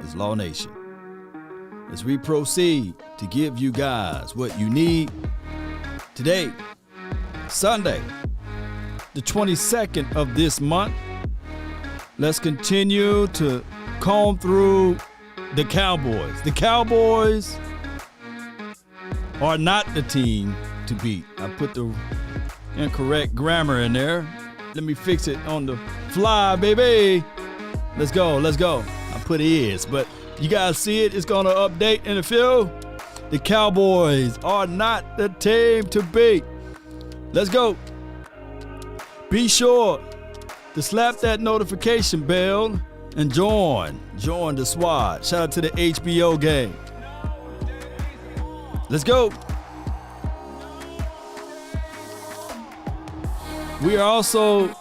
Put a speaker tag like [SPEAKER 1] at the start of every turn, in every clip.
[SPEAKER 1] is Law Nation. As we proceed to give you guys what you need today, Sunday, the 22nd of this month, let's continue to comb through the Cowboys. The Cowboys are not the team to beat. I put the incorrect grammar in there. Let me fix it on the fly, baby. Let's go. I put is, but you guys see it. It's going to update in a few. The Cowboys are not the team to beat. Let's go. Be sure to slap that notification bell and join the squad. Shout out to the HBO gang. Let's go. We also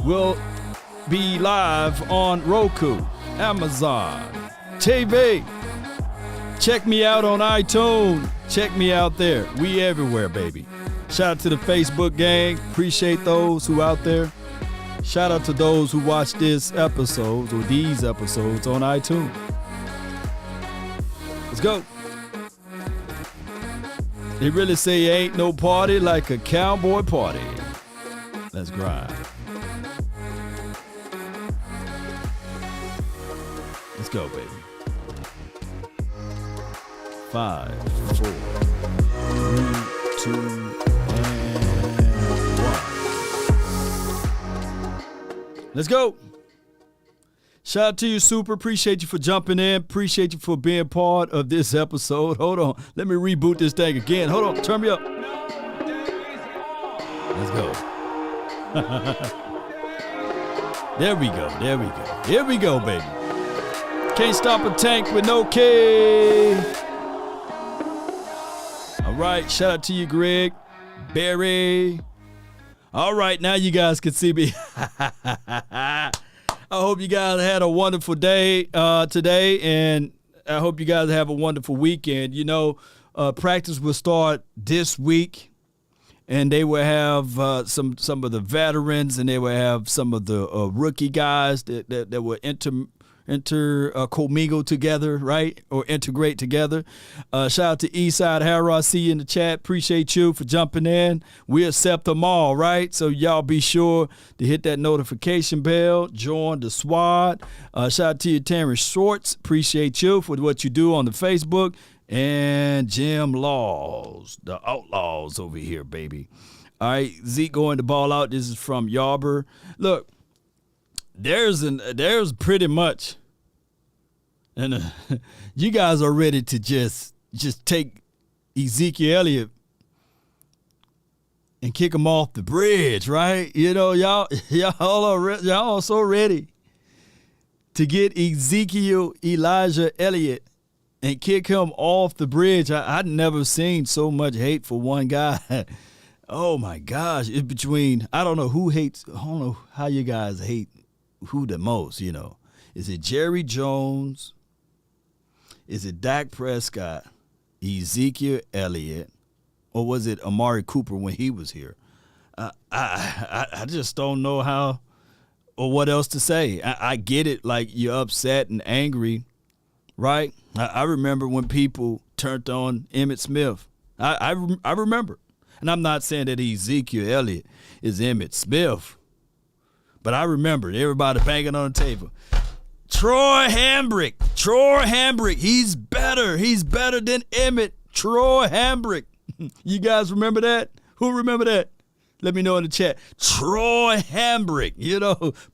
[SPEAKER 1] will be live on Roku, Amazon, TV. Check me out on iTunes. Check me out there. We everywhere, baby. Shout out to the Facebook gang. Appreciate those who out there. Shout out to those who watch these episodes on iTunes. Let's go. They really say ain't no party like a cowboy party. Let's grind. Let's go, baby. 5, 4, 3, 2, and 1. Let's go. Shout out to you, Super. Appreciate you for jumping in. Appreciate you for being part of this episode. Hold on. Let me reboot this thing again. Hold on. Turn me up. Let's go. There we go. Here we go, baby. Can't stop a tank with no key. All right. Shout out to you, Greg. Barry. All right. Now you guys can see me. I hope you guys had a wonderful day today, and I hope you guys have a wonderful weekend. You know, practice will start this week, and they will have some of the veterans, and they will have some of the rookie guys that will commingle together, right, or integrate together. Shout out to Eastside Harrow. I see you in the chat. Appreciate you for jumping in. We accept them all, right? So y'all be sure to hit that notification bell. Join the squad. Shout out to you, Terrence Shorts. Appreciate you for what you do on the Facebook. And Jim Laws, the Outlaws over here, baby. All right, Zeke going to ball out. This is from Yarber. Look. There's pretty much, and you guys are ready to just take Ezekiel Elliott and kick him off the bridge, right? You know, y'all are so ready to get Ezekiel Elijah Elliott and kick him off the bridge. I'd never seen so much hate for one guy. Oh my gosh, it's between I don't know how you guys hate. Who the most, you know? Is it Jerry Jones? Is it Dak Prescott? Ezekiel Elliott? Or was it Amari Cooper when he was here? I just don't know how or what else to say. I get it, like you're upset and angry, right? I remember when people turned on Emmitt Smith. I remember. And I'm not saying that Ezekiel Elliott is Emmitt Smith. But I remember everybody banging on the table. Troy Hambrick, he's better than Emmitt. Troy Hambrick. You guys remember that? Who remember that? Let me know in the chat. Troy Hambrick,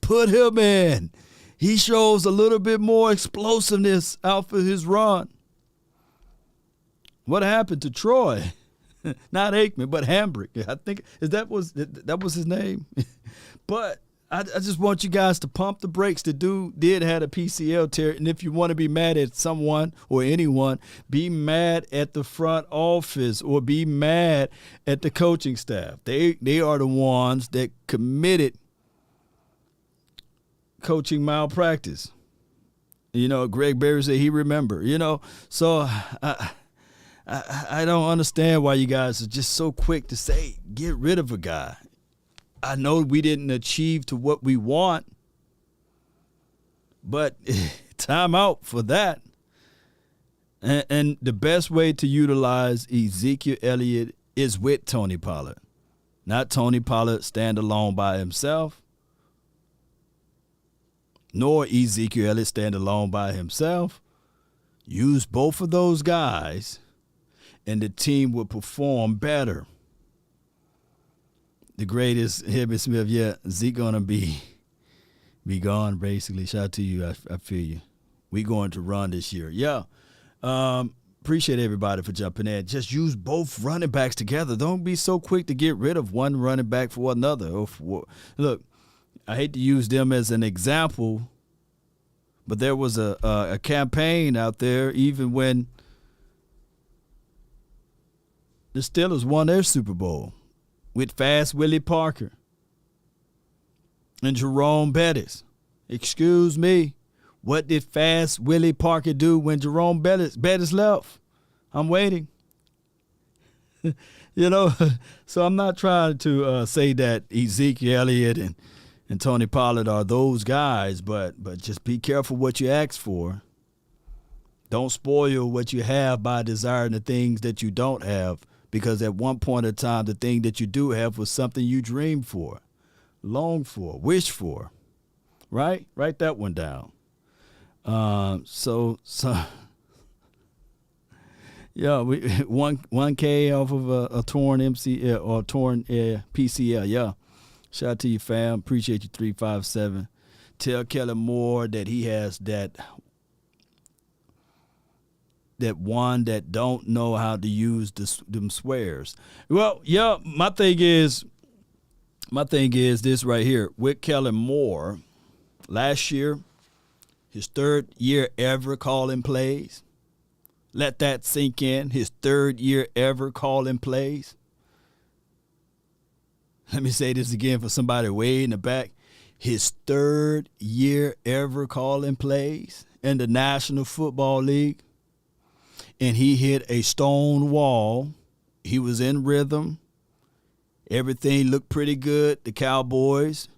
[SPEAKER 1] put him in. He shows a little bit more explosiveness out for his run. What happened to Troy? Not Aikman, but Hambrick. I think that was his name. But I just want you guys to pump the brakes. The dude did have a PCL tear, and if you want to be mad at someone or anyone, be mad at the front office or be mad at the coaching staff. They are the ones that committed coaching malpractice. Greg Berry said he remembered. So I don't understand why you guys are just so quick to say get rid of a guy. I know we didn't achieve to what we want, but timeout for that. And the best way to utilize Ezekiel Elliott is with Tony Pollard. Not Tony Pollard stand alone by himself, nor Ezekiel Elliott stand alone by himself. Use both of those guys, and the team will perform better. The greatest, Hibbert Smith, yeah, Zeke going to be gone, basically. Shout out to you. I feel you. We going to run this year. Yeah. Appreciate everybody for jumping in. Just use both running backs together. Don't be so quick to get rid of one running back for another. Look, I hate to use them as an example, but there was a campaign out there even when the Steelers won their Super Bowl with Fast Willie Parker and Jerome Bettis. Excuse me. What did Fast Willie Parker do when Jerome Bettis left? I'm waiting. So I'm not trying to say that Ezekiel Elliott and Tony Pollard are those guys, but just be careful what you ask for. Don't spoil what you have by desiring the things that you don't have, because at one point in time, the thing that you do have was something you dreamed for, longed for, wished for, right? Write that one down. So yeah, we 1K off of a torn MCL or torn PCL. Yeah, shout out to you, fam. Appreciate you. 357. Tell Kellen Moore that he has that one that don't know how to use them swears. Well, yeah, my thing is this right here with Kellen Moore. Last year, his third year ever calling plays. Let that sink in. His third year ever calling plays. Let me say this again for somebody way in the back. His third year ever calling plays in the National Football League. And he hit a stone wall. He was in rhythm. Everything looked pretty good. The Cowboys,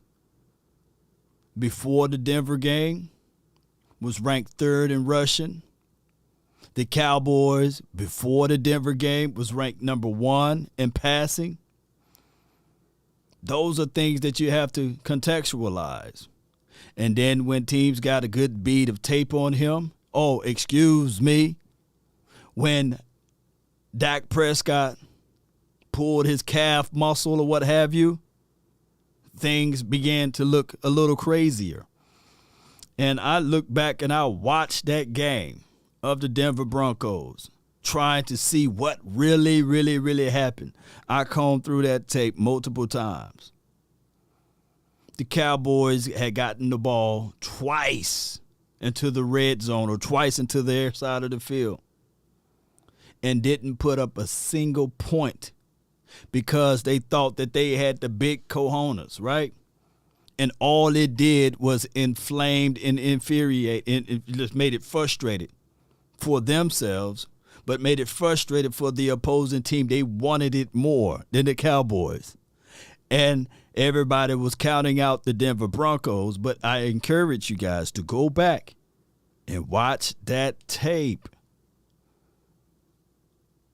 [SPEAKER 1] before the Denver game, was ranked third in rushing. The Cowboys, before the Denver game, was ranked number 1 in passing. Those are things that you have to contextualize. And then when teams got a good beat of tape on him, oh, excuse me, when Dak Prescott pulled his calf muscle or what have you, things began to look a little crazier. And I look back and I watched that game of the Denver Broncos, trying to see what really, really, really happened. I combed through that tape multiple times. The Cowboys had gotten the ball twice into the red zone or twice into their side of the field and didn't put up a single point because they thought that they had the big cojones, right? And all it did was inflamed and infuriate, and it just made it frustrated for themselves, but made it frustrated for the opposing team. They wanted it more than the Cowboys. And everybody was counting out the Denver Broncos, but I encourage you guys to go back and watch that tape.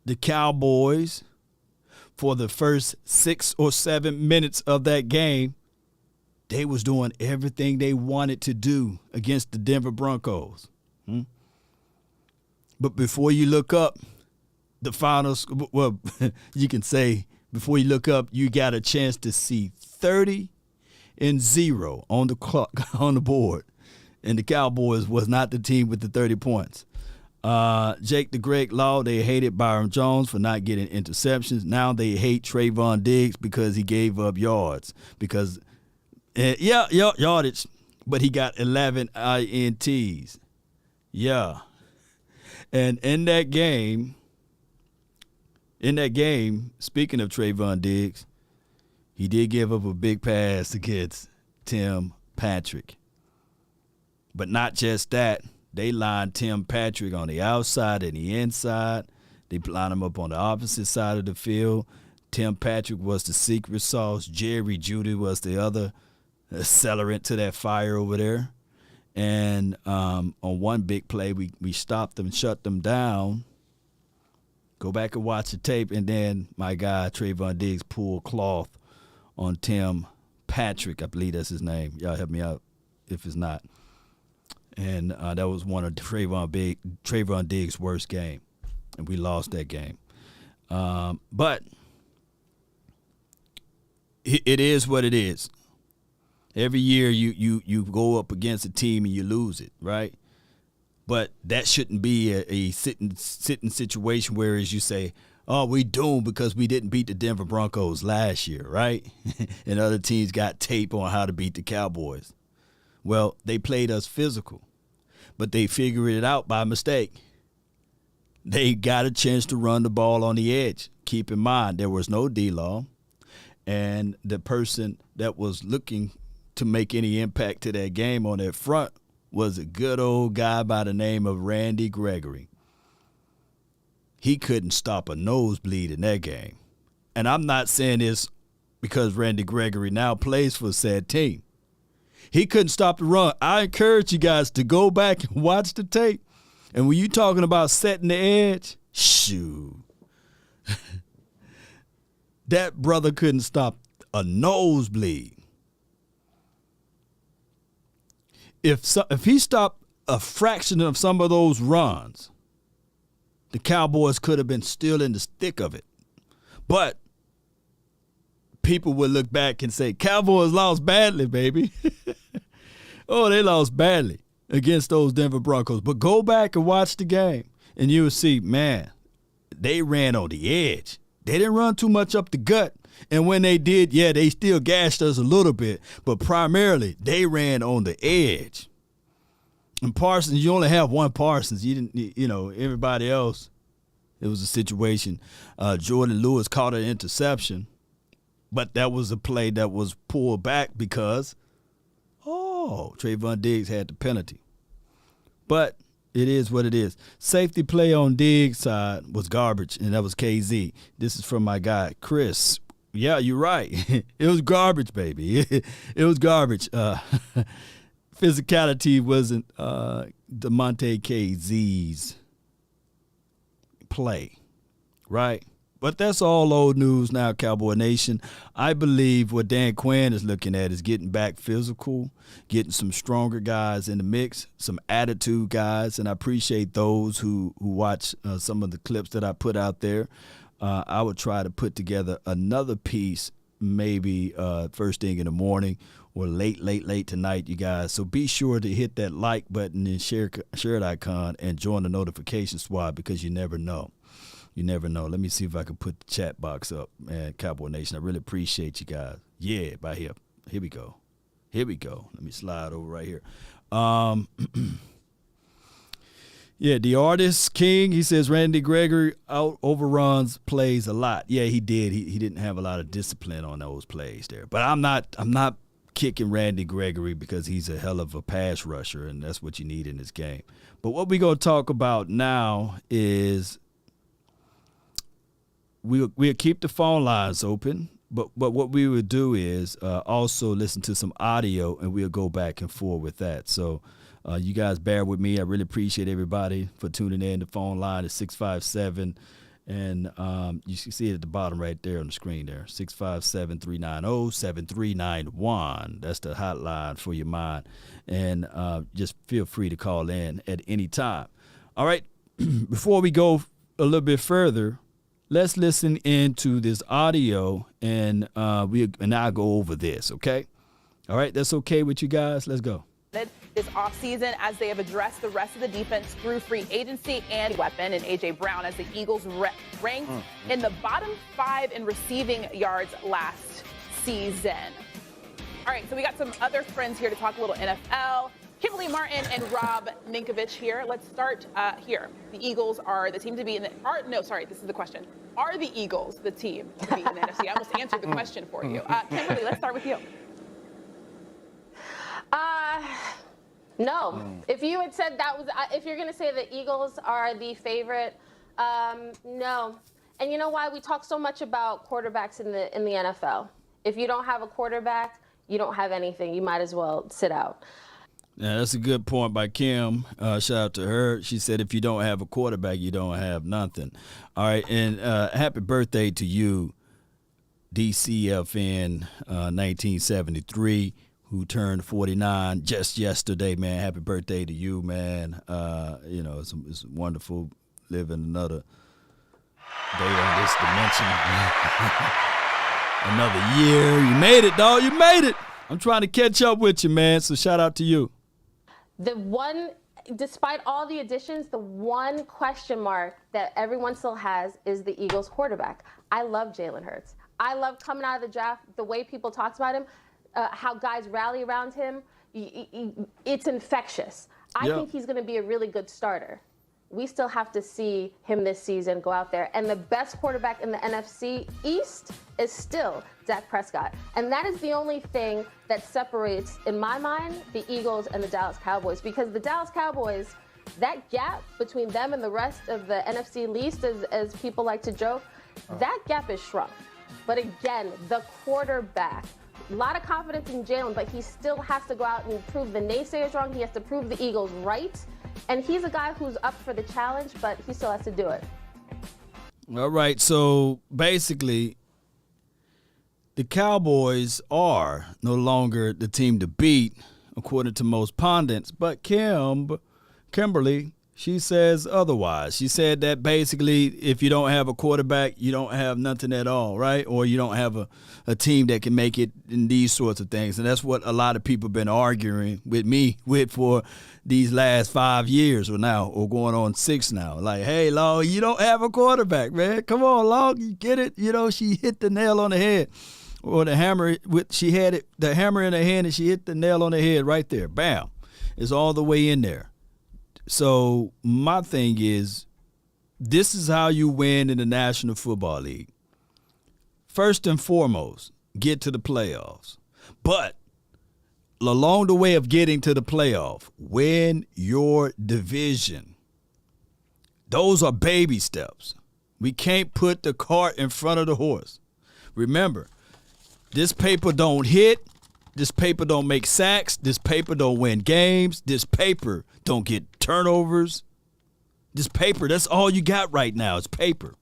[SPEAKER 1] The Cowboys, for the first 6 or 7 minutes of that game, they was doing everything they wanted to do against the Denver Broncos. But before you look up the finals, well, you can say before you look up, you got a chance to see 30-0 on the clock, on the board. And the Cowboys was not the team with the 30 points. Jake the Great Law, they hated Byron Jones for not getting interceptions. Now they hate Trayvon Diggs because he gave up yards. Because yardage, but he got 11 INTs. Yeah. And in that game, speaking of Trayvon Diggs, he did give up a big pass against Tim Patrick. But not just that. They lined Tim Patrick on the outside and the inside. They lined him up on the opposite side of the field. Tim Patrick was the secret sauce. Jerry Jeudy was the other accelerant to that fire over there. And on one big play, we stopped them, shut them down. Go back and watch the tape, and then my guy Trayvon Diggs pulled cloth on Tim Patrick, I believe that's his name. Y'all help me out if it's not. And that was one of Trayvon Diggs' worst game, and we lost that game. But it is what it is. Every year you go up against a team and you lose it, right? But that shouldn't be a sitting situation where, as you say, oh, we doomed because we didn't beat the Denver Broncos last year, right? And other teams got tape on how to beat the Cowboys. Well, they played us physical, but they figured it out by mistake. They got a chance to run the ball on the edge. Keep in mind, there was no D-Law, and the person that was looking to make any impact to that game on that front was a good old guy by the name of Randy Gregory. He couldn't stop a nosebleed in that game. And I'm not saying this because Randy Gregory now plays for a sad team. He couldn't stop the run. I encourage you guys to go back and watch the tape. And when you're talking about setting the edge, shoot. That brother couldn't stop a nosebleed. If he stopped a fraction of some of those runs, the Cowboys could have been still in the thick of it. But people would look back and say, Cowboys lost badly, baby. Oh, they lost badly against those Denver Broncos. But go back and watch the game, and you will see, man, they ran on the edge. They didn't run too much up the gut. And when they did, yeah, they still gashed us a little bit. But primarily, they ran on the edge. And Parsons, you only have one Parsons. You didn't, everybody else, it was a situation. Jordan Lewis caught an interception, but that was a play that was pulled back because, Trayvon Diggs had the penalty. But it is what it is. Safety play on Diggs' side was garbage, and that was KZ. This is from my guy, Chris. Yeah, you're right. It was garbage, baby. It was garbage. Physicality wasn't DeMonte KZ's play, right? But that's all old news now, Cowboy Nation. I believe what Dan Quinn is looking at is getting back physical, getting some stronger guys in the mix, some attitude guys, and I appreciate those who watch some of the clips that I put out there. I would try to put together another piece maybe first thing in the morning or late tonight, you guys. So be sure to hit that like button and share it icon and join the notification squad because you never know. You never know. Let me see if I can put the chat box up, man. Cowboy Nation, I really appreciate you guys. Yeah, by here. Here we go. Let me slide over right here. Yeah, the artist king, he says Randy Gregory overruns plays a lot. Yeah, he did. He didn't have a lot of discipline on those plays there. But I'm not kicking Randy Gregory because he's a hell of a pass rusher, and that's what you need in this game. But what we're going to talk about now is we'll keep the phone lines open, but what we would do is also listen to some audio, and we'll go back and forth with that. So you guys bear with me. I really appreciate everybody for tuning in. The phone line is 657, and you can see it at the bottom right there on the screen there, 657-390-7391. That's the hotline for your mind, and just feel free to call in at any time. All right, before we go a little bit further, let's listen into this audio, and I'll go over this, okay? All right, that's okay with you guys? Let's go.
[SPEAKER 2] This offseason as they have addressed the rest of the defense through free agency and weapon in A.J. Brown as the Eagles ranked in the bottom 5 in receiving yards last season. All right, so we got some other friends here to talk a little NFL. Kimberly Martin and Rob Ninkovich here. Let's start here. The Eagles are the team to be in the this is the question. Are the Eagles the team to be in the NFC? I almost answered the question for you. Kimberly, let's start with you.
[SPEAKER 3] No. If you had said that was, if you're going to say the Eagles are the favorite, no. And you know why? We talk so much about quarterbacks in the NFL. If you don't have a quarterback, you don't have anything. You might as well sit out.
[SPEAKER 1] Yeah, that's a good point by Kim. Shout out to her. She said, if you don't have a quarterback, you don't have nothing. All right, and happy birthday to you, DCFN 1973, who turned 49 just yesterday, man. Happy birthday to you, man. It's wonderful living another day on this dimension. Another year. You made it, dog. You made it. I'm trying to catch up with you, man, so shout out to you.
[SPEAKER 3] Despite all the additions, the one question mark that everyone still has is the Eagles quarterback. I love Jalen Hurts. I love coming out of the draft, the way people talked about him, how guys rally around him. It's infectious. I think he's going to be a really good starter. We still have to see him this season go out there. And the best quarterback in the NFC East is still Dak Prescott. And that is the only thing that separates, in my mind, the Eagles and the Dallas Cowboys. Because the Dallas Cowboys, that gap between them and the rest of the NFC least, as people like to joke, that gap is shrunk. But again, the quarterback, a lot of confidence in Jalen, but he still has to go out and prove the naysayers wrong. He has to prove the Eagles right. And he's a guy who's up for the challenge, but he still has to do it.
[SPEAKER 1] All right, so basically, the Cowboys are no longer the team to beat, according to most pundits. But Kimberly, she says otherwise. She said that basically if you don't have a quarterback, you don't have nothing at all, right? Or you don't have a team that can make it in these sorts of things. And that's what a lot of people have been arguing with me for these last 5 years or going on 6 now. Like, hey, Long, you don't have a quarterback, man. Come on, Long, you get it? She hit the nail on the head. Or the hammer, she had the hammer in her hand and she hit the nail on the head right there. Bam. It's all the way in there. So my thing is, this is how you win in the National Football League. First and foremost, get to the playoffs. But along the way of getting to the playoff, win your division. Those are baby steps. We can't put the cart in front of the horse. Remember, this paper don't hit. This paper don't make sacks. This paper don't win games. This paper don't get turnovers. This paper, that's all you got right now. It's paper.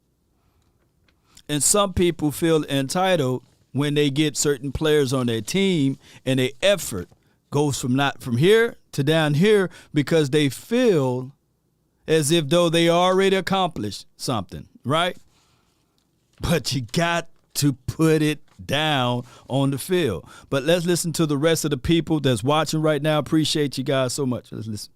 [SPEAKER 1] And some people feel entitled when they get certain players on their team and their effort goes from here to down here because they feel as if though they already accomplished something, right? But you got to put it down on the field. But let's listen to the rest of the people that's watching right now. Appreciate you guys so much. Let's listen.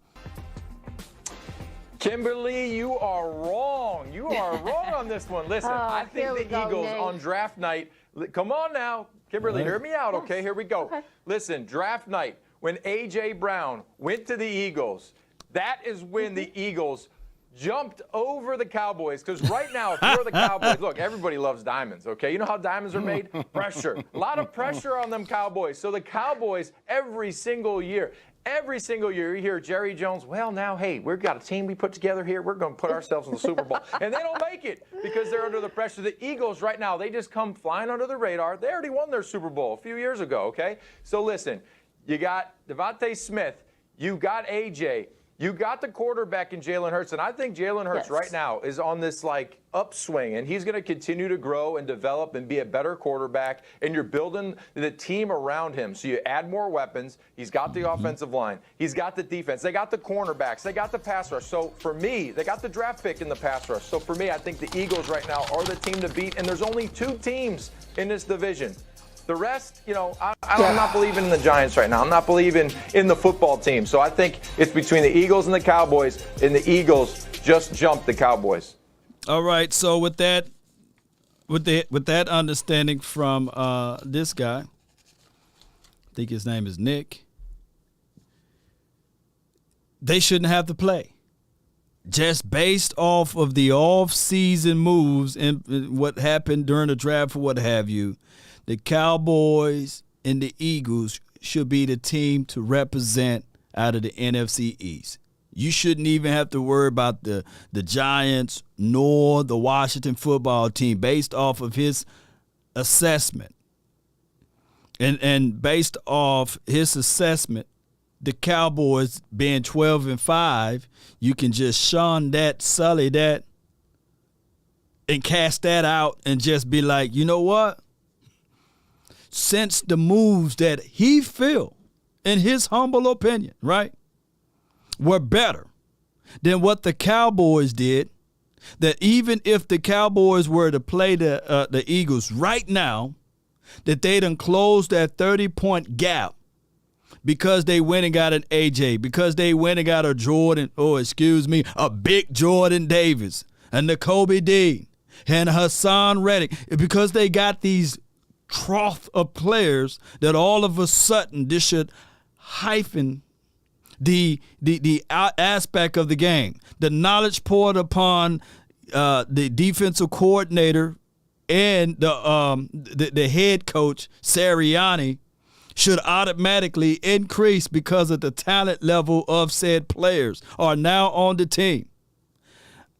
[SPEAKER 4] Kimberly, you are wrong. You are wrong on this one. Listen, I think the Eagles on draft night, come on now. Kimberly, hear me out, okay? Here we go. Okay. Listen, draft night, when A.J. Brown went to the Eagles, that is when the Eagles jumped over the Cowboys. Because right now, if you're the Cowboys, look, everybody loves diamonds, okay? You know how diamonds are made? Pressure. A lot of pressure on them Cowboys. So the Cowboys, every single year, you hear Jerry Jones, well, now, hey, we've got a team we put together here. We're going to put ourselves in the Super Bowl. And they don't make it because they're under the pressure. The Eagles right now, they just come flying under the radar. They already won their Super Bowl a few years ago, okay? So listen, you got Devontae Smith. You got A.J., you got the quarterback in Jalen Hurts, and I think Jalen Hurts right now is on this, upswing, and he's going to continue to grow and develop and be a better quarterback, and you're building the team around him. So you add more weapons. He's got the offensive line. He's got the defense. They got the cornerbacks. They got the pass rush. So for me, they got the draft pick in the pass rush. So for me, I think the Eagles right now are the team to beat, and there's only 2 teams in this division. The rest, I'm not believing in the Giants right now. I'm not believing in the football team. So I think it's between the Eagles and the Cowboys, and the Eagles just jumped the Cowboys.
[SPEAKER 1] All right. So with that understanding from this guy, I think his name is Nick, they shouldn't have to play. Just based off of the off-season moves and what happened during the draft or what have you, the Cowboys and the Eagles should be the team to represent out of the NFC East. You shouldn't even have to worry about the Giants nor the Washington football team based off of his assessment. And based off his assessment, the Cowboys being 12-5, you can just shun that, sully that, and cast that out and just be like, you know what? Since the moves that he feel, in his humble opinion, right, were better than what the Cowboys did, that even if the Cowboys were to play the Eagles right now, that they done closed that 30-point gap because they went and got an AJ, because they went and got a big Jordan Davis, and N'Kobe Dean, and Hassan Reddick, because they got these trough of players that all of a sudden this should hyphen the aspect of the game. The knowledge poured upon the defensive coordinator and the head coach, Sirianni, should automatically increase because of the talent level of said players are now on the team.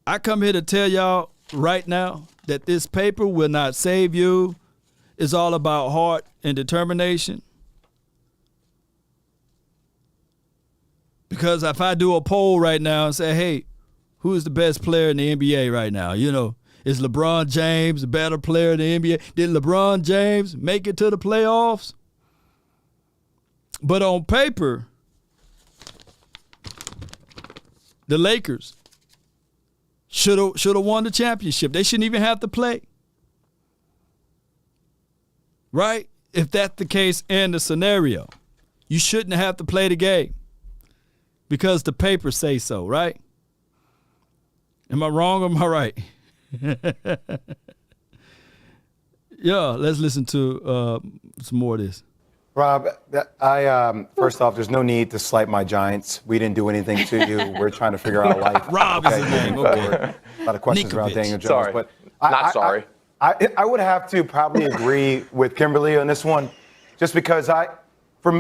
[SPEAKER 1] I come here to tell y'all right now that this paper will not save you. It's all about heart and determination. Because if I do a poll right now and say, hey, who is the best player in the NBA right now? You know, is LeBron James a better player in the NBA? Did LeBron James make it to the playoffs? But on paper, the Lakers should have won the championship. They shouldn't even have to play. Right? If that's the case in the scenario, you shouldn't have to play the game because the papers say so, right? Am I wrong or am I right? Yeah, let's listen to some more of this.
[SPEAKER 5] Rob, first off, there's no need to slight my Giants. We didn't do anything to you. We're trying to figure out life.
[SPEAKER 1] Rob is his name. Okay.
[SPEAKER 5] A lot of questions around Daniel Jones.
[SPEAKER 4] Sorry.
[SPEAKER 5] But
[SPEAKER 4] sorry.
[SPEAKER 5] I would have to probably agree with Kimberly on this one, just because I love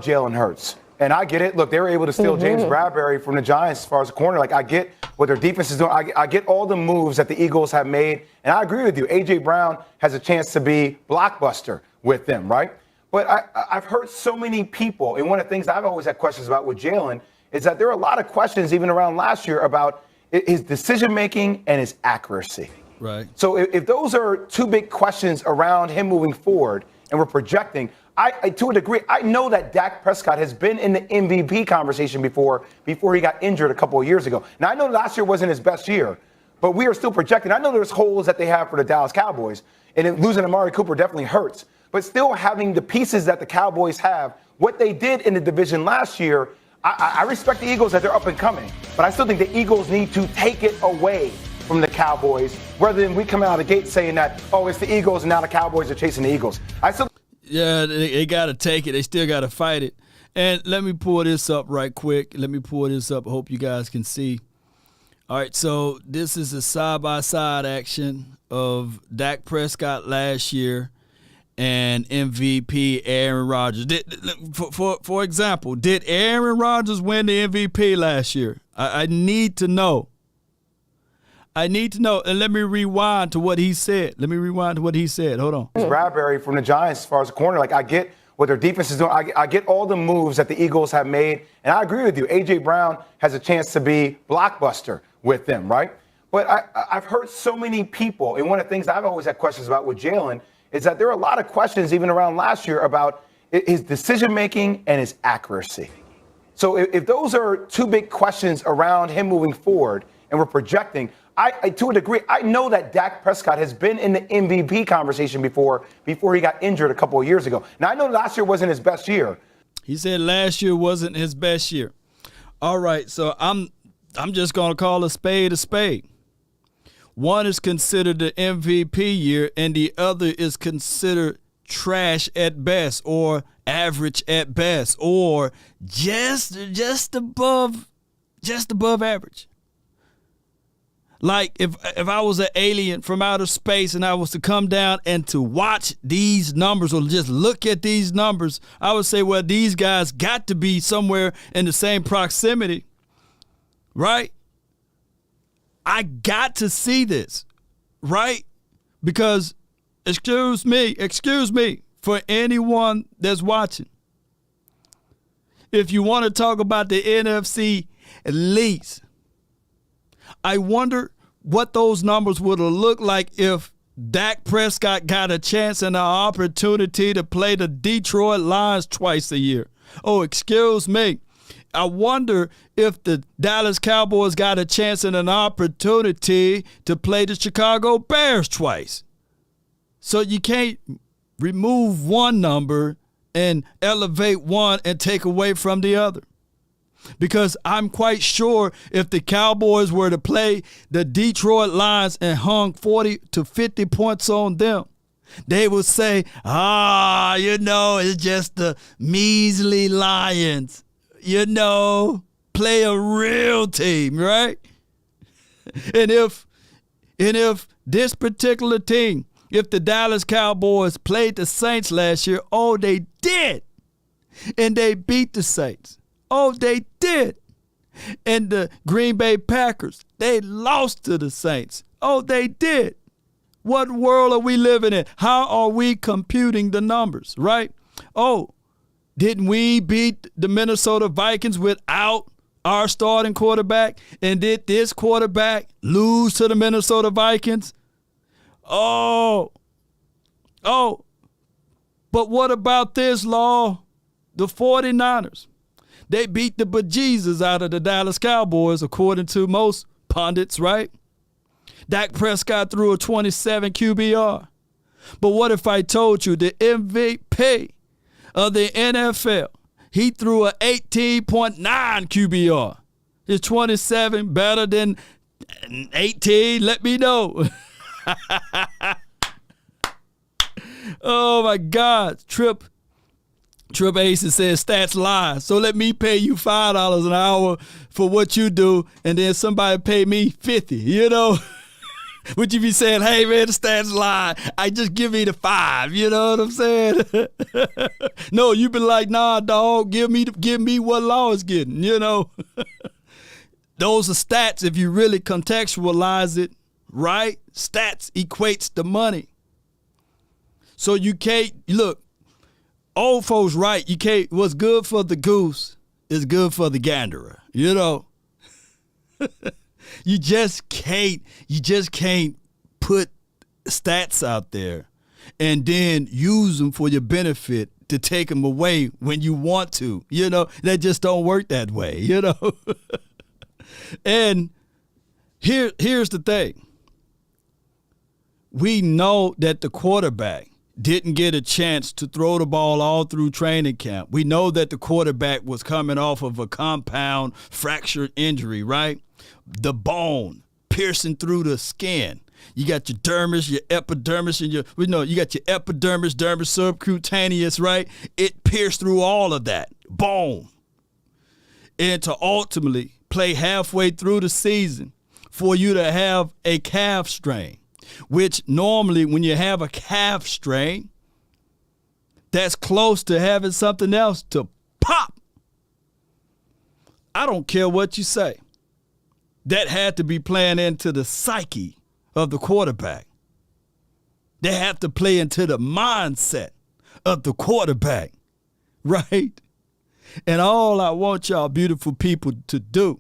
[SPEAKER 5] Jalen Hurts. And I get it. Look, they were able to steal James Bradbury from the Giants as far as the corner. Like, I get what their defense is doing. I get all the moves that the Eagles have made. And I agree with you. A.J. Brown has a chance to be blockbuster with them, right? But I've heard so many people, and one of the things I've always had questions about with Jalen is that there are a lot of questions, even around last year, about his decision-making and his accuracy.
[SPEAKER 1] Right.
[SPEAKER 5] So if those are two big questions around him moving forward, and we're projecting, I to a degree, I know that Dak Prescott has been in the MVP conversation before he got injured a couple of years ago. Now, I know last year wasn't his best year, but we are still projecting. I know there's holes that they have for the Dallas Cowboys, and losing Amari Cooper definitely hurts. But still having the pieces that the Cowboys have, what they did in the division last year, I respect the Eagles that they're up and coming. But I still think the Eagles need to take it away from the Cowboys, rather than we come out of the gate saying that, oh, it's the Eagles and now the Cowboys are chasing the Eagles.
[SPEAKER 1] Yeah, they got to take it. They still got to fight it. And let me pull this up right quick. I hope you guys can see. All right, so this is a side-by-side action of Dak Prescott last year and MVP Aaron Rodgers. For example, did Aaron Rodgers win the MVP last year? I need to know. And let me rewind to what he said. Hold on.
[SPEAKER 5] Bradbury from the Giants as far as the corner. Like, I get what their defense is doing. I get all the moves that the Eagles have made. And I agree with you. A.J. Brown has a chance to be blockbuster with them, right? But I've heard so many people, and one of the things I've always had questions about with Jalen is that there are a lot of questions, even around last year, about his decision-making and his accuracy. So if those are two big questions around him moving forward, and we're projecting, to a degree, I know that Dak Prescott has been in the MVP conversation before he got injured a couple of years ago. Now, I know last year wasn't his best year.
[SPEAKER 1] He said last year wasn't his best year. All right, so I'm just going to call a spade a spade. One is considered the MVP year, and the other is considered trash at best, or average at best, or just above average. Like if I was an alien from outer space and I was to come down and to watch these numbers or just look at these numbers, I would say, well, these guys got to be somewhere in the same proximity, right? I got to see this, right? Because, excuse me, for anyone that's watching, if you want to talk about the NFC least, I wonder what those numbers would have looked like if Dak Prescott got a chance and an opportunity to play the Detroit Lions twice a year. Oh, excuse me. I wonder if the Dallas Cowboys got a chance and an opportunity to play the Chicago Bears twice. So you can't remove one number and elevate one and take away from the other. Because I'm quite sure if the Cowboys were to play the Detroit Lions and hung 40 to 50 points on them, they would say, it's just the measly Lions. Play a real team, right? And if this particular team, if the Dallas Cowboys played the Saints last year, they did. And they beat the Saints. They did. And the Green Bay Packers, they lost to the Saints. They did. What world are we living in? How are we computing the numbers, right? Didn't we beat the Minnesota Vikings without our starting quarterback? And did this quarterback lose to the Minnesota Vikings? But what about this, Law? The 49ers. They beat the bejesus out of the Dallas Cowboys, according to most pundits, right? Dak Prescott threw a 27 QBR. But what if I told you the MVP of the NFL, he threw a 18.9 QBR? Is 27 better than 18? Let me know. Oh, my God. Trip Aces says stats lie. So let me pay you $5 an hour for what you do, and then somebody pay me $50, Would you be saying, hey, man, the stats lie. I just give me the $5, you know what I'm saying? No, you be like, nah, dog, give me what Law is getting, Those are stats if you really contextualize it, right? Stats equates the money. So you can't, look, old folks right, you can't, what's good for the goose is good for the ganderer, You just can't put stats out there and then use them for your benefit to take them away when you want to. That just don't work that way, And here's the thing. We know that the quarterback didn't get a chance to throw the ball all through training camp. We know that the quarterback was coming off of a compound fractured injury, right? The bone piercing through the skin. You got your dermis, your epidermis, and you got your epidermis, dermis, subcutaneous, right? It pierced through all of that bone. And to ultimately play halfway through the season for you to have a calf strain, which normally when you have a calf strain, that's close to having something else to pop. I don't care what you say. That had to be playing into the psyche of the quarterback. They have to play into the mindset of the quarterback, right? And all I want y'all beautiful people to do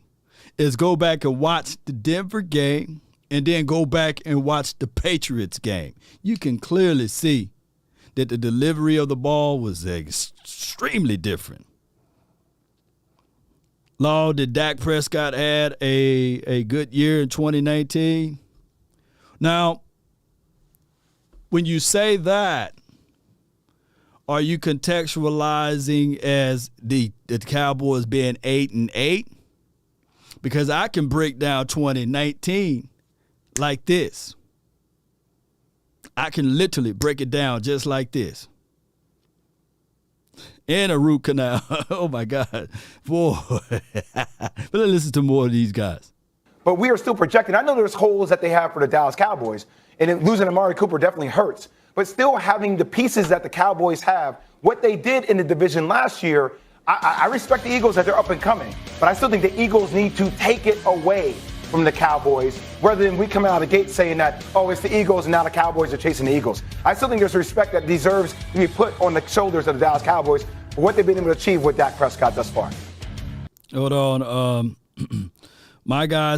[SPEAKER 1] is go back and watch the Denver game and then go back and watch the Patriots game. You can clearly see that the delivery of the ball was extremely different. Law, did Dak Prescott had a good year in 2019? Now, when you say that, are you contextualizing as the Cowboys being 8-8? Because I can break down 2019 like this. I can literally break it down just like this. And a root canal. Oh, my God. Boy. But let's listen to more of these guys.
[SPEAKER 5] But we are still projecting. I know there's holes that they have for the Dallas Cowboys, and losing Amari Cooper definitely hurts. But still having the pieces that the Cowboys have, what they did in the division last year, I respect the Eagles that they're up and coming. But I still think the Eagles need to take it away from the Cowboys, rather than we come out of the gate saying that, it's the Eagles and now the Cowboys are chasing the Eagles. I still think there's respect that deserves to be put on the shoulders of the Dallas Cowboys for what they've been able to achieve with Dak Prescott thus far.
[SPEAKER 1] Hold on. My guy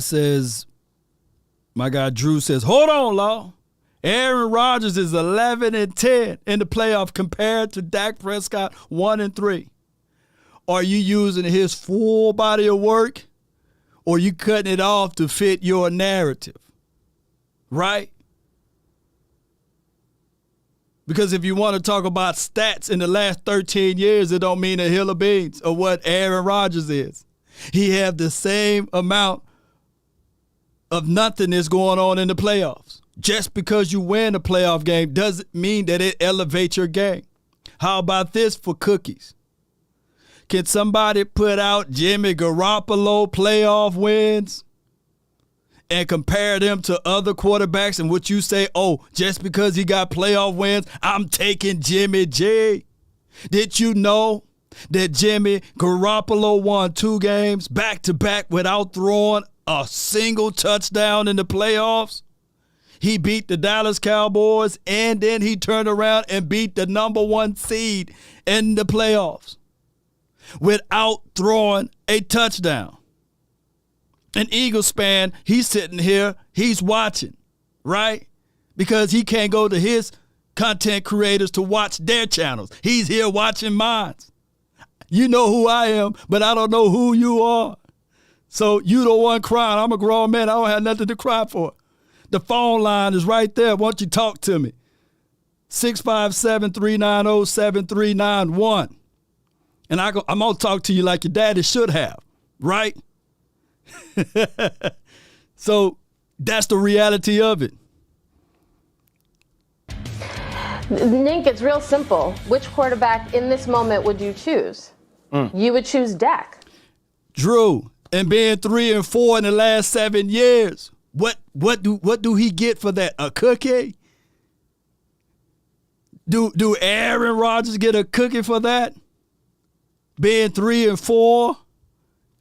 [SPEAKER 1] Drew says, hold on, Law. Aaron Rodgers is 11-10 in the playoff compared to Dak Prescott 1-3. Are you using his full body of work, or you cutting it off to fit your narrative? Right? Because if you want to talk about stats in the last 13 years, it don't mean a hill of beans of what Aaron Rodgers is. He have the same amount of nothingness going on in the playoffs. Just because you win a playoff game doesn't mean that it elevates your game. How about this for cookies? Can somebody put out Jimmy Garoppolo playoff wins and compare them to other quarterbacks, and would you say, oh, just because he got playoff wins, I'm taking Jimmy G? Did you know that Jimmy Garoppolo won 2 games back-to-back without throwing a single touchdown in the playoffs? He beat the Dallas Cowboys, and then he turned around and beat the number 1 seed in the playoffs without throwing a touchdown. An Eagles fan, he's sitting here, he's watching, right? Because he can't go to his content creators to watch their channels. He's here watching mine. You know who I am, but I don't know who you are. So you the one crying. I'm a grown man. I don't have nothing to cry for. The phone line is right there. Why don't you talk to me? 657-390-7391. And I'm going to talk to you like your daddy should have, right? So that's the reality of it.
[SPEAKER 3] Nink, it's real simple. Which quarterback in this moment would you choose? You would choose Dak.
[SPEAKER 1] Drew, and being 3-4 in the last 7 years, what do he get for that? A cookie? Do Aaron Rodgers get a cookie for that? Being 3-4?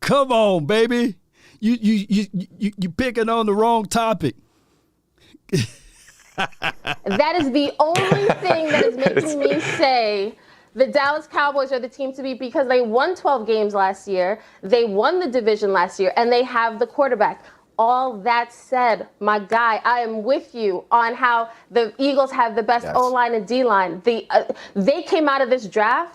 [SPEAKER 1] Come on, baby. You picking on the wrong topic.
[SPEAKER 3] That is the only thing that is making me say the Dallas Cowboys are the team to beat, because they won 12 games last year, they won the division last year, and they have the quarterback. All that said, my guy, I am with you on how the Eagles have the best O-line and D-line. They came out of this draft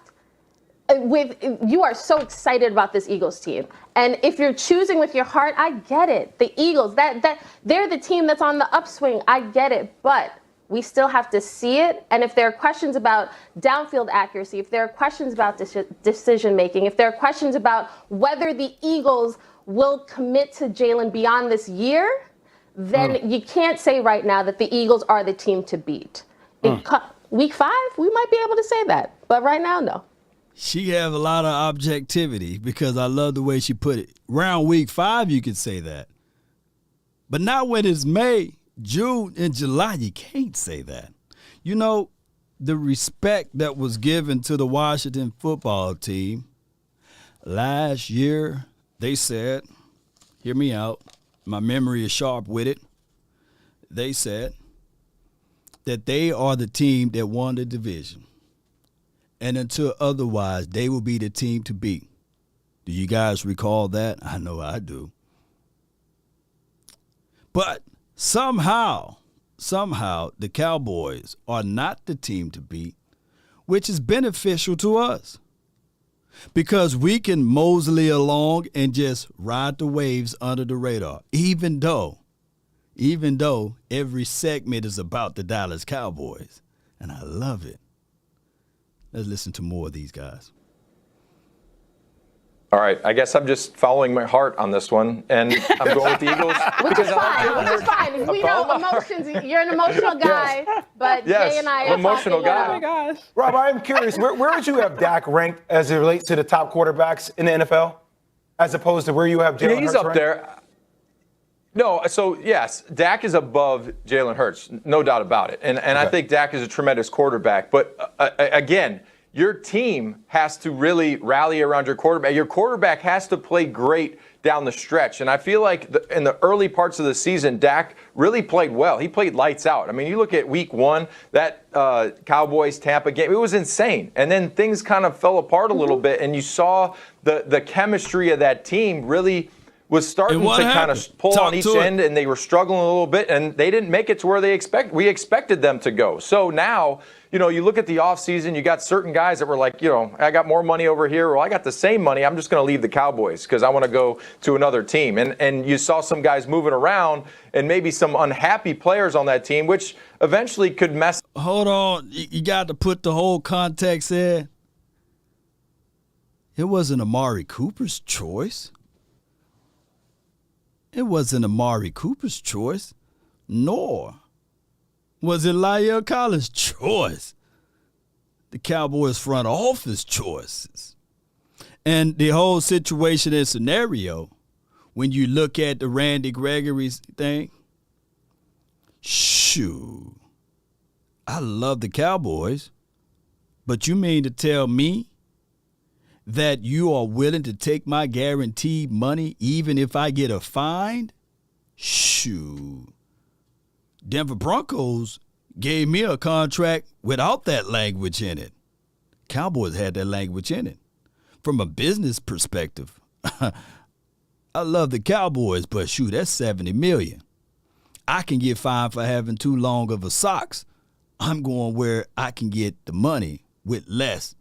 [SPEAKER 3] you are so excited about this Eagles team. And if you're choosing with your heart, I get it. The Eagles, that they're the team that's on the upswing. I get it. But we still have to see it. And if there are questions about downfield accuracy, if there are questions about decision making, if there are questions about whether the Eagles will commit to Jalen beyond this year, then you can't say right now that the Eagles are the team to beat. Week 5, we might be able to say that. But right now, no.
[SPEAKER 1] She have a lot of objectivity, because I love the way she put it. Round week 5, you could say that. But not when it's May, June, and July. You can't say that. You know, the respect that was given to the Washington football team last year, they said, hear me out, my memory is sharp with it. They said that they are the team that won the division. And until otherwise, they will be the team to beat. Do you guys recall that? I know I do. But somehow, the Cowboys are not the team to beat, which is beneficial to us. Because we can mosey along and just ride the waves under the radar, even though every segment is about the Dallas Cowboys. And I love it. Let's listen to more of these guys.
[SPEAKER 4] All right, I guess I'm just following my heart on this one, and I'm going with the Eagles.
[SPEAKER 3] Which is fine. We know emotions. You're an emotional guy, but Jay and I are
[SPEAKER 4] emotional guy.
[SPEAKER 3] Oh my gosh.
[SPEAKER 5] Rob, I'm curious, where would you have Dak ranked as it relates to the top quarterbacks in the NFL, as opposed to where you have Jalen Hurts
[SPEAKER 4] He's up
[SPEAKER 5] ranked?
[SPEAKER 4] there. No, so yes, Dak is above Jalen Hurts, no doubt about it. And I think Dak is a tremendous quarterback. But again, your team has to really rally around your quarterback. Your quarterback has to play great down the stretch. And I feel like in the early parts of the season, Dak really played well. He played lights out. I mean, you look at week 1, that Cowboys-Tampa game, it was insane. And then things kind of fell apart a little bit, and you saw the chemistry of that team really was starting to kind of pull on each end, and they were struggling a little bit, and they didn't make it to where we expected them to go. So now, you look at the offseason, you got certain guys that were like, I got more money over here, or I got the same money, I'm just going to leave the Cowboys because I want to go to another team. And you saw some guys moving around and maybe some unhappy players on that team, which eventually could mess.
[SPEAKER 1] Hold on. You got to put the whole context in. It wasn't Amari Cooper's choice. It wasn't Amari Cooper's choice, nor was it La'el Collins' choice. The Cowboys front office choices. And the whole situation and scenario, when you look at the Randy Gregory's thing, shoo, I love the Cowboys, but you mean to tell me that you are willing to take my guaranteed money even if I get a fine? Shoo. Denver Broncos gave me a contract without that language in it. Cowboys had that language in it. From a business perspective, I love the Cowboys, but shoot, that's $70 million. I can get fined for having too long of a socks. I'm going where I can get the money with less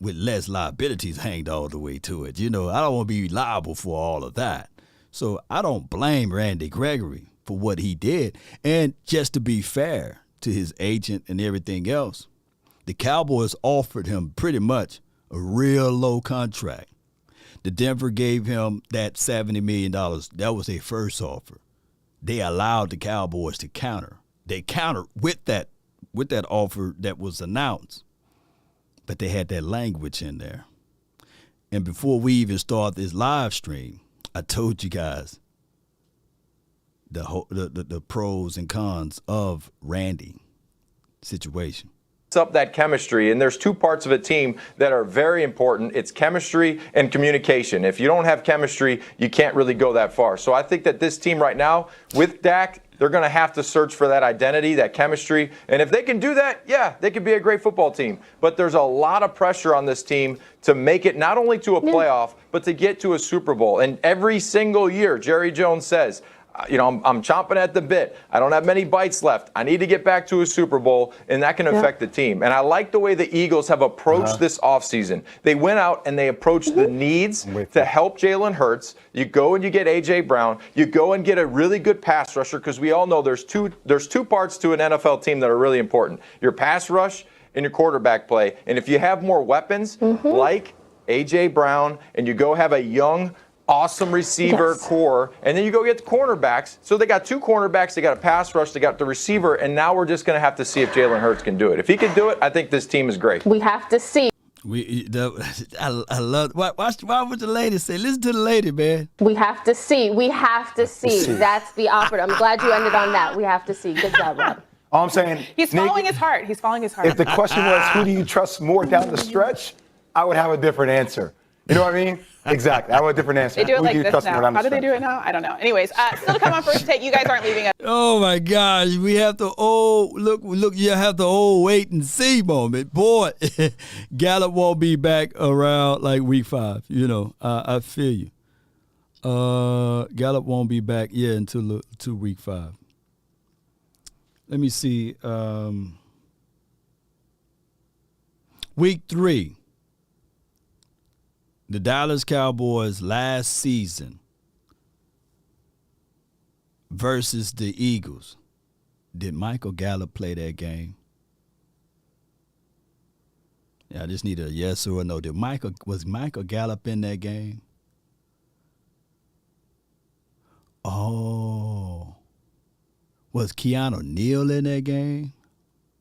[SPEAKER 1] liabilities hanged all the way to it. I don't want to be liable for all of that. So I don't blame Randy Gregory for what he did. And just to be fair to his agent and everything else, the Cowboys offered him pretty much a real low contract. The Denver gave him that $70 million. That was their first offer. They allowed the Cowboys to counter. They countered with that offer that was announced. But they had that language in there. And before we even start this live stream, I told you guys the pros and cons of Randy situation.
[SPEAKER 4] Up that chemistry, and there's two parts of a team that are very important. It's chemistry and communication. If you don't have chemistry, you can't really go that far. So I think that this team right now with Dak, they're going to have to search for that identity, that chemistry. And if they can do that, yeah, they could be a great football team. But there's a lot of pressure on this team to make it not only to a playoff, but to get to a Super Bowl. And every single year, Jerry Jones says, I'm chomping at the bit. I don't have many bites left. I need to get back to a Super Bowl, and that can affect the team. And I like the way the Eagles have approached this offseason. They went out and they approached the needs to help Jalen Hurts. You go and you get A.J. Brown. You go and get a really good pass rusher, because we all know there's two parts to an NFL team that are really important: your pass rush and your quarterback play. And if you have more weapons like A.J. Brown, and you go have a young, awesome receiver core, and then you go get the cornerbacks. So they got two cornerbacks, they got a pass rush, they got the receiver, and now we're just going to have to see if Jalen Hurts can do it. If he can do it, I think this team is great.
[SPEAKER 3] We have to see.
[SPEAKER 1] I love. Why would the lady say? Listen to the lady, man.
[SPEAKER 3] We have to see. We have to see. That's the operative. I'm glad you ended on that. We have to see. Good job, Rob.
[SPEAKER 5] All I'm saying,
[SPEAKER 2] he's following his heart. He's following his heart.
[SPEAKER 5] If the question was, who do you trust more down the stretch, I would have a different answer. You know what I mean? Exactly. I have a different answer.
[SPEAKER 2] They do it like this now. How do they do it now? I don't know. Anyways, still to come on First Take. You guys aren't leaving us.
[SPEAKER 1] Oh, my gosh. We have to, look, you have the wait and see moment. Boy, Gallup won't be back around like week 5. I feel you. Gallup won't be back, until week 5. Let me see. Week 3. The Dallas Cowboys last season versus the Eagles. Did Michael Gallup play that game? Yeah, I just need a yes or a no. Was Michael Gallup in that game? Oh. Was Keanu Neal in that game?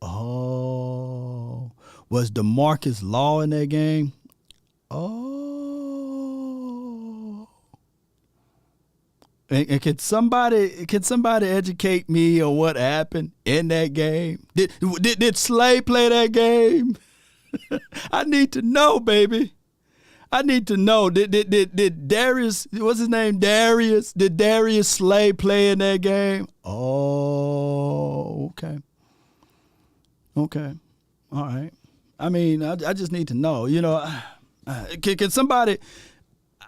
[SPEAKER 1] Oh. Was DeMarcus Law in that game? Oh. And can somebody educate me on what happened in that game? Did Slay play that game? I need to know, baby. I need to know. Did Darius? What's his name? Darius. Did Darius Slay play in that game? Oh, okay. Okay. All right. I mean, I just need to know. You know, can somebody?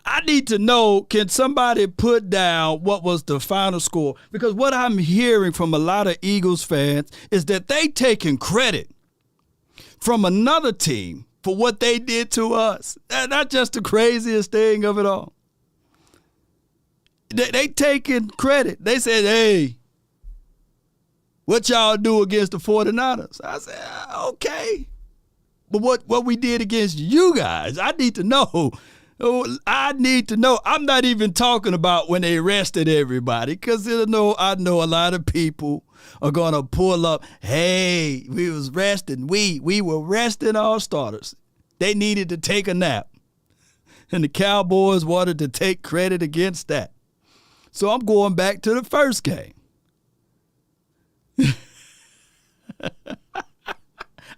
[SPEAKER 1] I need to know, can somebody put down what was the final score? Because what I'm hearing from a lot of Eagles fans is that they taking credit from another team for what they did to us. That's just the craziest thing of it all. They taking credit. They said, hey, what y'all do against the 49ers? I said, okay. But what we did against you guys, I need to know. I need to know. I'm not even talking about when they arrested everybody, because I know a lot of people are going to pull up, hey, we was resting. We were resting our starters. They needed to take a nap. And the Cowboys wanted to take credit against that. So I'm going back to the first game.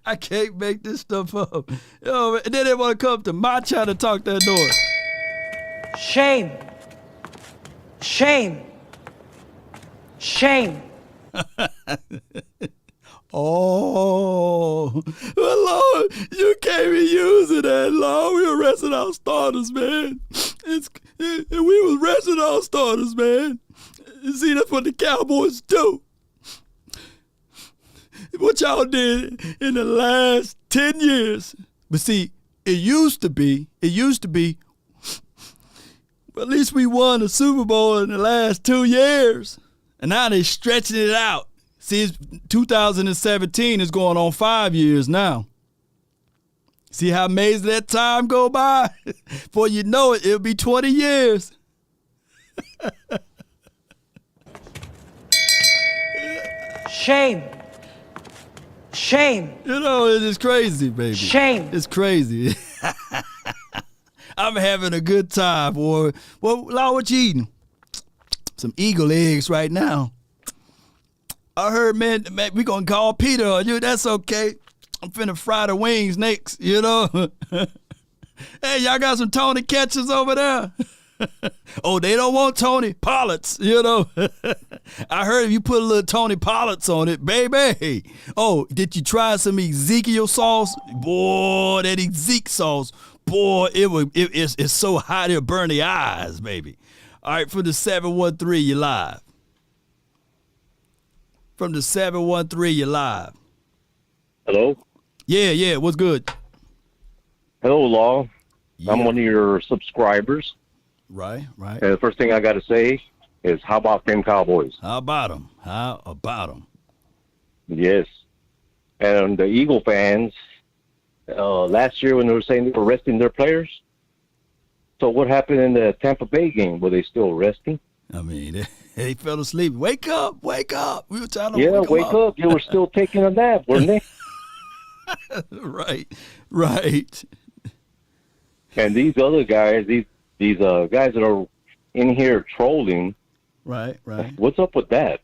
[SPEAKER 1] I can't make this stuff up. Yo, and then they want to come to my trying to talk that noise.
[SPEAKER 6] Shame. Shame. Shame.
[SPEAKER 1] Oh, well, Lord, you can't be using that, Lord. We were resting our starters, man. We was resting our starters, man. You see, that's what the Cowboys do. What y'all did in the last 10 years. But see, it used to be, but at least we won the Super Bowl in the last 2 years. And now they stretching it out. See, it's 2017 is going on 5 years now. See how amazing that time go by? Before you know it, it'll be 20 years.
[SPEAKER 6] Shame. Shame.
[SPEAKER 1] You know, it's crazy, baby.
[SPEAKER 6] Shame.
[SPEAKER 1] It's crazy. I'm having a good time, boy. Well, Law, what you eating? Some eagle eggs right now. I heard, man, we gonna call Peter on you. That's okay. I'm finna fry the wings next, you know. Hey, y'all got some Tony Catchers over there? Oh, they don't want Tony Pollards, you know. I heard if you put a little Tony Pollards on it, baby. Oh, did you try some Ezekiel sauce? Boy, that Ezekiel sauce, boy, it's so hot it'll burn the eyes, baby. All right, from the 713, you're live. From the 713, you're live.
[SPEAKER 7] Hello?
[SPEAKER 1] Yeah, what's good?
[SPEAKER 7] Hello, Law.
[SPEAKER 1] Yeah.
[SPEAKER 7] I'm one of your subscribers.
[SPEAKER 1] Right.
[SPEAKER 7] And the first thing I got to say is, how about them Cowboys?
[SPEAKER 1] How about them?
[SPEAKER 7] Yes. And the Eagle fans, last year when they were saying they were resting their players, so what happened in the Tampa Bay game? Were they still resting?
[SPEAKER 1] I mean, they fell asleep. Wake up. We were trying to
[SPEAKER 7] wake up. You were still taking a nap, weren't they?
[SPEAKER 1] Right.
[SPEAKER 7] And these other guys, these guys that are in here trolling.
[SPEAKER 1] Right.
[SPEAKER 7] What's up with that?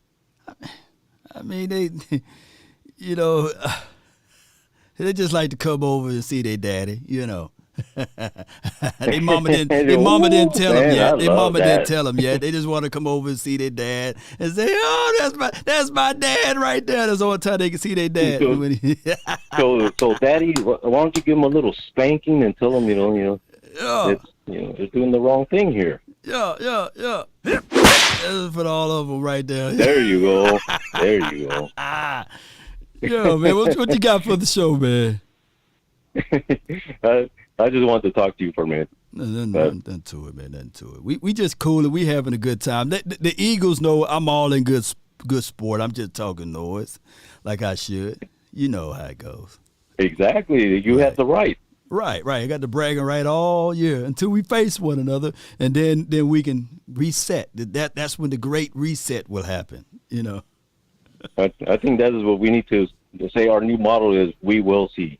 [SPEAKER 1] I mean, they, you know, they just like to come over and see their daddy, you know. Their mama didn't tell them yet. Their mama didn't tell them yet. They just want to come over and see their dad and say, "Oh, that's my dad right there." That's the only time they can see their dad.
[SPEAKER 7] So, Daddy, why don't you give them a little spanking and tell them, they're doing the wrong thing here.
[SPEAKER 1] Yeah. That's for all of them right there.
[SPEAKER 7] There you go.
[SPEAKER 1] Yo, man, what you got for the show, man?
[SPEAKER 7] I just wanted to talk to you for a minute.
[SPEAKER 1] Nothing to it, man. Nothing to it. We just cool and we having a good time. The Eagles know I'm all in good sport. I'm just talking noise like I should. You know how it goes.
[SPEAKER 7] Exactly. You have the right.
[SPEAKER 1] Right. I got the bragging right all year until we face one another, and then we can reset. That's when the great reset will happen, you know.
[SPEAKER 7] I think that is what we need to say. Our new motto is, we will see.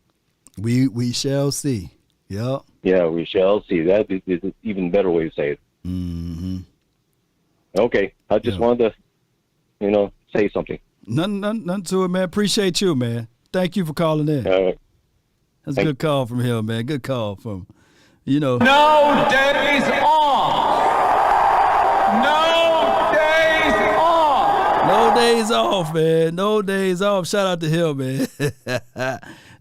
[SPEAKER 1] We shall see. Yep.
[SPEAKER 7] Yeah, we shall see. That is an even better way to say it.
[SPEAKER 1] Mm-hmm.
[SPEAKER 7] Okay. I just wanted to, say something.
[SPEAKER 1] Nothing to it, man. Appreciate you, man. Thank you for calling in.
[SPEAKER 7] All right.
[SPEAKER 1] That's a good call from him, man. Good call from You know.
[SPEAKER 8] No days off. No days off.
[SPEAKER 1] No days off, man. No days off. Shout out to him, man.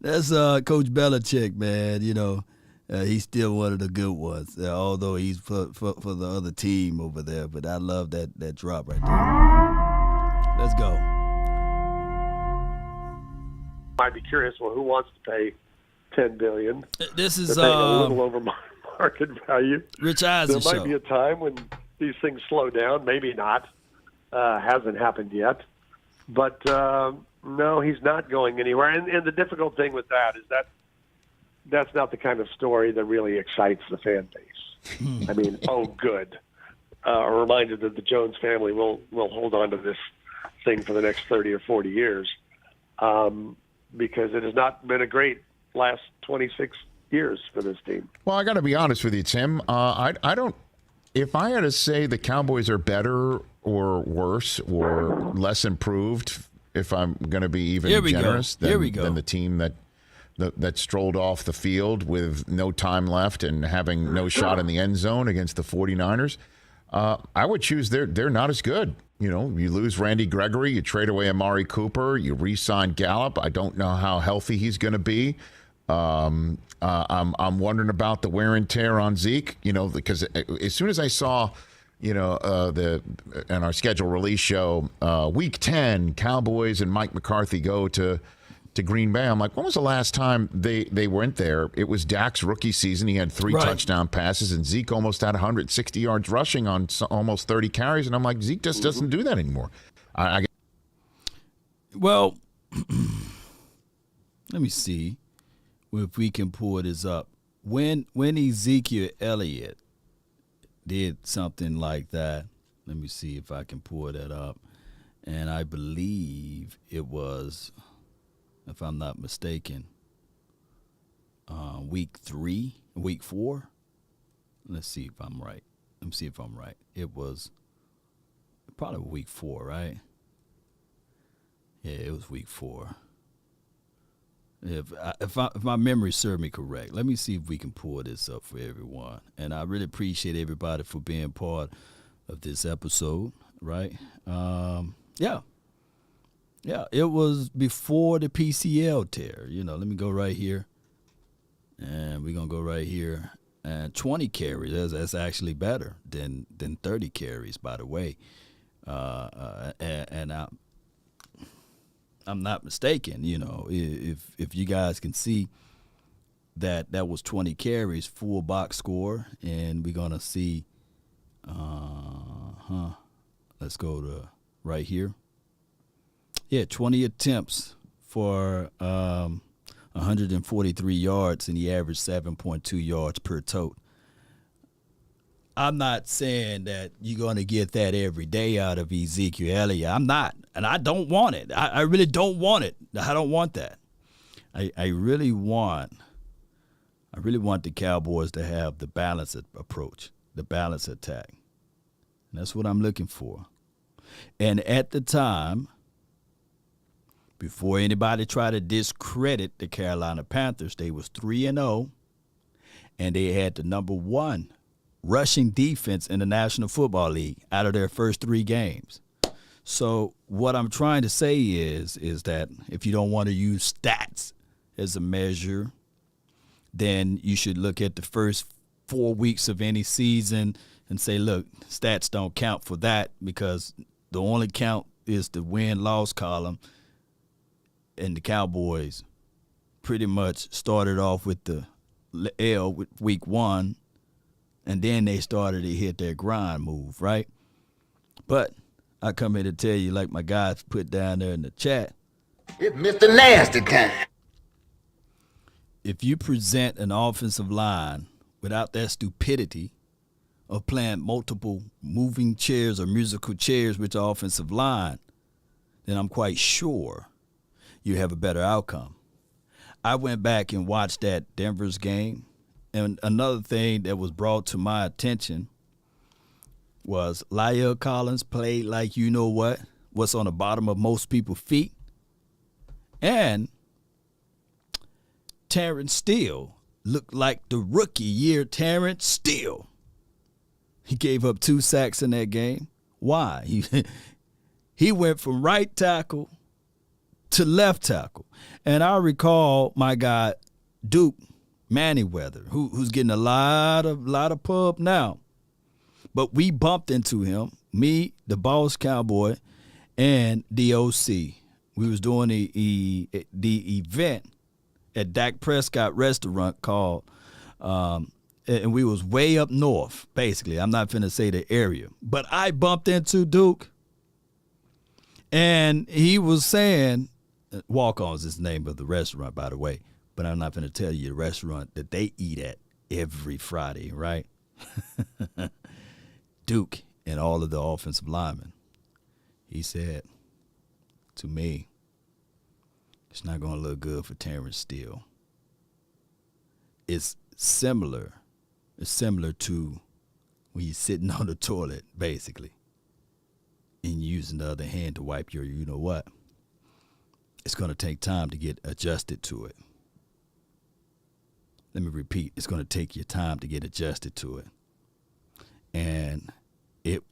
[SPEAKER 1] That's Coach Belichick, man. You know, he's still one of the good ones, although he's for the other team over there. But I love that drop right there. Let's go.
[SPEAKER 9] I'd be curious. Well, who wants to pay $10 billion?
[SPEAKER 1] This is
[SPEAKER 9] a little over market value.
[SPEAKER 1] Rich Eisen
[SPEAKER 9] There might
[SPEAKER 1] show.
[SPEAKER 9] be a time when these things slow down. Maybe not. Hasn't happened yet. But no, he's not going anywhere. And the difficult thing with that is that's not the kind of story that really excites the fan base. I mean, oh, good. A reminder that the Jones family will hold on to this thing for the next 30 or 40 years. Because it has not been a great last 26 years for this team.
[SPEAKER 10] Well, I got to be honest with you, Tim. I don't. If I had to say the Cowboys are better or worse or less improved, if I'm going to be even generous than the team that strolled off the field with no time left and having no shot in the end zone against the 49ers, I would choose they're not as good. You know, you lose Randy Gregory, you trade away Amari Cooper, you re-sign Gallup. I don't know how healthy he's going to be. I'm wondering about the wear and tear on Zeke. You know, because as soon as I saw, in our schedule release show, Week 10, Cowboys and Mike McCarthy go to Green Bay. I'm like, when was the last time they went there? It was Dak's rookie season. He had 3 touchdown passes, and Zeke almost had 160 yards rushing on almost 30 carries. And I'm like, Zeke just doesn't do that anymore.
[SPEAKER 1] Well, let me see if we can pull this up. When Ezekiel Elliott did something like that, let me see if I can pull that up. And I believe it was, if I'm not mistaken, week 4. Let's see if I'm right. Let me see if I'm right. It was probably week 4, right? Yeah, it was week 4. If my memory serves me correct, let me see if we can pull this up for everyone. And I really appreciate everybody for being part of this episode, right? Yeah, it was before the PCL tear. You know, let me go right here. And we're going to go right here. And 20 carries, that's actually better than 30 carries, by the way. And I'm not mistaken, you know, if you guys can see that was 20 carries, full box score, and we're going to see, let's go to right here. Yeah, 20 attempts for 143 yards, and he averaged 7.2 yards per tote. I'm not saying that you're going to get that every day out of Ezekiel Elliott. I'm not, and I don't want it. I really don't want it. I don't want that. I really want the Cowboys to have the balanced approach, the balanced attack. And that's what I'm looking for. And at the time, before anybody tried to discredit the Carolina Panthers, they was 3-0, and they had the number 1 rushing defense in the National Football League out of their first 3 games. So what I'm trying to say is that if you don't want to use stats as a measure, then you should look at the first 4 weeks of any season and say, look, stats don't count for that, because the only count is the win-loss column. And the Cowboys pretty much started off with the L with week 1, and then they started to hit their grind move, right? But I come here to tell you, like my guys put down there in the chat,
[SPEAKER 11] it's Mr. Nasty time.
[SPEAKER 1] If you present an offensive line without that stupidity of playing multiple moving chairs or musical chairs with the offensive line, then I'm quite sure you have a better outcome. I went back and watched that Denver's game, and another thing that was brought to my attention was La'el Collins played like you know what's on the bottom of most people's feet, and Terrence Steele looked like the rookie year Terrence Steele. He gave up 2 sacks in that game. Why? He went from right tackle to left tackle. And I recall my guy Duke Manyweather, who's getting a lot of pub now. But we bumped into him, me, the boss cowboy, and the OC. We was doing the event at Dak Prescott restaurant called, and we was way up north, basically. I'm not finna say the area. But I bumped into Duke, and he was saying, Walk-On's is the name of the restaurant, by the way, but I'm not finna tell you the restaurant that they eat at every Friday, right? Duke and all of the offensive linemen, he said to me, it's not going to look good for Terrence Steele. It's similar to when you're sitting on the toilet, basically, and using the other hand to wipe your you-know-what. It's going to take time to get adjusted to it. Let me repeat, it's going to take you time to get adjusted to it. And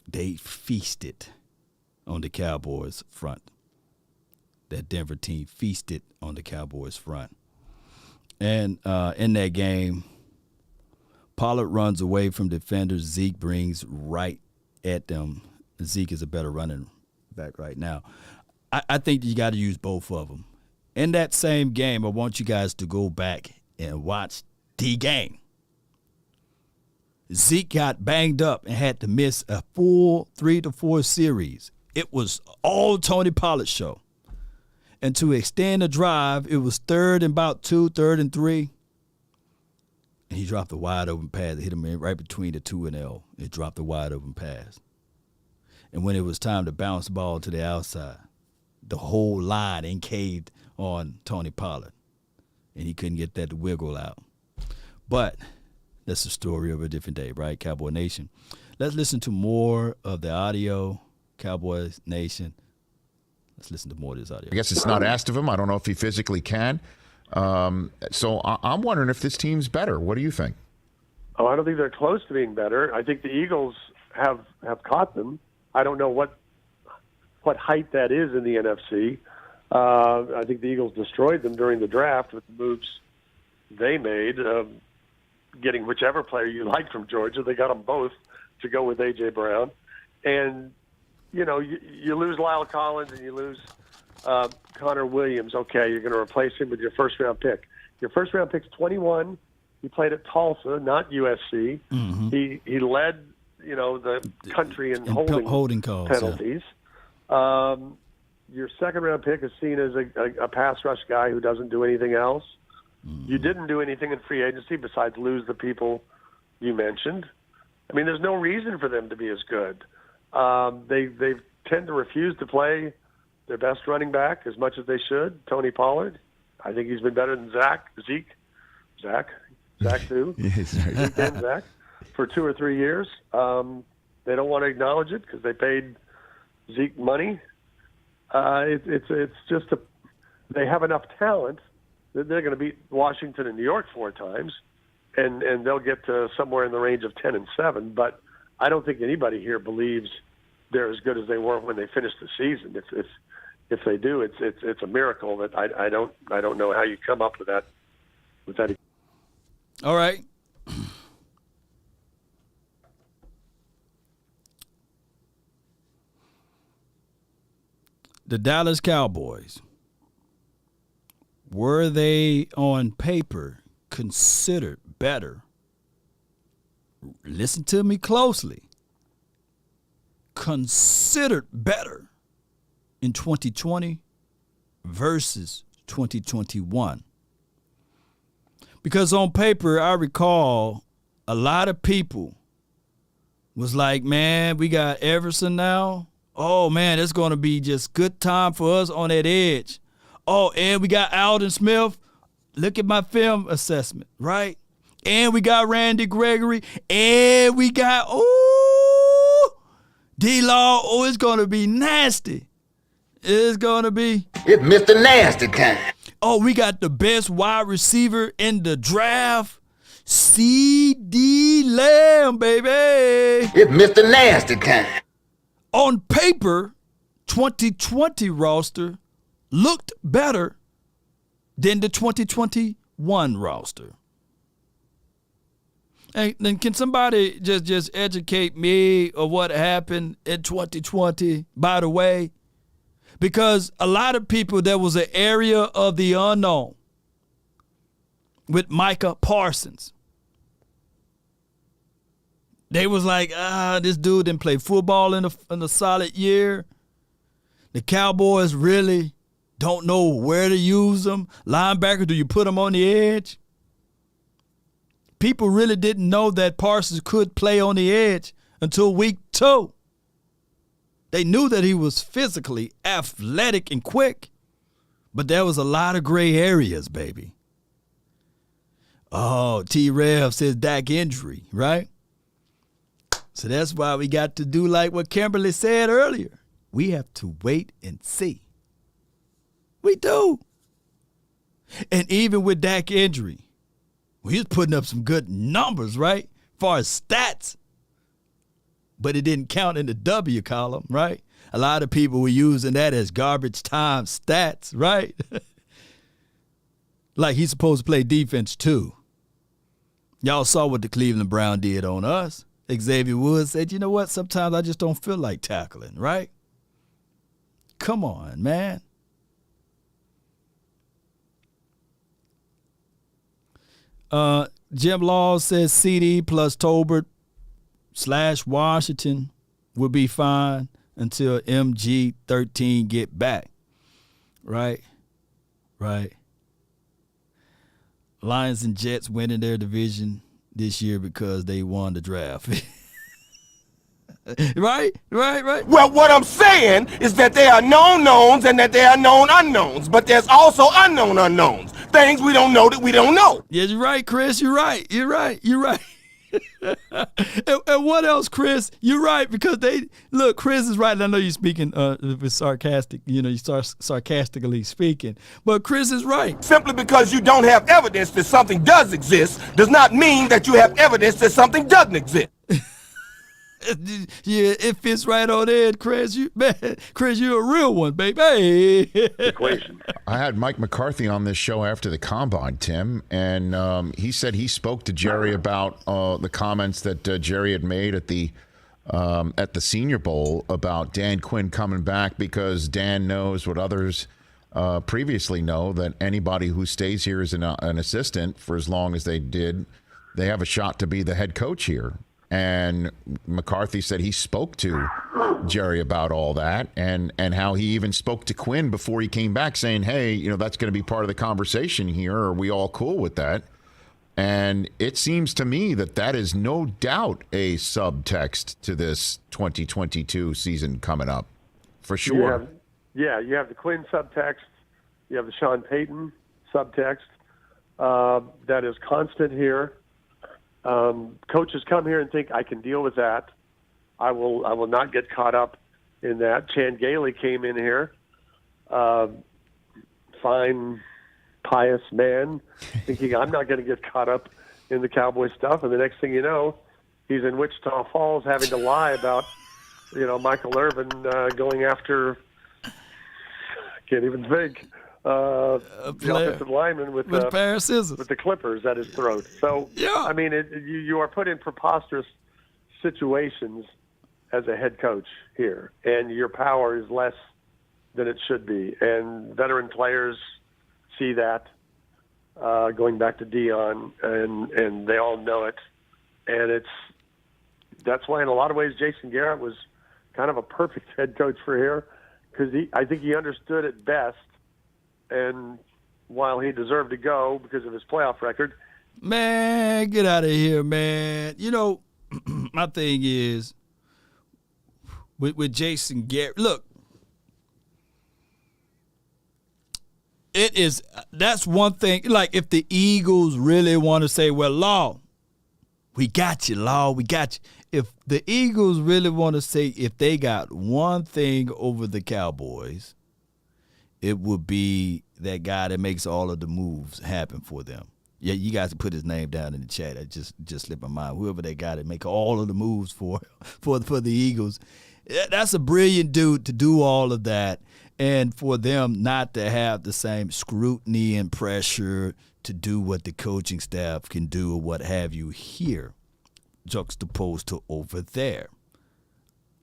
[SPEAKER 1] they feasted on the Cowboys front. That Denver team feasted on the Cowboys front. And in that game, Pollard runs away from defenders. Zeke brings right at them. Zeke is a better running back right now. I think you got to use both of them. In that same game, I want you guys to go back and watch the game. Zeke got banged up and had to miss a full 3 to 4 series. It was all Tony Pollard's show. And to extend the drive, it was 3rd and about 2, 3rd and 3. And he dropped a wide open pass. It hit him right between the 2 and L. It dropped a wide open pass. And when it was time to bounce the ball to the outside, the whole line encaved on Tony Pollard. And he couldn't get that to wiggle out. But that's the story of a different day, right, Cowboy Nation? Let's listen to more of the audio, Cowboys Nation. Let's listen to more of this audio.
[SPEAKER 10] I guess it's not asked of him. I don't know if he physically can. So I'm wondering if this team's better. What do you think?
[SPEAKER 9] Oh, I don't think they're close to being better. I think the Eagles have caught them. I don't know what height that is in the NFC. I think the Eagles destroyed them during the draft with the moves they made, getting whichever player you like from Georgia. They got them both to go with A.J. Brown. And, you know, you lose Lyle Collins and you lose Connor Williams. Okay, you're going to replace him with your first-round pick. Your first-round pick's 21. He played at Tulsa, not USC. Mm-hmm. He led, you know, the country in holding calls, penalties. Yeah. Your second-round pick is seen as a pass rush guy who doesn't do anything else. Mm-hmm. You didn't do anything in free agency besides lose the people you mentioned. I mean, there's no reason for them to be as good. They tend to refuse to play their best running back as much as they should, Tony Pollard. I think he's been better than Zeke too. Zeke and Zach for 2 or 3 years. They don't want to acknowledge it because they paid Zeke money. It's just they have enough talent that they're going to beat Washington and New York 4 times, and they'll get to somewhere in the range of 10-7. But I don't think anybody here believes they're as good as they were when they finished the season. If they do, it's a miracle that I don't know how you come up with that.
[SPEAKER 1] All right. The Dallas Cowboys, were they on paper considered better? Listen to me closely. Considered better in 2020 versus 2021. Because on paper, I recall a lot of people was like, man, we got Everson now. Oh, man, it's going to be just good time for us on that edge. Oh, and we got Alden Smith. Look at my film assessment, right? And we got Randy Gregory. And we got, D-Law. Oh, it's going to be nasty. It's going to be.
[SPEAKER 11] It's Mr. Nasty time.
[SPEAKER 1] Oh, we got the best wide receiver in the draft. CeeDee Lamb, baby.
[SPEAKER 11] It's Mr. Nasty time.
[SPEAKER 1] On paper, 2020 roster looked better than the 2021 roster. And then can somebody just educate me of what happened in 2020, by the way? Because a lot of people, there was an area of the unknown with Micah Parsons. They was like, this dude didn't play football in a solid year. The Cowboys really don't know where to use them. Linebacker, do you put them on the edge? People really didn't know that Parsons could play on the edge until week 2. They knew that he was physically athletic and quick, but there was a lot of gray areas, baby. Oh, T-Rev says Dak injury, right? So that's why we got to do like what Kimberly said earlier. We have to wait and see. We do. And even with Dak injury, he was putting up some good numbers, right? As far as stats. But it didn't count in the W column, right? A lot of people were using that as garbage time stats, right? Like he's supposed to play defense too. Y'all saw what the Cleveland Browns did on us. Xavier Woods said, you know what? Sometimes I just don't feel like tackling, right? Come on, man. Jim Law says CD plus Tolbert / Washington will be fine until MG13 get back. Right. Lions and Jets winning their division this year because they won the draft. Right.
[SPEAKER 12] Well, what I'm saying is that there are known knowns and that there are known unknowns, but there's also unknown unknowns. Things we don't know that we don't know.
[SPEAKER 1] Yeah, you're right, Chris. You're right. And what else, Chris? You're right, because Chris is right. And I know you're speaking with sarcastic, you start sarcastically speaking, but Chris is right.
[SPEAKER 12] Simply because you don't have evidence that something does exist does not mean that you have evidence that something doesn't exist.
[SPEAKER 1] Yeah, it fits right on in, Chris. Chris, you're a real one, baby.
[SPEAKER 9] Equation.
[SPEAKER 10] I had Mike McCarthy on this show after the Combine, Tim, and he said he spoke to Jerry about the comments that Jerry had made at the Senior Bowl about Dan Quinn coming back, because Dan knows what others previously know, that anybody who stays here as an assistant for as long as they did, they have a shot to be the head coach here. And McCarthy said he spoke to Jerry about all that, and how he even spoke to Quinn before he came back, saying, hey, that's going to be part of the conversation here. Are we all cool with that? And it seems to me that is no doubt a subtext to this 2022 season coming up, for sure.
[SPEAKER 9] You have the Quinn subtext. You have the Sean Payton subtext. That is constant here. Coaches come here and think, I can deal with that. I will not get caught up in that. Chan Gailey came in here, fine, pious man, thinking I'm not going to get caught up in the Cowboy stuff. And the next thing you know, he's in Wichita Falls having to lie about, Michael Irvin going after, can't even think, the offensive lineman with
[SPEAKER 1] pair of scissors,
[SPEAKER 9] with the clippers at his throat. So,
[SPEAKER 1] yeah.
[SPEAKER 9] I mean, you are put in preposterous situations as a head coach here, and your power is less than it should be. And veteran players see that, going back to Dion, and they all know it. And that's why in a lot of ways Jason Garrett was kind of a perfect head coach for here, because I think he understood it best. And while he deserved to go because of his playoff record.
[SPEAKER 1] Man, get out of here, man. My thing is, with Jason Garrett, look, that's one thing. Like, if the Eagles really want to say, well, Law, we got you, Law, we got you. If the Eagles really want to say, if they got one thing over the Cowboys, it would be that guy that makes all of the moves happen for them. Yeah, you guys can put his name down in the chat. I just slipped my mind. Whoever they got it, make all of the moves for the Eagles. That's a brilliant dude to do all of that, and for them not to have the same scrutiny and pressure to do what the coaching staff can do or what have you here, juxtaposed to over there.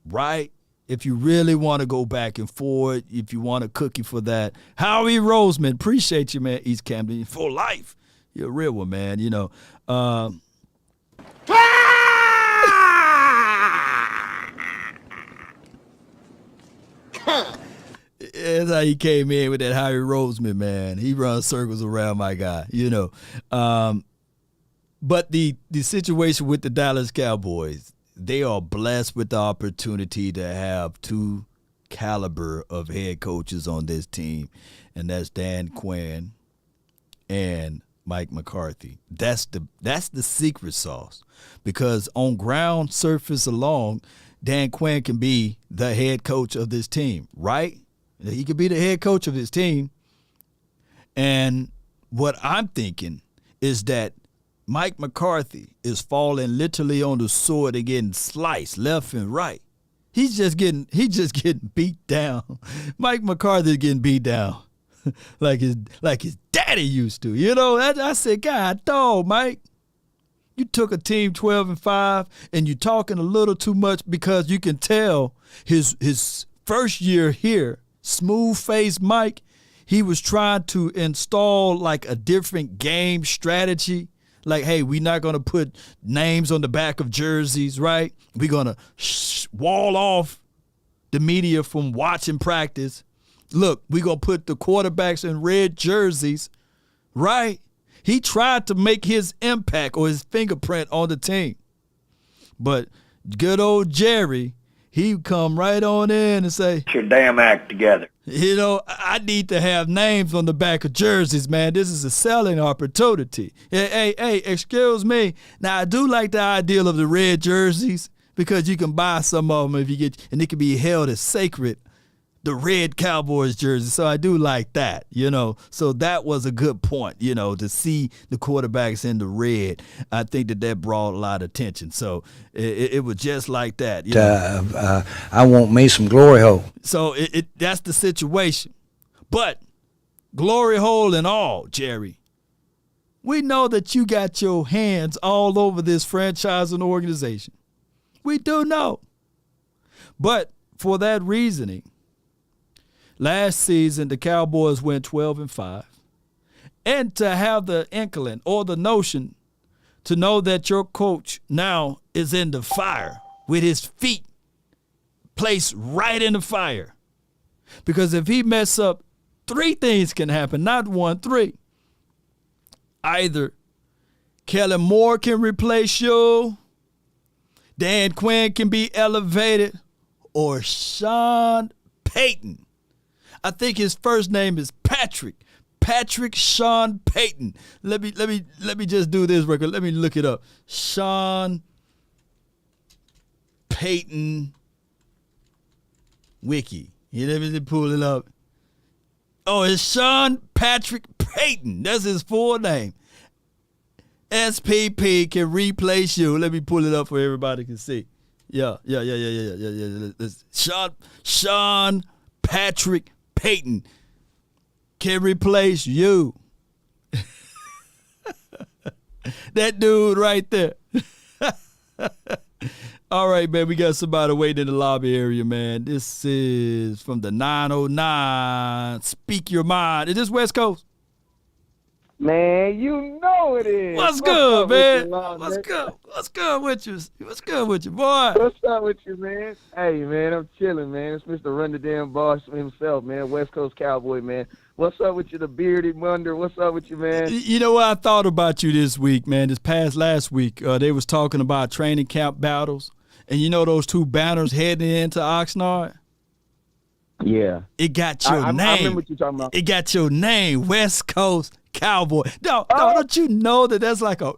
[SPEAKER 1] Right? If you really want to go back and forth, if you want a cookie for that, Howie Roseman, appreciate you, man. East Camden for life. You're a real one, man. You know. That's how he came in with that Howie Roseman, man. He runs circles around my guy, you know. But the situation with the Dallas Cowboys, they are blessed with the opportunity to have two caliber of head coaches on this team, and that's Dan Quinn and Mike McCarthy. That's the secret sauce, because on ground surface alone, Dan Quinn can be the head coach of this team, right? He could be the head coach of his team. And what I'm thinking is that Mike McCarthy is falling literally on the sword and getting sliced left and right. He's just getting beat down. Mike McCarthy is getting beat down like his daddy used to. You know, I said, God dog, Mike. You took a team 12-5 and you're talking a little too much, because you can tell his first year here, smooth-faced Mike, he was trying to install like a different game strategy. Like, hey, we're not going to put names on the back of jerseys, right? We're going to wall off the media from watching practice. Look, we're going to put the quarterbacks in red jerseys, right? He tried to make his impact or his fingerprint on the team. But good old Jerry, he would come right on in and say,
[SPEAKER 11] "Get your damn act together."
[SPEAKER 1] You know, I need to have names on the back of jerseys, man. This is a selling opportunity. Hey, excuse me. Now, I do like the idea of the red jerseys, because you can buy some of them and it can be held as sacred, the red Cowboys jersey. So I do like that, you know. So that was a good point, you know, to see the quarterbacks in the red. I think that brought a lot of attention. So it was just like that. You know?
[SPEAKER 6] I want me some glory hole.
[SPEAKER 1] So that's the situation. But glory hole and all, Jerry, we know that you got your hands all over this franchise and organization. We do know. But for that reasoning, last season, the Cowboys went 12-5. And to have the inkling or the notion to know that your coach now is in the fire with his feet placed right in the fire. Because if he mess up, three things can happen, not one, three. Either Kellen Moore can replace you, Dan Quinn can be elevated, or Sean Payton. I think his first name is Patrick Sean Payton. Let me just do this record. Let me look it up. Sean Payton Wiki. Let me pull it up. Oh, it's Sean Patrick Payton. That's his full name. SPP can replace you. Let me pull it up for everybody can see. Yeah. Sean Patrick Payton can replace you. That dude right there. All right, man, we got somebody waiting in the lobby area, man. This is from the 909. Speak your mind. Is this West Coast?
[SPEAKER 13] Man, you know it is.
[SPEAKER 1] What's good, man? What's good? What's good with you? What's good with you, boy?
[SPEAKER 13] What's up with you, man? Hey, man, I'm chilling, man. It's Mr. Run the Damn Boss himself, man. West Coast Cowboy, man. What's up with you, the bearded wonder? What's up with you, man?
[SPEAKER 1] You know what I thought about you this week, man? This past last week, they was talking about training camp battles. And you know those two banners heading into Oxnard?
[SPEAKER 13] Yeah.
[SPEAKER 1] It got your name.
[SPEAKER 13] I remember what you're talking about.
[SPEAKER 1] It got your name, West Coast Cowboy. Don't you know that's like an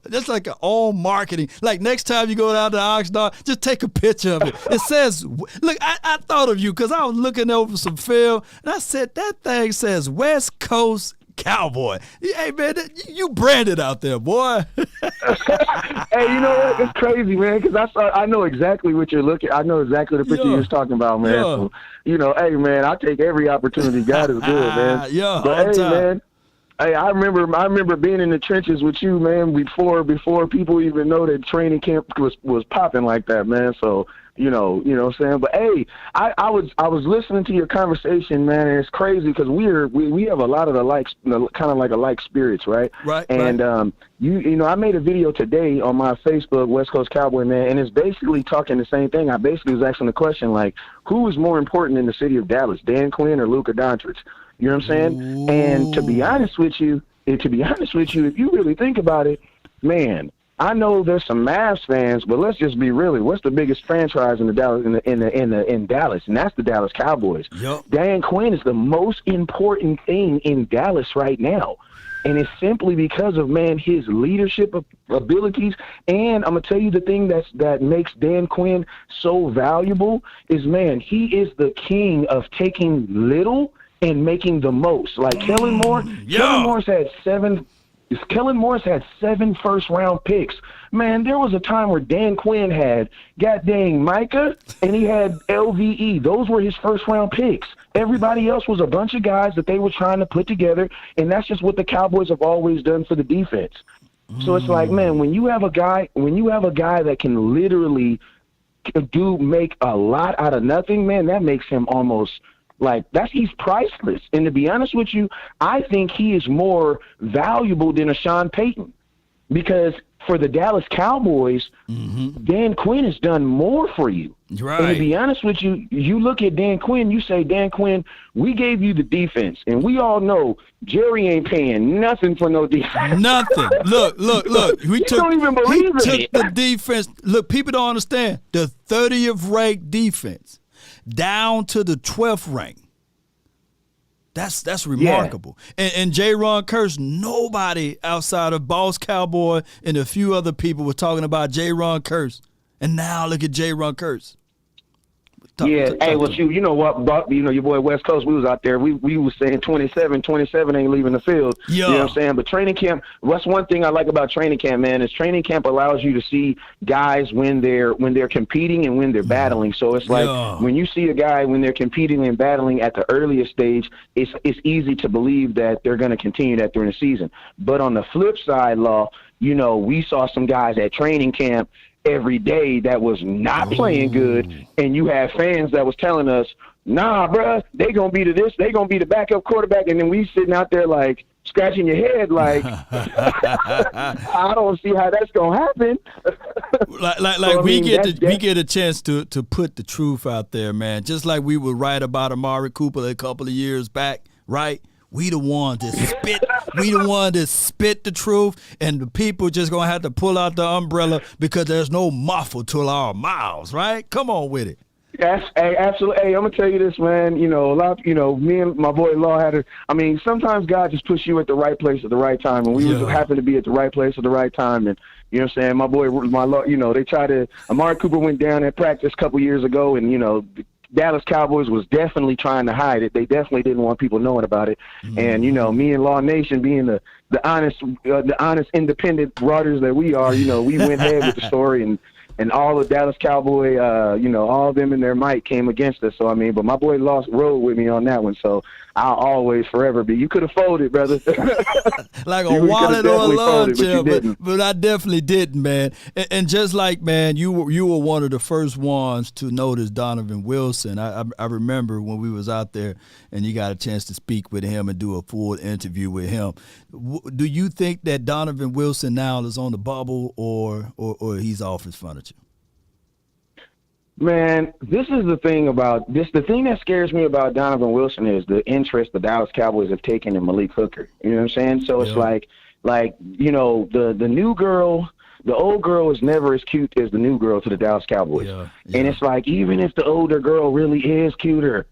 [SPEAKER 1] all marketing. Like next time you go down to Oxnard, just take a picture of it. It says, look, I thought of you because I was looking over some film and I said that thing says West Coast Cowboy. Hey, man, you branded out there, boy.
[SPEAKER 13] Hey, you know what? It's crazy, man, because I know exactly what you're looking. I know exactly the picture you're talking about, man.
[SPEAKER 1] Yeah.
[SPEAKER 13] So, you know, hey, man, I take every opportunity. God is good, man.
[SPEAKER 1] Yeah,
[SPEAKER 13] but hey, man. Hey, I remember being in the trenches with you, man, before people even know that training camp was popping like that, man. So, you know what I'm saying? But hey, I was listening to your conversation, man, and it's crazy because we have a lot of kind of like alike spirits, right?
[SPEAKER 1] Right.
[SPEAKER 13] And you know, I made a video today on my Facebook, West Coast Cowboy, man, and it's basically talking the same thing. I basically was asking the question, like, who is more important in the city of Dallas, Dan Quinn or Luka Doncic? You know what I'm saying? Ooh. And to be honest with you, if you really think about it, man, I know there's some Mavs fans, but let's just be real. What's the biggest franchise in Dallas? In Dallas, and that's the Dallas Cowboys.
[SPEAKER 1] Yep.
[SPEAKER 13] Dan Quinn is the most important thing in Dallas right now, and it's simply because of, man, his leadership abilities. And I'm gonna tell you the thing that makes Dan Quinn so valuable is, man, he is the king of taking little and making the most. Like Kellen Moore, Kellen Moore's had 7 first-round picks. Man, there was a time where Dan Quinn had goddamn Micah, and he had LVE. Those were his first-round picks. Everybody else was a bunch of guys that they were trying to put together, and that's just what the Cowboys have always done for the defense. So it's like, man, when you have a guy that can literally make a lot out of nothing, man, that makes him almost like he's priceless. And to be honest with you, I think he is more valuable than a Sean Payton, because for the Dallas Cowboys, Dan Quinn has done more for you.
[SPEAKER 1] Right.
[SPEAKER 13] And to be honest with you, you look at Dan Quinn, you say, Dan Quinn, we gave you the defense, and we all know Jerry ain't paying nothing for no defense.
[SPEAKER 1] Nothing. Look. We
[SPEAKER 13] don't even believe it.
[SPEAKER 1] The defense. Look, people don't understand. The 30th ranked defense down to the 12th rank. That's remarkable. Yeah. And J-Ron Curse, nobody outside of Boss Cowboy and a few other people were talking about J-Ron Curse. And now look at J-Ron Curse.
[SPEAKER 13] Hey, well, you know what, Buck, you know, your boy West Coast, we was out there. We was saying 27 ain't leaving the field.
[SPEAKER 1] Yeah.
[SPEAKER 13] You know what I'm saying? But training camp, what's one thing I like about training camp, man, is training camp allows you to see guys when they're competing and when they're battling. So it's like when you see a guy when they're competing and battling at the earliest stage, it's easy to believe that they're going to continue that during the season. But on the flip side, Law, you know, we saw some guys at training camp every day that was not playing good, and you had fans that was telling us, nah, bruh, they gonna be the backup quarterback, and then we sitting out there like scratching your head like I don't see how that's gonna happen.
[SPEAKER 1] So, we get a chance to put the truth out there, man. Just like we were right about Amari Cooper a couple of years back, right? We the one that spit the truth, and the people just gonna have to pull out the umbrella because there's no muffle to our mouths, right? Come on with it.
[SPEAKER 13] Yes, hey, absolutely. Hey, I'm gonna tell you this, man. You know, me and my boy Law sometimes God just puts you at the right place at the right time, and we just happen to be at the right place at the right time. And you know what I'm saying? My Law, you know, Amari Cooper went down at practice a couple years ago, and you know, Dallas Cowboys was definitely trying to hide it. They definitely didn't want people knowing about it. And, you know, me and Law Nation being the honest independent brothers that we are, you know, we went ahead with the story, and all the Dallas Cowboy, you know, all of them in their might came against us. So, I mean, but my boy rode with me on that one. So I'll always forever be. You could have folded, brother.
[SPEAKER 1] Like a wallet or a lawn chair, but I definitely didn't, man. And just like, man, you were one of the first ones to notice Donovan Wilson. I remember when we was out there and you got a chance to speak with him and do a full interview with him. Do you think that Donovan Wilson now is on the bubble or he's off his furniture? Man, this is the thing about this. The thing that scares me about Donovan Wilson is the interest the Dallas Cowboys have taken in Malik Hooker. You know what I'm saying? So it's like, you know, the new girl, the old girl is never as cute as the new girl to the Dallas Cowboys. And it's like, even if the older girl really is cuter,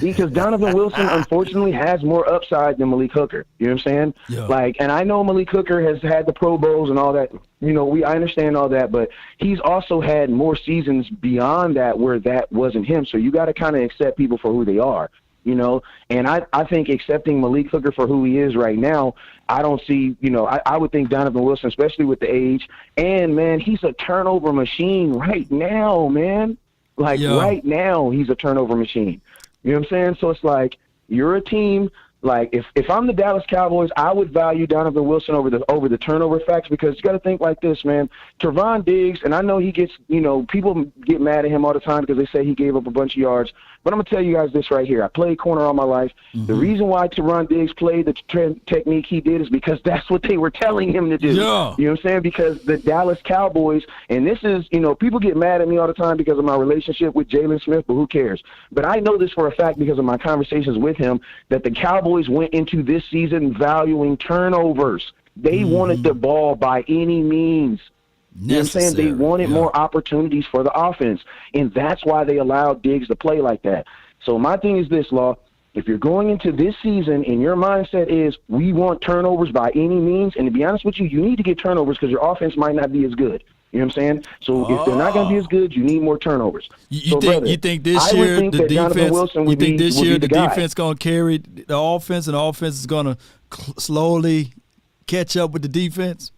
[SPEAKER 1] because Donovan Wilson, unfortunately, has more upside than Malik Hooker. You know what I'm saying? Like, and I know Malik Hooker has had the Pro Bowls and all that. You know, I understand all that, but he's also had more seasons beyond that where that wasn't him. So you got to kind of accept people for who they are.
[SPEAKER 13] you know. And I think accepting Malik Hooker for who he is right now, I don't see, you know, I would think Donovan Wilson, especially with the age. And, man, he's a turnover machine right now, man. Like, right now, he's a turnover machine. You know what I'm saying? So it's like, you're a team. Like, if I'm the Dallas Cowboys, I would value Donovan Wilson over the turnover facts, because you got to think like this, man. Trayvon Diggs, and I know he gets, you know, people get mad at him all the time because they say he gave up a bunch of yards. But I'm going to tell you guys this right here. I played corner all my life. Mm-hmm. The reason why Trayvon Diggs played the technique he did is because that's what they were telling him to do. Yeah. You know what I'm saying? Because the Dallas Cowboys, and this is, you know, people get mad at me all the time because of my relationship with Jalen Smith, but who cares? But I know this for a fact because of my conversations with him, that the Cowboys went into this season valuing turnovers. They wanted the ball by any means. You know what I'm saying? They wanted more opportunities for the offense, and that's why they allowed Diggs to play like that. So my thing is this, Law. If you're going into this season and your mindset is we want turnovers by any means, and to be honest with you, you need to get turnovers because your offense might not be as good. You know what I'm saying? So if they're not going to be as good, you need more turnovers.
[SPEAKER 1] You think this year the defense going to carry the offense, and the offense is going to slowly catch up with the defense?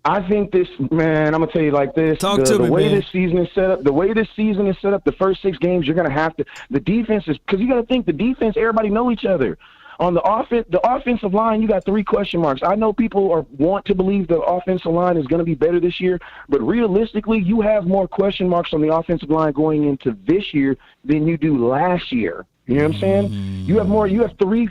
[SPEAKER 13] I think this, man, I'm going to tell you like this. The way this season is set up, the first 6 games, you're going to have to – the defense is – because you got to think the defense, everybody know each other. On the offensive line, you got 3 question marks. I know people want to believe the offensive line is going to be better this year, but realistically, you have more question marks on the offensive line going into this year than you do last year. You know what I'm saying? You have more. You have 3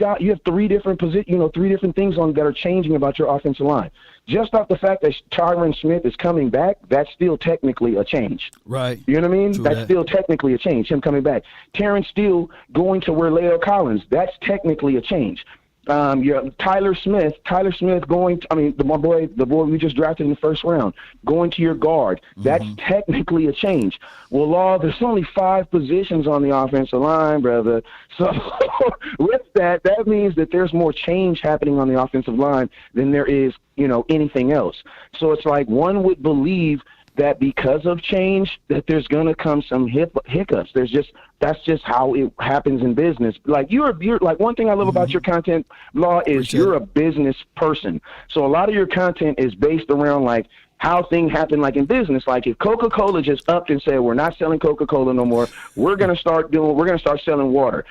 [SPEAKER 13] different positions. You know, 3 different things that are changing about your offensive line. Just off the fact that Tyron Smith is coming back, that's still technically a change.
[SPEAKER 1] Right.
[SPEAKER 13] You know what I mean? That's still technically a change, him coming back. Terrence Steele going to where Leo Collins, that's technically a change. Tyler Smith going to, the boy we just drafted in the first round, going to your guard. That's technically a change. Well, Law, there's only 5 positions on the offensive line, brother. So with that means that there's more change happening on the offensive line than there is, you know, anything else. So it's like one would believe that because of change that there's going to come some hiccups. That's just how it happens in business. Like you're like, one thing I love about your content, Law, is you're a business person. So a lot of your content is based around like how things happen, like in business. Like if Coca-Cola just upped and said, we're not selling Coca-Cola no more, we're going to start selling water.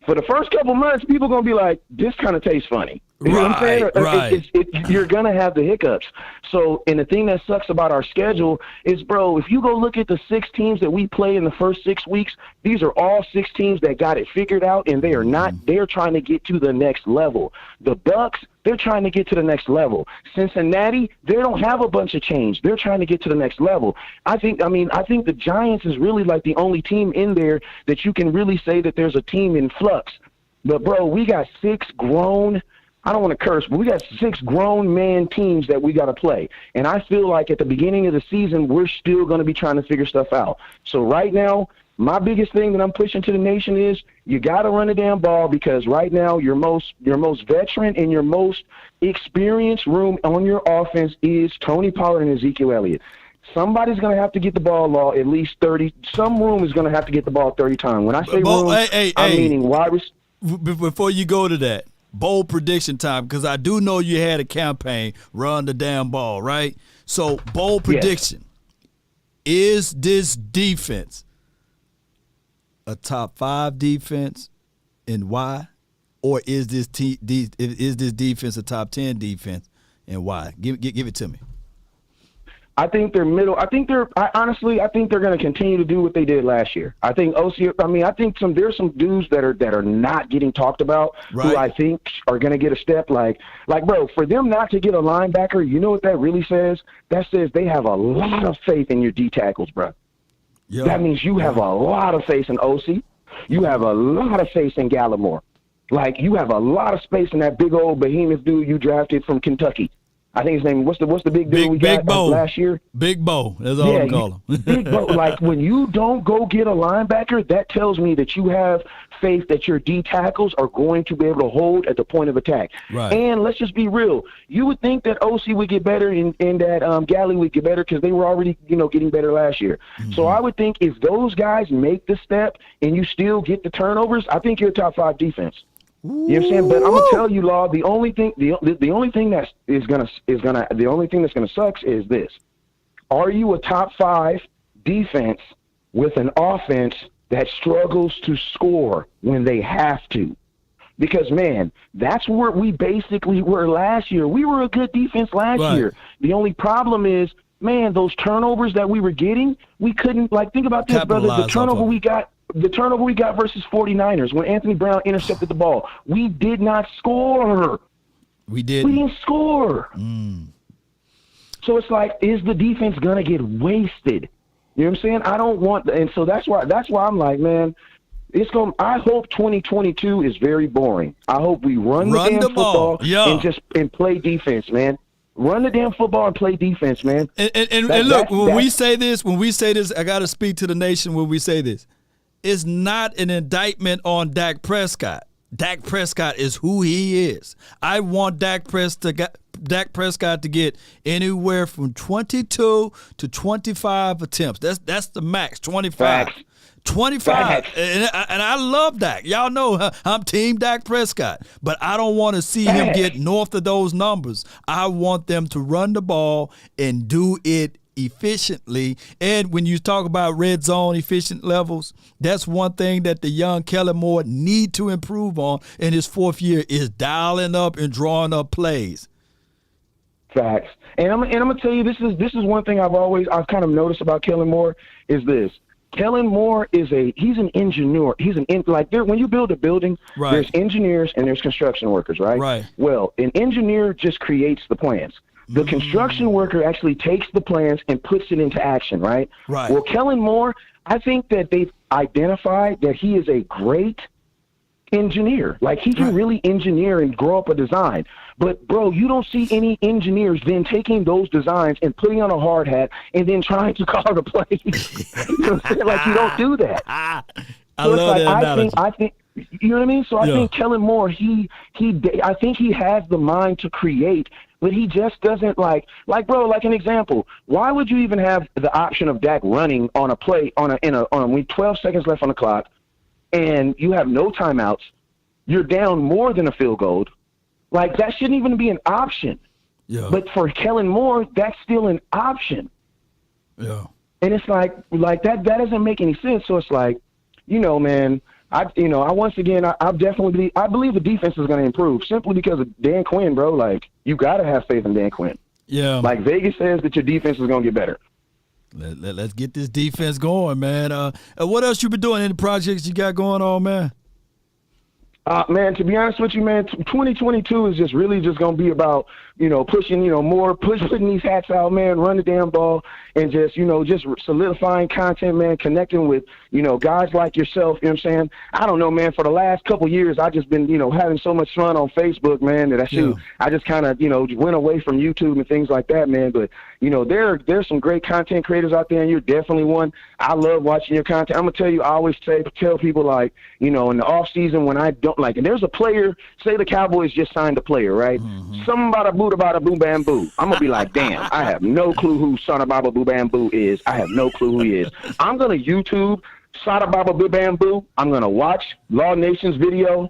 [SPEAKER 13] For the first couple months, people are going to be like, this kind of tastes funny. You know what I'm saying?
[SPEAKER 1] Right.
[SPEAKER 13] You're going to have the hiccups. So, and the thing that sucks about our schedule is, bro, if you go look at the 6 teams that we play in the first 6 weeks, these are all 6 teams that got it figured out, and they are not, they're trying to get to the next level. The Bucks, they're trying to get to the next level. Cincinnati, they don't have a bunch of change. They're trying to get to the next level. I think the Giants is really like the only team in there that you can really say that there's a team in flux. But, bro, we got 6 grown, I don't want to curse, but we got 6 grown man teams that we got to play. And I feel like at the beginning of the season, we're still going to be trying to figure stuff out. So right now, my biggest thing that I'm pushing to the nation is you got to run the damn ball, because right now your most veteran and your most experienced room on your offense is Tony Pollard and Ezekiel Elliott. Somebody's going to have to get the ball, Law, at least 30. Some room is going to have to get the ball 30 times. When I say room, I'm meaning wide receiver.
[SPEAKER 1] Before you go to that, bold prediction time, because I do know you had a campaign, run the damn ball, right? So, bold prediction. Is this defense a top 5 defense, and why? Or is this defense a top 10 defense, and why? Give it to me.
[SPEAKER 13] I think they're middle. I think they're going to continue to do what they did last year. I think there's some dudes that are not getting talked about, who I think are going to get a step. Like, bro, for them not to get a linebacker, you know what that really says? That says they have a lot of faith in your D tackles, bro. Yo. That means you have a lot of faith in OC. You have a lot of faith in Gallimore. Like, you have a lot of space in that big old behemoth dude you drafted from Kentucky. I think his name. What's the big dude we got last year?
[SPEAKER 1] Big Bo. That's all I'm calling him.
[SPEAKER 13] Big Bo. Like when you don't go get a linebacker, that tells me that you have faith that your D tackles are going to be able to hold at the point of attack.
[SPEAKER 1] Right.
[SPEAKER 13] And let's just be real. You would think that OC would get better and that Galley would get better because they were already getting better last year. Mm-hmm. So I would think if those guys make the step and you still get the turnovers, I think you're a top 5 defense. You know what I'm saying? But I'm gonna tell you, Law. The only thing that's gonna suck is this: are you a top 5 defense with an offense that struggles to score when they have to? Because man, that's where we basically were last year. We were a good defense last year. The only problem is, man, those turnovers that we were getting, we couldn't. Like, think about this, brother. The turnover we got versus 49ers when Anthony Brown intercepted the ball. We did not score. We didn't score. So it's like, is the defense going to get wasted? You know what I'm saying? I don't want – and so that's why I'm like, man, I hope 2022 is very boring. I hope we run the damn football and play defense, man. Run the damn football and play defense, man.
[SPEAKER 1] And look, when we say this, I got to speak to the nation when we say this. It's not an indictment on Dak Prescott. Dak Prescott is who he is. I want Dak Prescott to get anywhere from 22 to 25 attempts. That's the max, 25.
[SPEAKER 13] Facts.
[SPEAKER 1] 25. And I love Dak. Y'all know I'm team Dak Prescott. But I don't want to see him get north of those numbers. I want them to run the ball and do it efficiently. And when you talk about red zone efficient levels, that's one thing that the young Kellen Moore need to improve on in his 4th year is dialing up and drawing up plays.
[SPEAKER 13] Facts. And I'm gonna tell you, this is one thing I've kind of noticed about Kellen Moore is this. Kellen Moore he's an engineer. When you build a building, there's engineers and there's construction workers, right?
[SPEAKER 1] Right.
[SPEAKER 13] Well, an engineer just creates the plans. The construction worker actually takes the plans and puts it into action, right?
[SPEAKER 1] Right.
[SPEAKER 13] Well, Kellen Moore, I think that they've identified that he is a great engineer. Like, he can really engineer and grow up a design. But, bro, you don't see any engineers then taking those designs and putting on a hard hat and then trying to call the play. Like, you don't do that.
[SPEAKER 1] I love that analogy.
[SPEAKER 13] I think, you know what I mean? So I think Kellen Moore, I think he has the mind to create, but he just doesn't bro, like an example. Why would you even have the option of Dak running on a play with 12 seconds left on the clock and you have no timeouts, you're down more than a field goal? Like, that shouldn't even be an option.
[SPEAKER 1] Yeah.
[SPEAKER 13] But for Kellen Moore, that's still an option.
[SPEAKER 1] Yeah.
[SPEAKER 13] And it's like that doesn't make any sense. So it's like, man, I believe the defense is going to improve simply because of Dan Quinn, bro. Like, you got to have faith in Dan Quinn.
[SPEAKER 1] Yeah.
[SPEAKER 13] Like, Vegas says that your defense is going to get better.
[SPEAKER 1] Let's get this defense going, man. What else you been doing? Any projects you got going on, man?
[SPEAKER 13] Man, to be honest with you, man, 2022 is just really just going to be about, pushing, putting these hats out, man, run the damn ball, and just solidifying content, man, connecting with, guys like yourself, you know what I'm saying? I don't know, man, for the last couple of years, I've just been, having so much fun on Facebook, man, that I just kind of, went away from YouTube and things like that, man. But, there's some great content creators out there, and you're definitely one. I love watching your content. I'm going to tell you, I always tell people, like, in the off season when I don't, and there's a player, say the Cowboys just signed a player, right? Mm-hmm. Something about a boom bam boo. I'm gonna be like, damn, I have no clue who Sada Baba Boo Bam Boo is. I have no clue who he is. I'm gonna YouTube Sada Baba Boo Bam Boo. I'm gonna watch Law Nation's video.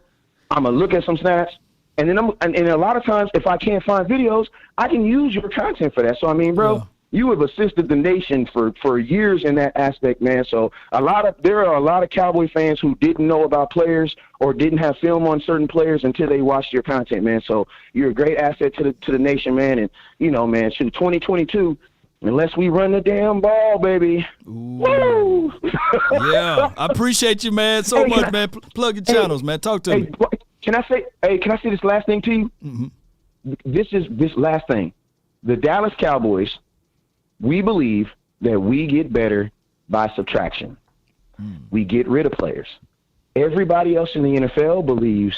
[SPEAKER 13] I'm gonna look at some stats, and then and a lot of times, if I can't find videos, I can use your content for that. So I mean, bro, you have assisted the nation for years in that aspect, man. So there are a lot of Cowboy fans who didn't know about players or didn't have film on certain players until they watched your content, man. So you're a great asset to the nation, man. And man, 2022, unless we run the damn ball, baby. Woo! Yeah,
[SPEAKER 1] I appreciate you, man, so much, man. Plug your channels, man. Talk to me.
[SPEAKER 13] Can I say this last thing to you?
[SPEAKER 1] Mm-hmm.
[SPEAKER 13] This last thing. The Dallas Cowboys, we believe that we get better by subtraction. We get rid of players. Everybody else in the NFL believes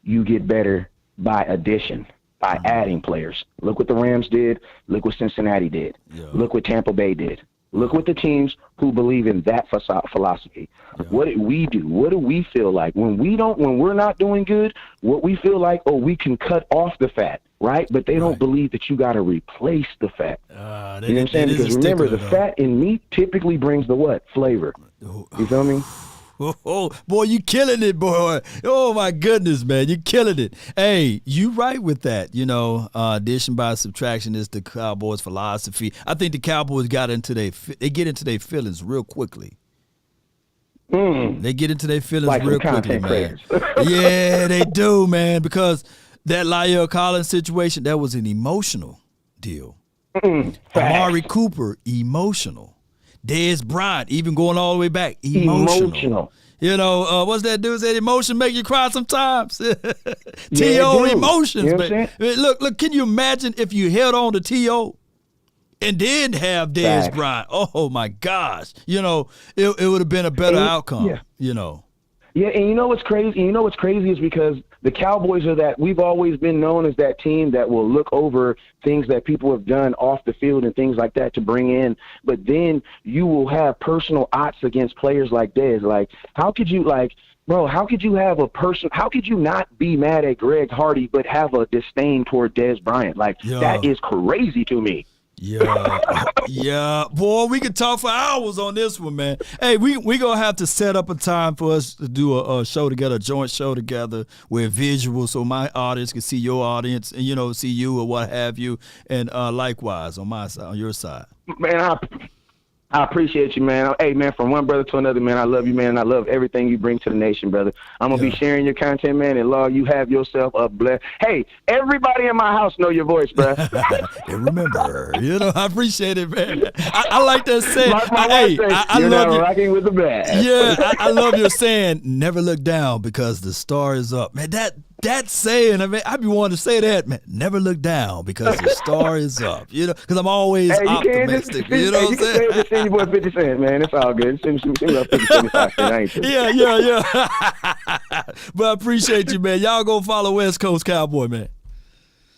[SPEAKER 13] you get better by addition. by adding players. Look what the Rams did. Look what Cincinnati did. Yeah. Look what Tampa Bay did. Look what the teams who believe in that philosophy. Yeah. What did we do? What do we feel like when we're not doing good? What we feel like, we can cut off the fat, right? But they don't believe that you got to replace the fat. You know what I'm saying? Because remember, the fat in meat typically brings the what? Flavor. You feel me?
[SPEAKER 1] Oh, boy, you killing it, boy. Oh, my goodness, man. You killing it. Hey, you right with that. Addition by subtraction is the Cowboys' philosophy. I think the Cowboys get into their feelings real quickly. They get into their feelings like real quickly, man. Yeah, they do, man, because that La'el Collins situation, that was an emotional deal. Amari Cooper, emotional. Dez Bryant, even going all the way back, emotional. What's that dude said? Emotion make you cry sometimes. T.O. emotions, man. Look, can you imagine if you held on to T.O. and did have Dez Bryant? Oh my gosh. It would have been a better outcome,
[SPEAKER 13] Yeah, and you know what's crazy? Is because the Cowboys we've always been known as that team that will look over things that people have done off the field and things like that to bring in. But then you will have personal odds against players like Dez. Like, how could you how could you not be mad at Greg Hardy but have a disdain toward Dez Bryant? Like, that is crazy to me.
[SPEAKER 1] Yeah, boy, we could talk for hours on this one, man. Hey, we gonna have to set up a time for us to do a show together, a joint show together with visuals, so my audience can see your audience and see you or what have you, and likewise on my side, on your side.
[SPEAKER 13] Man, I appreciate you, man. Hey, man, from one brother to another, man, I love you, man, and I love everything you bring to the nation, brother. I'm going to be sharing your content, man, and, Lord, you have yourself a blessed. Hey, everybody in my house know your voice, bro.
[SPEAKER 1] And remember, I appreciate it, man. I like that saying.
[SPEAKER 13] Like my wife says,
[SPEAKER 1] I love you.
[SPEAKER 13] Rocking with the band.
[SPEAKER 1] Yeah, I love your saying, never look down because the star is up. Man, that saying, I be wanting to say that, man. Never look down because the star is up. Because I'm always optimistic. You know what I'm saying?
[SPEAKER 13] Just send your boy 50 cents, man. It's all good. Send me up 50, 75 cents. I ain't sure.
[SPEAKER 1] Yeah. But I appreciate you, man. Y'all go follow West Coast Cowboy, man.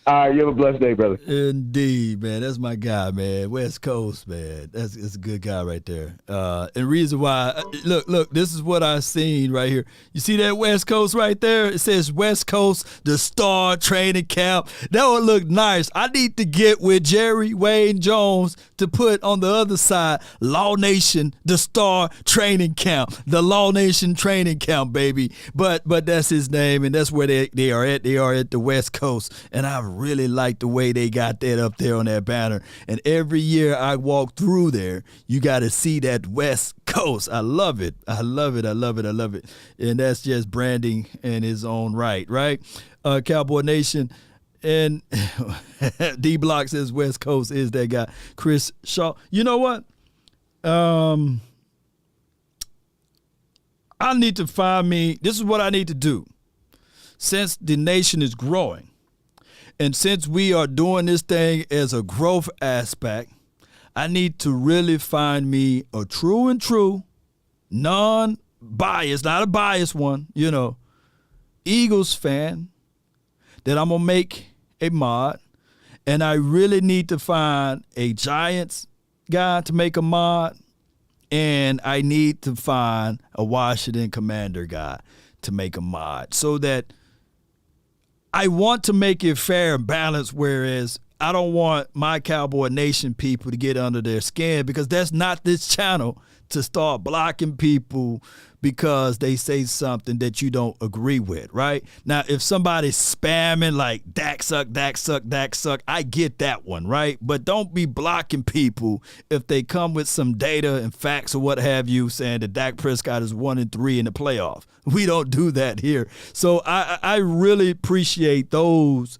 [SPEAKER 13] All right, you have a blessed day, brother.
[SPEAKER 1] Indeed, man. That's my guy, man. West Coast, man. That's a good guy right there. And reason why, look, this is what I seen right here. You see that West Coast right there? It says West Coast, the Star Training Camp. That would look nice. I need to get with Jerry Wayne Jones to put on the other side, Law Nation, the Star Training Camp, the Law Nation Training Camp, baby. But that's his name, and that's where they are at. They are at the West Coast, and I really like the way they got that up there on that banner. And every year I walk through there, you got to see that West Coast. I love it. I love it. And that's just branding in his own right? Cowboy Nation. And D Block says West Coast is that guy. Chris Shaw. You know what? I need to find this is what I need to do. Since the nation is growing, and since we are doing this thing as a growth aspect, I need to really find me a true, non-biased, not a biased one, Eagles fan that I'm going to make a mod. And I really need to find a Giants guy to make a mod. And I need to find a Washington Commander guy to make a mod so that I want to make it fair and balanced, whereas I don't want my Cowboy Nation people to get under their skin, because that's not this channel to start blocking people because they say something that you don't agree with, right? Now, if somebody's spamming like Dak suck, I get that one, right? But don't be blocking people if they come with some data and facts or what have you saying that Dak Prescott is 1-3 in the playoffs. We don't do that here. So I really appreciate those.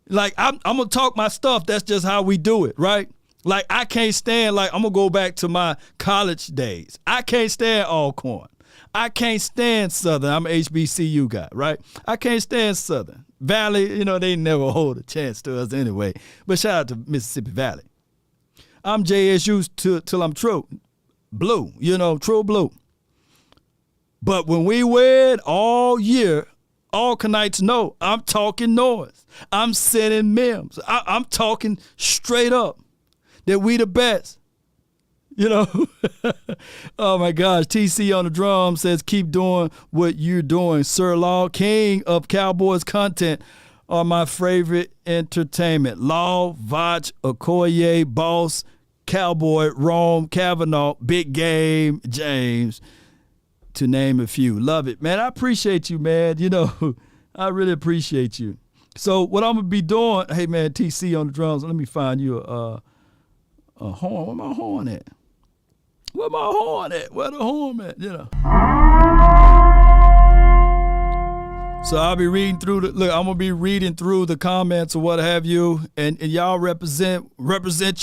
[SPEAKER 1] Like, I'm going to talk my stuff. That's just how we do it, right? Like, I can't stand, like, I'm going to go back to my college days. I can't stand Alcorn. I can't stand Southern. I'm an HBCU guy, right? I can't stand Southern. Valley, they never hold a chance to us anyway. But shout out to Mississippi Valley. I'm JSU till I'm true blue, true blue. But when we wear it all year, Alkanites know I'm talking noise. I'm sending memes. I'm talking straight up that we the best. You know? Oh, my gosh. TC on the drum says, keep doing what you're doing. Sir Law, king of Cowboys content, are my favorite entertainment. Law, Vach, Okoye, Boss, Cowboy, Rome, Kavanaugh, Big Game, James, to name a few. Love it, man. I appreciate you, man. You know, I really appreciate you. So what I'm going to be doing, hey, man, TC on the drums, let me find you a horn. Where my horn at? Where my horn at? Where the horn at? You know. So I'll be reading through I'm gonna be reading through the comments or what have you, and y'all represent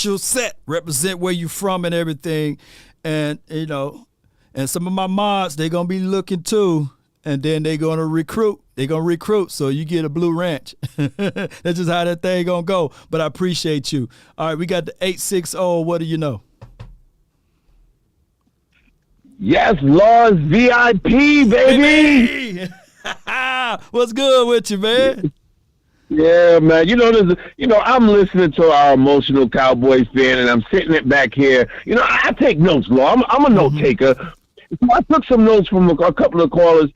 [SPEAKER 1] your set, represent where you from and everything, and you know, and some of my mods, they gonna be looking too, and then they gonna recruit. So you get a blue ranch. That's just how that thing gonna go. But I appreciate you. All right, we got the 860. What do you know?
[SPEAKER 13] Yes, Law's VIP, baby.
[SPEAKER 1] What's good with you, man?
[SPEAKER 13] Yeah, man. I'm listening to our emotional Cowboys fan, and I'm sitting it back here. I take notes, Law. I'm a note taker. So I took some notes from a couple of callers.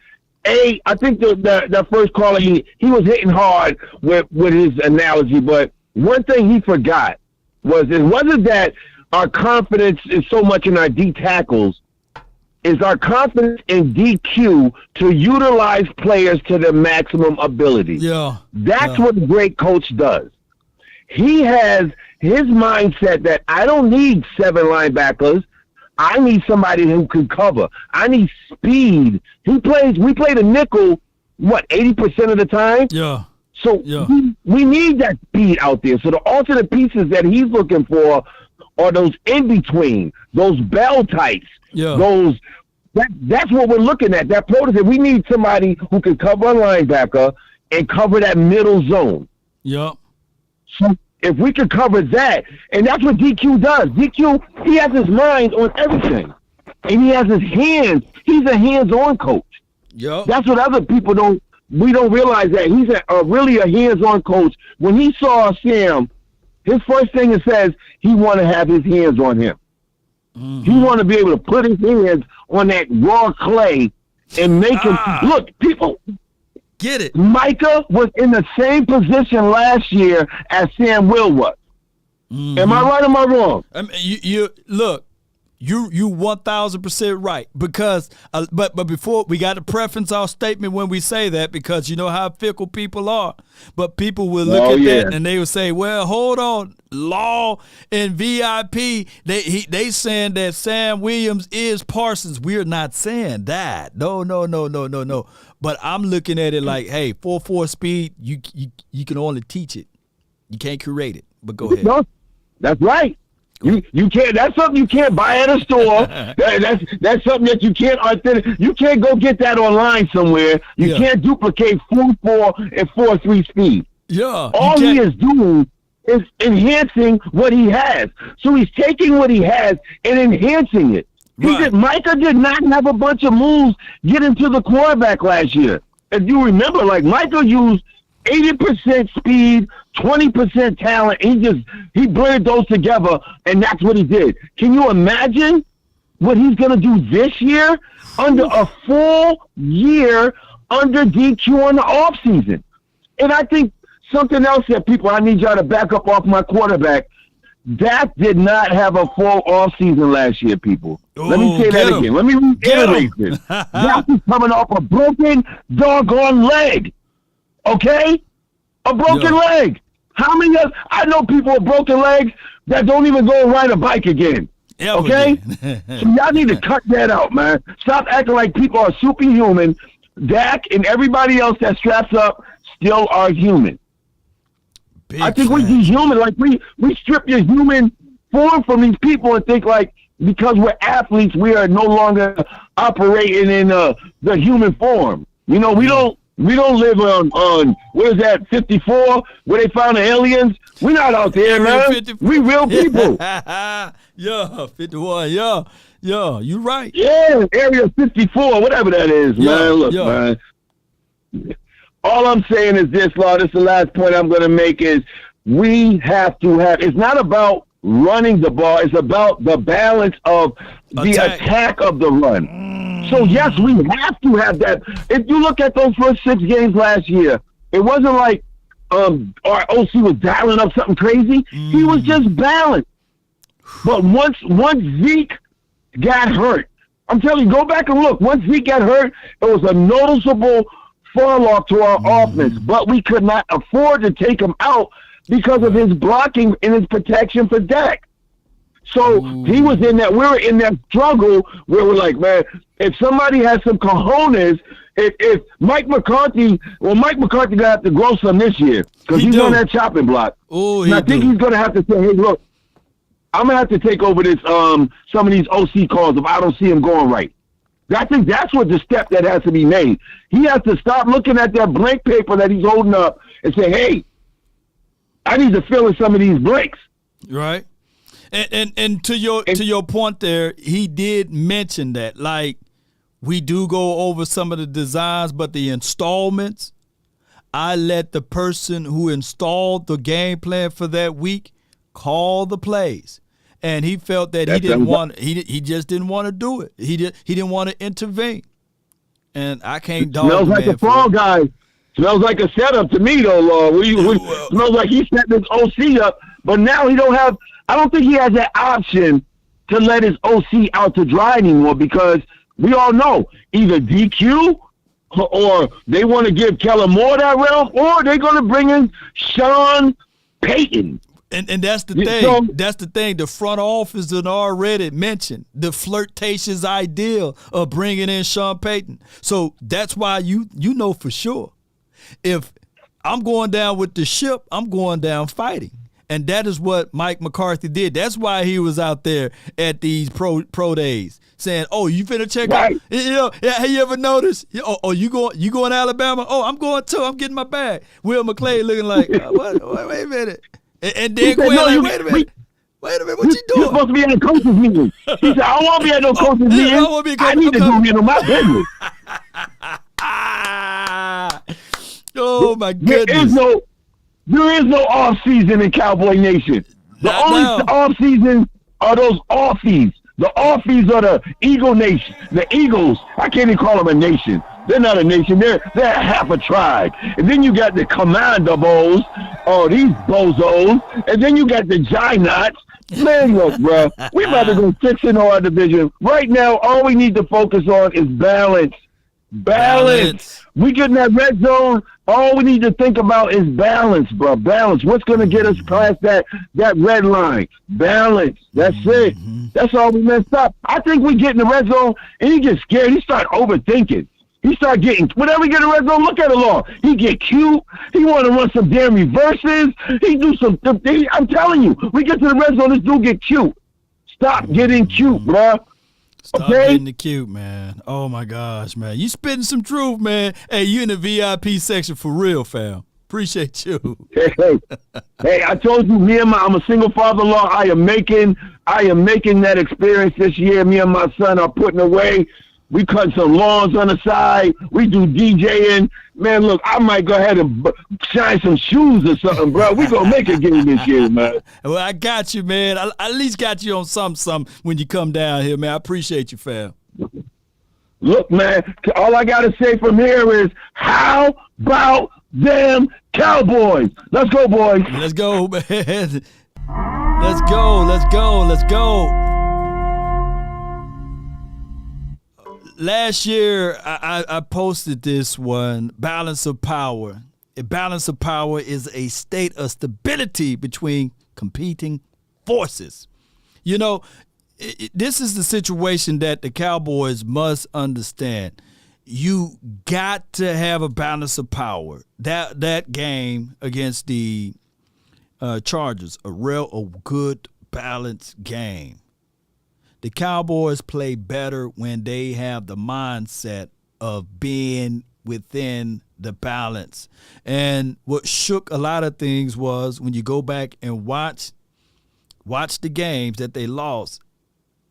[SPEAKER 13] I think that first caller, he was hitting hard with his analogy, but one thing he forgot it wasn't that our confidence is so much in our D tackles. Is our confidence in DQ to utilize players to their maximum ability.
[SPEAKER 1] Yeah.
[SPEAKER 13] That's what a great coach does. He has his mindset that I don't need 7 linebackers. I need somebody who can cover. I need speed. We played a nickel, 80% of the time?
[SPEAKER 1] Yeah.
[SPEAKER 13] So we need that speed out there. So the alternate pieces that he's looking for are those in-between, those bell types.
[SPEAKER 1] Yeah.
[SPEAKER 13] That's what we're looking at. That protege. We need somebody who can cover a linebacker and cover that middle zone.
[SPEAKER 1] Yep.
[SPEAKER 13] So if we could cover that, and that's what DQ does. DQ, he has his mind on everything. And he has his hands. He's a hands-on coach.
[SPEAKER 1] Yep.
[SPEAKER 13] That's what other people we don't realize that. He's really a hands-on coach. When he saw Sam, his first thing it says, he want to have his hands on him. Mm-hmm. He want to be able to put his hands on that raw clay and make him look. People
[SPEAKER 1] get it.
[SPEAKER 13] Micah was in the same position last year as Sam Will was. Mm-hmm. Am I right or am I wrong?
[SPEAKER 1] I mean, you look. You 1,000% right, because but before we got to preference our statement when we say that, because you know how fickle people are. But people will look at that and they will say, "Well, hold on, Law and VIP, they saying that Sam Williams is Parsons." We're not saying that. No. But I'm looking at it like, hey, 4.4 speed, you can only teach it, you can't create it. But go ahead.
[SPEAKER 13] No, that's right. You can't. That's something you can't buy at a store. That's something that you can't authentic. You can't go get that online somewhere. You can't duplicate 4.4 and 4.3 speed.
[SPEAKER 1] Yeah.
[SPEAKER 13] All he is doing is enhancing what he has. So he's taking what he has and enhancing it. Right. Micah did not have a bunch of moves getting to the quarterback last year. If you remember, Micah used 80% speed, 20% talent. He blended those together, and that's what he did. Can you imagine what he's going to do this year under a full year under DQ in the offseason? And I think something else that I need y'all to back up off my quarterback. Dak did not have a full offseason last year, people. Let me say that again. Let me reiterate this. Dak is coming off a broken doggone leg. Okay? A broken leg. How many I know people with broken legs that don't even go and ride a bike again. Okay? So y'all need to cut that out, man. Stop acting like people are superhuman. Dak and everybody else that straps up still are human. I think we dehuman. We strip your human form from these people and think because we're athletes, we are no longer operating in the human form. We don't live on what is that, 54, where they found the aliens? We're not out there, man. 54. We real people.
[SPEAKER 1] Yeah, 51. Yeah, you right.
[SPEAKER 13] Yeah, Area 54, whatever that is, man. Look, man. All I'm saying is this, Law. This is the last point I'm going to make is we have to have. It's not about running the ball. It's about the balance of the attack of the run. So yes, we have to have that. If you look at those first 6 games last year, it wasn't like our OC was dialing up something crazy. He was just balanced. But once Zeke got hurt, I'm telling you, go back and look. Once Zeke got hurt, it was a noticeable fall off to our offense. But we could not afford to take him out because of his blocking and his protection for Dak. So he was in that. We were in that struggle where we're like, man, if somebody has some cojones, if Mike McCarthy gonna have to grow some this year because he's on that chopping block. And I think he's gonna have to say, hey, look, I'm gonna have to take over this some of these OC calls if I don't see him going right. I think that's what the step that has to be made. He has to stop looking at that blank paper that he's holding up and say, hey, I need to fill in some of these blanks.
[SPEAKER 1] Right. And to your point there, he did mention that, like, we do go over some of the designs, but the installments, I let the person who installed the game plan for that week call the plays. And he felt that he just didn't want to do it. He didn't want to intervene. And I can't dog
[SPEAKER 13] smells like a fall guy. Smells like a setup to me, though, Lord. Smells like he set this OC up, but now he don't have. I don't think he has that option to let his OC out to dry anymore because we all know either DQ or they want to give Kellen Moore that realm, or they're going to bring in Sean Payton.
[SPEAKER 1] And that's the thing. So, that's the thing. The front office had already mentioned the flirtatious ideal of bringing in Sean Payton. So that's why you know for sure, if I'm going down with the ship, I'm going down fighting. And that is what Mike McCarthy did. That's why he was out there at these pro days saying, "Oh, you finna check out? Have you ever noticed? Oh, you going to Alabama? Oh, I'm going too. I'm getting my bag." Will McClay looking like, what? Wait a minute. And Dan Quinn like, wait a minute, what you doing?
[SPEAKER 13] You're supposed to be at the coach's meeting. He said, I don't want to be at no coach's meeting. I need to go handle my business.
[SPEAKER 1] Oh, my goodness.
[SPEAKER 13] There is no off season in Cowboy Nation. The only off season are those offies. The offies are the Eagle Nation. The Eagles, I can't even call them a nation. They're not a nation. They're half a tribe. And then you got the Commander Bows, these bozos. And then you got the Giants. Man, look, bro, we about to go 6-0 our division. Right now, all we need to focus on is balance. Balance. We get in that red zone. All we need to think about is balance, bro. Balance. What's going to get us past that red line? Balance. That's it. That's all we messed up. I think we get in the red zone, and he gets scared. He start overthinking. He start getting, whenever he get in the red zone, look at it all. He get cute. He want to run some damn reverses. He do some, I'm telling you, we get to the red zone, this dude get cute. Stop getting cute, bro.
[SPEAKER 1] Stop getting the cute, man. Oh, my gosh, man. You spitting some truth, man. Hey, you in the VIP section for real, fam. Appreciate you.
[SPEAKER 13] Hey, I told you, I'm a single father-in-law. I am making that experience this year. Me and my son are putting away. We cut some lawns on the side. We do DJing. Man, look, I might go ahead and shine some shoes or something, bro. We gonna make a game this year, man.
[SPEAKER 1] Well, I got you, man. I at least got you on something when you come down here, man. I appreciate you, fam.
[SPEAKER 13] Look, man, all I gotta say from here is, how about them Cowboys? Let's go, boys.
[SPEAKER 1] Let's go, man. Let's go. Last year, I posted this one, balance of power. A balance of power is a state of stability between competing forces. You know, this is the situation that the Cowboys must understand. You got to have a balance of power. That game against the Chargers, a good balanced game. The Cowboys play better when they have the mindset of being within the balance. And what shook a lot of things was when you go back and watch the games that they lost,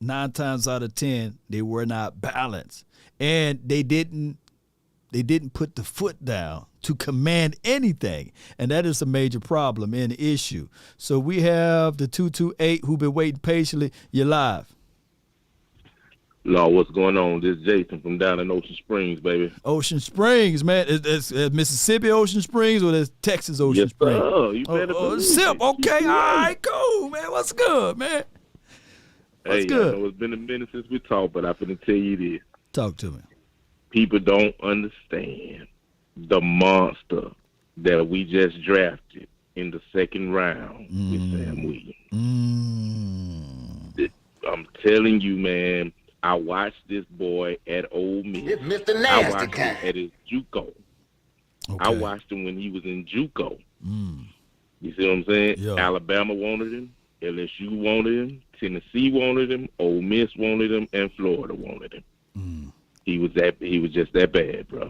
[SPEAKER 1] 9 times out of 10, they were not balanced. And they didn't They didn't put the foot down to command anything, and that is a major problem and issue. So we have the 228 who've been waiting patiently. You're live.
[SPEAKER 14] Law, what's going on? This is Jason from down in Ocean Springs, baby.
[SPEAKER 1] Ocean Springs, man. It's Mississippi Ocean Springs or it's Texas Ocean Springs?
[SPEAKER 14] Oh, you better believe
[SPEAKER 1] Sip.
[SPEAKER 14] it.
[SPEAKER 1] Okay, all right, cool, man. What's good, man? What's good?
[SPEAKER 14] I know it's been a minute since we talked, but I'm going to tell you this.
[SPEAKER 1] Talk to me.
[SPEAKER 14] People don't understand the monster that we just drafted in the second round with Sam Williams. I'm telling you, man, I watched this boy at Ole Miss.
[SPEAKER 11] It's Mr. Nasty
[SPEAKER 14] I watched him at his JUCO.
[SPEAKER 1] Okay.
[SPEAKER 14] I watched him when he was in JUCO. You see what I'm saying?
[SPEAKER 1] Yeah.
[SPEAKER 14] Alabama wanted him, LSU wanted him, Tennessee wanted him, Ole Miss wanted him, and Florida wanted him. He was just that bad, bro.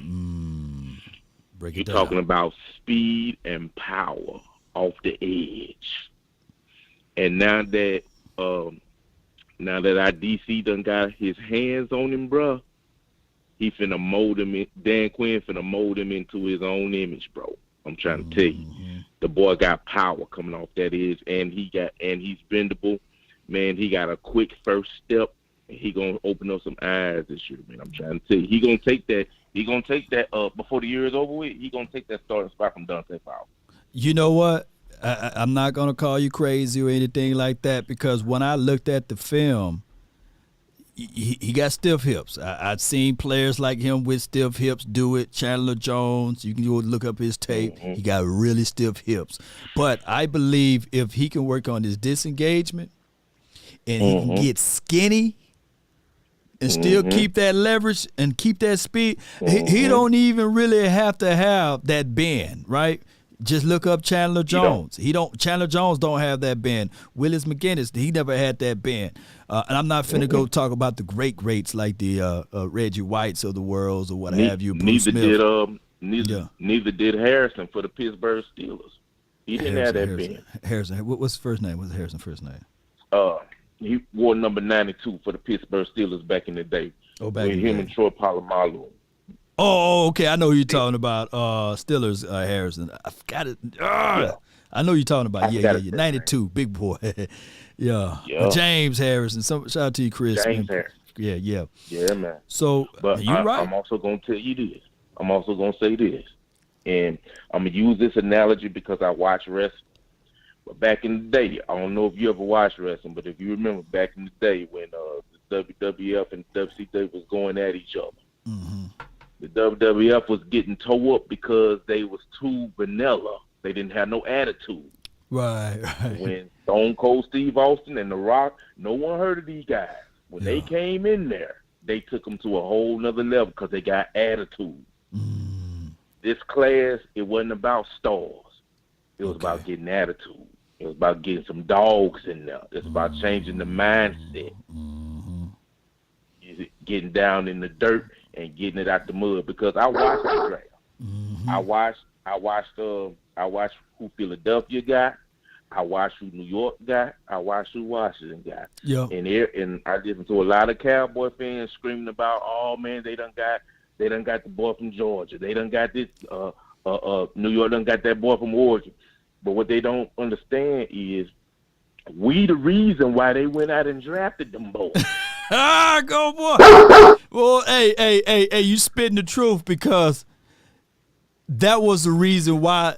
[SPEAKER 1] Break
[SPEAKER 14] You're
[SPEAKER 1] it down.
[SPEAKER 14] talking about speed and power off the edge. And now that our DC done got his hands on him, bro, he finna mold him. Dan Quinn finna mold him into his own image, bro. I'm trying to tell you, the boy got power coming off that edge, and he's bendable. Man, he got a quick first step. He gonna open up some eyes this year, man. I'm trying to tell you, he gonna take that before the year is over with. He gonna take that starting spot from Dante Fowler.
[SPEAKER 1] You know what? I'm not gonna call you crazy or anything like that, because when I looked at the film, he got stiff hips. I've seen players like him with stiff hips do it. Chandler Jones, you can go look up his tape. He got really stiff hips. But I believe if he can work on his disengagement and he can get skinny and still keep that leverage and keep that speed, he don't even really have to have that bend, right? Just look up Chandler Jones. Chandler Jones don't have that bend. Willis McGinnis, he never had that bend. And I'm not finna go talk about the greats like the Reggie Whites of the world or what have you. Bruce Smith.
[SPEAKER 14] Neither did Harrison for the Pittsburgh Steelers. He didn't have that bend.
[SPEAKER 1] Harrison. What's his first name? What's Harrison's first name?
[SPEAKER 14] He wore number 92 for the Pittsburgh Steelers back in the day.
[SPEAKER 1] Oh, back in the day.
[SPEAKER 14] And Troy Polamalu.
[SPEAKER 1] Oh, okay. I know who you're talking about. Steelers Harrison. I forgot it. I know you're talking about. Yeah. 92, big boy. Yeah. James Harrison. Shout out to you, Chris.
[SPEAKER 14] James Harrison.
[SPEAKER 1] Yeah,
[SPEAKER 14] man.
[SPEAKER 1] So,
[SPEAKER 14] but
[SPEAKER 1] you're right.
[SPEAKER 14] I'm also going to tell you this. I'm also going to say this. And I'm going to use this analogy because I watch wrestling. But back in the day, I don't know if you ever watched wrestling, but if you remember back in the day when the WWF and WCW was going at each other, the WWF was getting tore up because they was too vanilla. They didn't have no attitude.
[SPEAKER 1] Right.
[SPEAKER 14] When Stone Cold Steve Austin and The Rock, no one heard of these guys. When they came in there, they took them to a whole nother level because they got attitude. This class, it wasn't about stars. It was about getting attitude. It was about getting some dogs in there. It's about changing the mindset. Getting down in the dirt and getting it out the mud. Because I watched the draft. I watched who Philadelphia got. I watched who New York got. I watched who Washington got. And I listened to a lot of Cowboy fans screaming about, oh man, they done got the boy from Georgia. They done got this. New York done got that boy from Oregon. But what they don't understand is we the reason why they went out and drafted them boys.
[SPEAKER 1] Go boy. Well, hey, you spitting the truth, because that was the reason why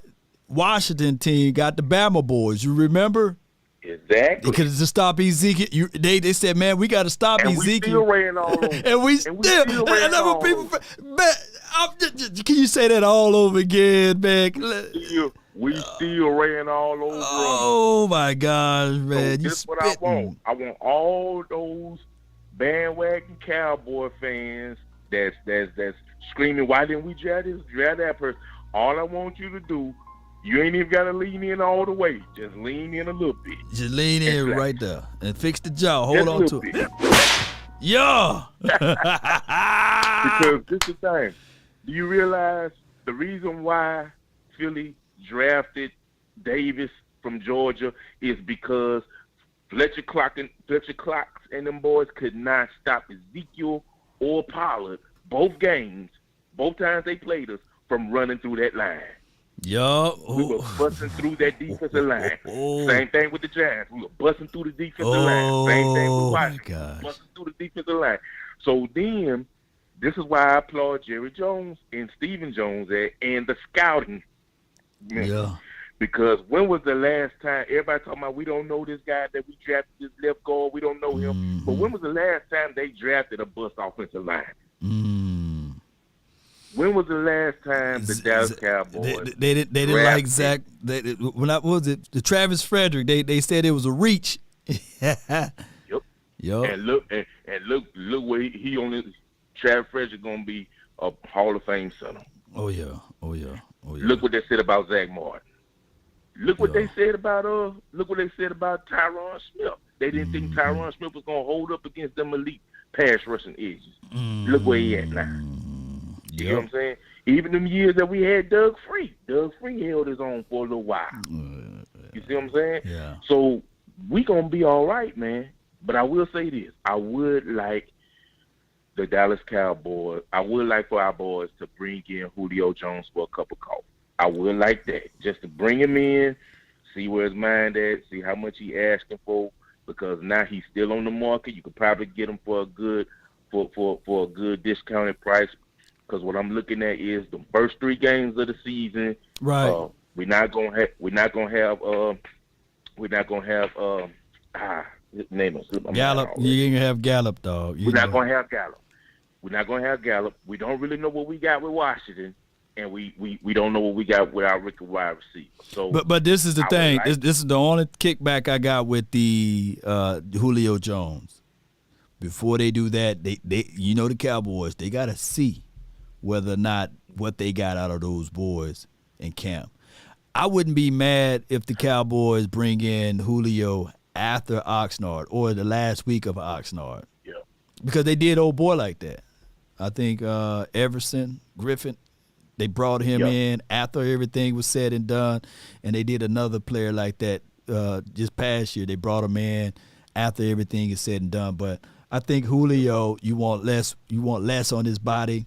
[SPEAKER 1] Washington team got the Bama boys. You remember?
[SPEAKER 14] Exactly.
[SPEAKER 1] Because to stop Ezekiel, they said, man, we got to stop
[SPEAKER 14] and
[SPEAKER 1] Ezekiel.
[SPEAKER 14] We still ran all over.
[SPEAKER 1] and we still ran all over. Man, can you say that all over again, man?
[SPEAKER 14] We still ran all over.
[SPEAKER 1] Oh my gosh, man!
[SPEAKER 14] So this what I want. I want all those bandwagon Cowboy fans that's screaming, "Why didn't we draft that person?" All I want you to do, you ain't even got to lean in all the way. Just lean in a little bit.
[SPEAKER 1] Just lean in right there and fix the jaw. Hold on to it. Yeah.
[SPEAKER 14] Because this is the thing. Do you realize the reason why Philly drafted Davis from Georgia is because Fletcher Cox and them boys could not stop Ezekiel or Pollard both games both times they played us, from running through that line.
[SPEAKER 1] Yup.
[SPEAKER 14] We were busting through that defensive line. Same thing with the Giants. We were busting through the defensive line. Same thing with Washington. Busting through the defensive line. So then, this is why I applaud Jerry Jones and Stephen Jones and the scouting.
[SPEAKER 1] Yeah.
[SPEAKER 14] Because when was the last time, everybody talking about we don't know this guy that we drafted, this left guard, we don't know him. But when was the last time they drafted a bust offensive line? When was the last time the Dallas Cowboys?
[SPEAKER 1] They didn't like Zach. What was it? The Travis Frederick. They said it was a reach.
[SPEAKER 14] Yep. And look where he on. Travis Frederick gonna be a Hall of Fame center.
[SPEAKER 1] Oh yeah.
[SPEAKER 14] Look what they said about Zach Martin. Look what they said about Tyron Smith. They didn't think Tyron Smith was gonna hold up against them elite pass rushing edges. Look where he at now. You know what I'm saying? Even them years that we had Doug Free held his own for a little while. You see what I'm saying?
[SPEAKER 1] Yeah.
[SPEAKER 14] So we gonna be all right, man. But I will say this: I would like the Dallas Cowboys. I would like for our boys to bring in Julio Jones for a cup of coffee. I would like that, just to bring him in, see where his mind at, see how much he asking for, because now he's still on the market. You could probably get him for a good discounted price. Because what I'm looking at is the first 3 games of the season.
[SPEAKER 1] Right.
[SPEAKER 14] We're not gonna have name us
[SPEAKER 1] Gallup. You ain't gonna have Gallup, dog.
[SPEAKER 14] We're not gonna have Gallup. We don't really know what we got with Washington, and we don't know what we got with our rookie wide receiver. So,
[SPEAKER 1] but this is the thing. This is the only kickback I got with the Julio Jones. Before they do that, they the Cowboys, they gotta see whether or not what they got out of those boys in camp. I wouldn't be mad if the Cowboys bring in Julio after Oxnard or the last week of Oxnard.
[SPEAKER 14] Yeah.
[SPEAKER 1] Because they did old boy like that. I think Everson, Griffin, they brought him in after everything was said and done, and they did another player like that just past year. They brought him in after everything is said and done. But I think Julio, you want less on his body,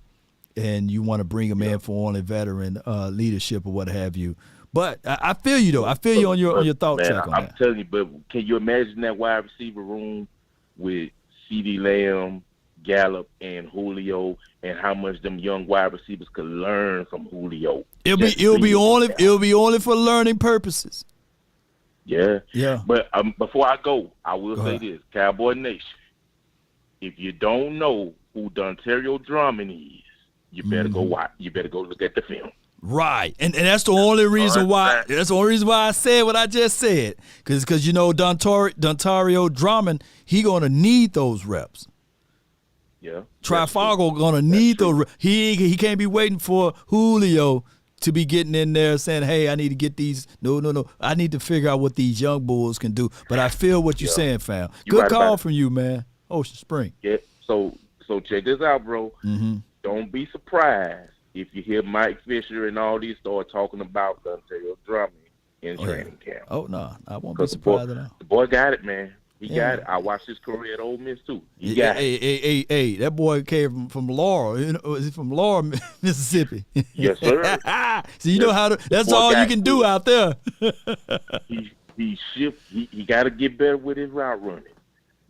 [SPEAKER 1] and you want to bring him in for only veteran leadership or what have you. But I feel you, though. I feel you on your thought track on that.
[SPEAKER 14] I'm telling you, but can you imagine that wide receiver room with CeeDee Lamb, Gallup, and Julio, and how much them young wide receivers could learn from Julio?
[SPEAKER 1] It'll be only for learning purposes.
[SPEAKER 14] Yeah.
[SPEAKER 1] Yeah.
[SPEAKER 14] But before I go, I will say this, Cowboy Nation. If you don't know who Dontario Drummond is, you better go watch. You better go look at the film.
[SPEAKER 1] Right, and that's the only reason why. That's the only reason why I said what I just said. Because Dontario Drummond, he gonna need those reps.
[SPEAKER 14] Yeah.
[SPEAKER 1] Trifago gonna need those. He can't be waiting for Julio to be getting in there saying, "Hey, I need to get these." No. I need to figure out what these young bulls can do. But I feel what you're saying, fam. Good call from you, man. Ocean Spring.
[SPEAKER 14] Yeah. So check this out, bro.
[SPEAKER 1] Mm-hmm.
[SPEAKER 14] Don't be surprised if you hear Mike Fisher and all these start talking about Dontario Drummond in training camp.
[SPEAKER 1] Oh, no. I won't be surprised at all.
[SPEAKER 14] The boy got it, man. He got it. I watched his career at Ole Miss, too. He got it.
[SPEAKER 1] Hey, that boy came from Laurel. Is he from Laurel, Mississippi?
[SPEAKER 14] Yes, sir.
[SPEAKER 1] So you know how to – that's all you can do out there.
[SPEAKER 14] He got to get better with his route running.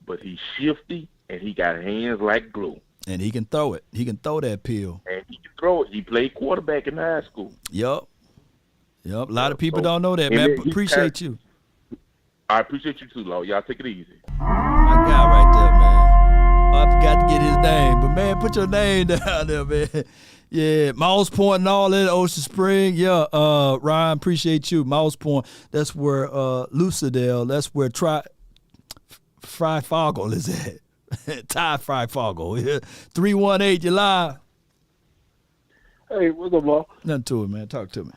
[SPEAKER 14] But he's shifty, and he got hands like glue.
[SPEAKER 1] And he can throw it. He can throw that pill.
[SPEAKER 14] And he can throw it. He played quarterback in high school.
[SPEAKER 1] Yup. A lot of people don't know that, man. Appreciate you.
[SPEAKER 14] I appreciate you too, Law. Y'all take it easy.
[SPEAKER 1] My guy right there, man. Oh, I forgot to get his name. But, man, put your name down there, man. Yeah, Mouse Point and all that, Ocean Spring. Yeah, Ryan, appreciate you. Mouse Point, that's where Lucedale, that's where Trifago is at. Ty Trifago. 318, you live.
[SPEAKER 15] Hey, what's up, Law?
[SPEAKER 1] Nothing to it, man. Talk to me.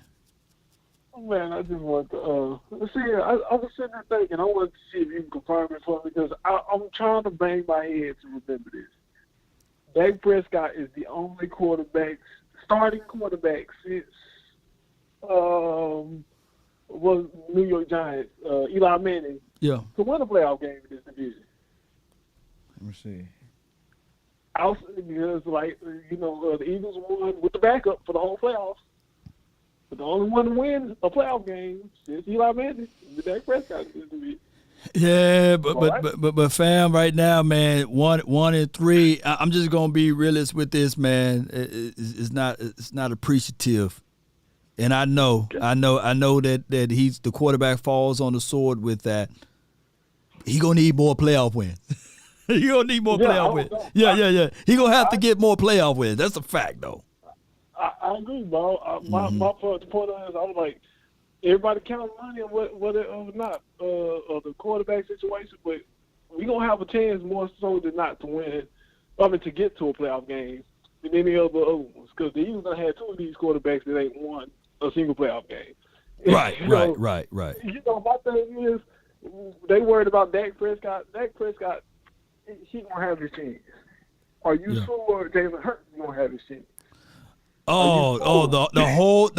[SPEAKER 15] Man, I just want to see. I was sitting there thinking. I wanted to see if you can confirm it for me because I'm trying to bang my head to remember this. Dak Prescott is the only starting quarterback since was New York Giants, Eli Manning.
[SPEAKER 1] Yeah.
[SPEAKER 15] To win a playoff game in this division.
[SPEAKER 1] Let me see.
[SPEAKER 15] Because, like, the Eagles won with the backup for the whole playoffs. But the only one to win a playoff game since Eli Manning is Dak Prescott.
[SPEAKER 1] Yeah, but fam, right now, man, 1-3. I'm just gonna be realist with this, man. It's not appreciative, and I know that he's the quarterback falls on the sword with that. He gonna need more playoff wins. He gonna need more playoff wins. Yeah. He gonna have to get more playoff wins. That's a fact, though.
[SPEAKER 15] I agree, bro. My point is, I was like, everybody counting money on whether or not the quarterback situation, but we gonna have a chance more so than not to win. To get to a playoff game than any other ones, because the Eagles done had two of these quarterbacks that ain't won a single playoff game.
[SPEAKER 1] Right.
[SPEAKER 15] My thing is, they worried about Dak Prescott. Dak Prescott, he gonna have his chance. Are you sure Jalen Hurts gonna have his chance?
[SPEAKER 1] The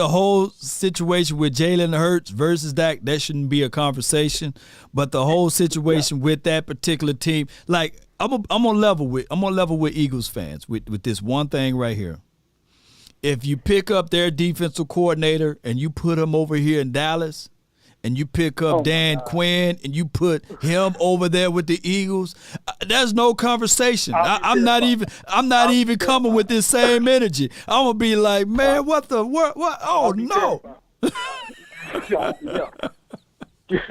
[SPEAKER 1] whole situation with Jalen Hurts versus Dak, that shouldn't be a conversation. But the whole situation with that particular team, like I'm gonna level with Eagles fans with this one thing right here. If you pick up their defensive coordinator and you put him over here in Dallas, and you pick up Dan Quinn and you put him over there with the Eagles, there's no conversation. I'm not even coming with this same energy. I'm gonna be like, man, what the what? Oh no!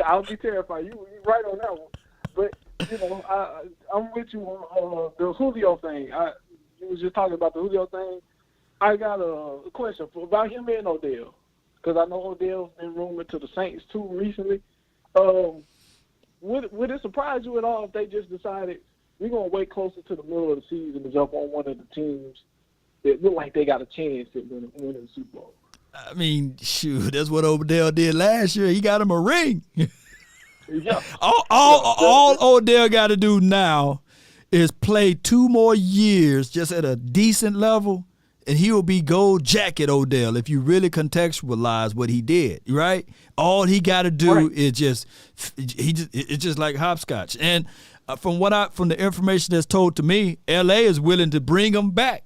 [SPEAKER 15] I'll be terrified. You right on that one. But I'm with you on the Julio thing. You was just talking about the Julio thing. I got a question about him and Odell. Because I know Odell's been rumored to the Saints too recently. Would it surprise you at all if they just decided we're gonna wait closer to the middle of the season to jump on one of the teams that look like they got a chance at winning the Super Bowl?
[SPEAKER 1] I mean, shoot, that's what Odell did last year. He got him a ring.
[SPEAKER 15] Yeah.
[SPEAKER 1] All Odell got to do now is play 2 more years just at a decent level, and he will be gold jacket Odell if you really contextualize what he did, right? All he got to do is it's just like hopscotch. And from the information that's told to me, LA is willing to bring him back.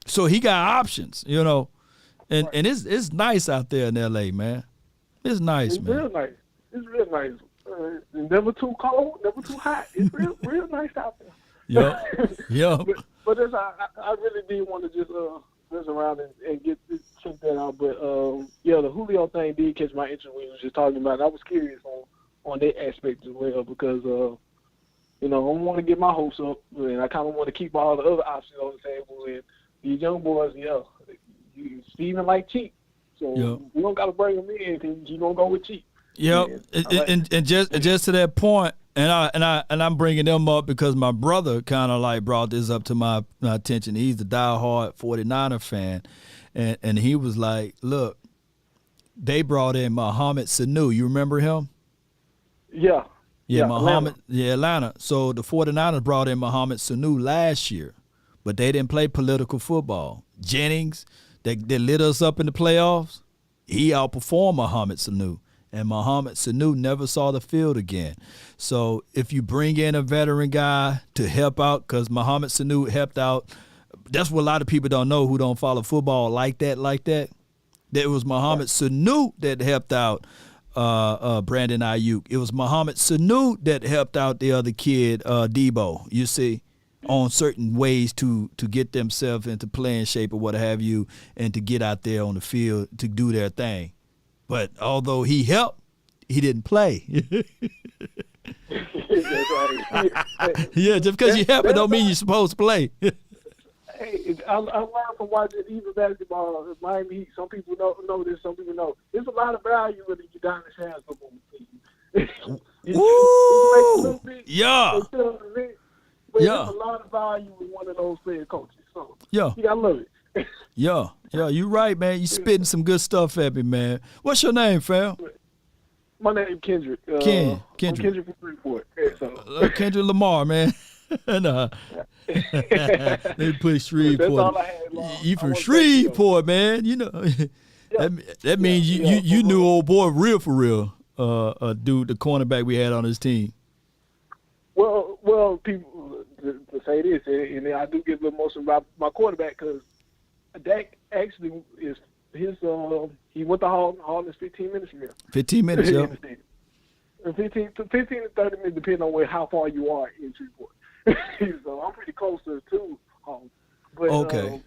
[SPEAKER 1] So he got options, And it's nice out there in LA, man. It's nice, man.
[SPEAKER 15] Real nice. It's real nice. Never too cold, never too hot. It's real nice out there.
[SPEAKER 1] Yeah.
[SPEAKER 15] But I really did want to just mess around and get check that out. But the Julio thing did catch my interest when you was just talking about it. I was curious on that aspect as well because I don't want to get my hopes up, and I kind of want to keep all the other options on the table. And these young boys, Steven like cheap, so we don't got to bring them in because you don't go with cheap.
[SPEAKER 1] Yep, and just to that point, and I'm bringing them up because my brother kind of like brought this up to my attention. He's the diehard 49er fan, and he was like, "Look, they brought in Mohamed Sanu. You remember him?" Yeah, Atlanta. So the 49ers brought in Mohamed Sanu last year, but they didn't play political football. Jennings, they lit us up in the playoffs. He outperformed Mohamed Sanu. And Mohamed Sanu never saw the field again. So if you bring in a veteran guy to help out, because Mohamed Sanu helped out, that's what a lot of people don't know who don't follow football like that. It was Mohamed Sanu that helped out Brandon Ayuk. It was Mohamed Sanu that helped out the other kid, Debo, you see, on certain ways to get themselves into playing shape or what have you, and to get out there on the field to do their thing. But although he helped, he didn't play. Yeah, just because you help it don't mean you're supposed to play.
[SPEAKER 15] Hey, I learned from watching even basketball, Miami Heat. Some people know this, some people know. There's a lot of value when you down the chance football team.
[SPEAKER 1] Woo! Yeah.
[SPEAKER 15] But there's a lot of value with one of those player coaches. So you gotta love it.
[SPEAKER 1] Yeah, you right, man. You spitting some good stuff at me, man. What's your name, fam?
[SPEAKER 15] My name Kendrick.
[SPEAKER 1] Kendrick.
[SPEAKER 15] I'm Kendrick from Freeport.
[SPEAKER 1] Kendrick Lamar, man. They put Shreveport. You from Shreveport, man. That means you knew old boy real for real. Dude, the cornerback we had on his team.
[SPEAKER 15] Well, people. to say this, and I do get a little emotional about my quarterback because Dak actually is his. He went to Harlem 15 minutes from here.
[SPEAKER 1] 15 minutes, yo.
[SPEAKER 15] 15 to 30 minutes, depending on how far you are in Shreveport. So I'm pretty close to home. But,
[SPEAKER 1] okay.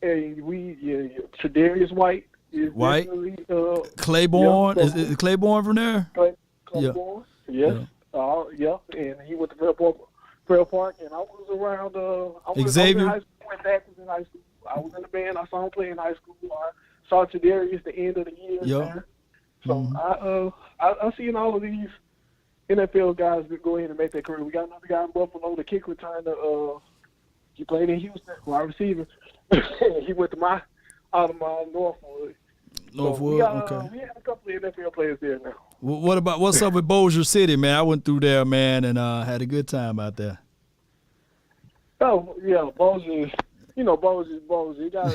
[SPEAKER 15] And Tre'Davious White is
[SPEAKER 1] White.
[SPEAKER 15] Claiborne.
[SPEAKER 1] Yeah, is Claiborne from there?
[SPEAKER 15] Claiborne. Yes. Yeah. And he went to Fair Park, and I was around. I was in high school when Dak was in high school. I was in the band. I saw him play in high school. I saw Tre'Davious the end of the year.
[SPEAKER 1] Yep.
[SPEAKER 15] So I seen all of these NFL guys that go in and make their career. We got another guy in Buffalo, the kick returner. He played in Houston, wide receiver. He went to out of my Northwood.
[SPEAKER 1] Northwood, okay.
[SPEAKER 15] We have a couple of NFL players there now.
[SPEAKER 1] What's up with Bossier City, man? I went through there, man, and had a good time out there.
[SPEAKER 15] Oh yeah, Bossier. You know, Bossier. You got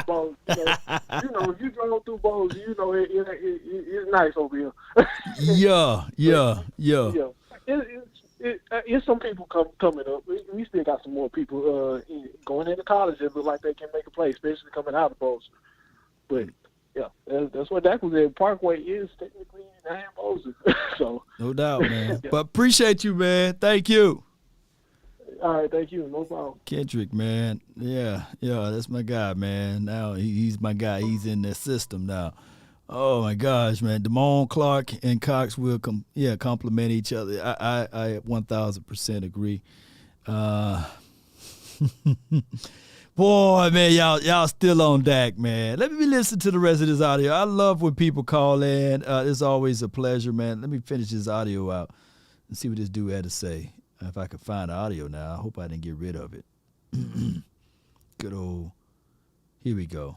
[SPEAKER 15] Bossier. You know, if you drove through Bossier, you know it's nice over here. Yeah. It's some people coming up. We still got some more people going into college that look like they can make a play, especially coming out of Bossier. But yeah, that's what Dak was at. Parkway is technically in Bossier. So
[SPEAKER 1] no doubt, man. Yeah. But appreciate you, man. Thank you.
[SPEAKER 15] All right, thank you. No problem.
[SPEAKER 1] Kendrick, man. Yeah, that's my guy, man. Now he's my guy. He's in the system now. Oh my gosh, man. Damone Clark and Cox will complement each other. I 1,000% agree. Boy, man, y'all still on Dak, man. Let me listen to the rest of this audio. I love when people call in. It's always a pleasure, man. Let me finish this audio out and see what this dude had to say. If I could find the audio now, I hope I didn't get rid of it. Good old. Here we go.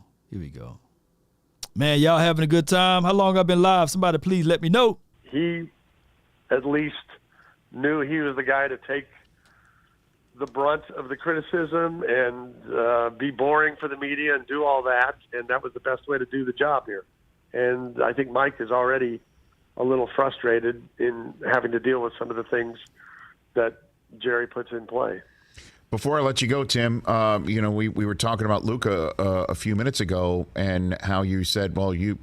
[SPEAKER 1] Man, y'all having a good time? How long I've been live? Somebody please let me know.
[SPEAKER 9] He at least knew he was the guy to take the brunt of the criticism and be boring for the media and do all that, and that was the best way to do the job here. And I think Mike is already a little frustrated in having to deal with some of the things that Jerry puts in play.
[SPEAKER 10] Before I let you go, Tim, we were talking about Luka a few minutes ago, and how you said, well, you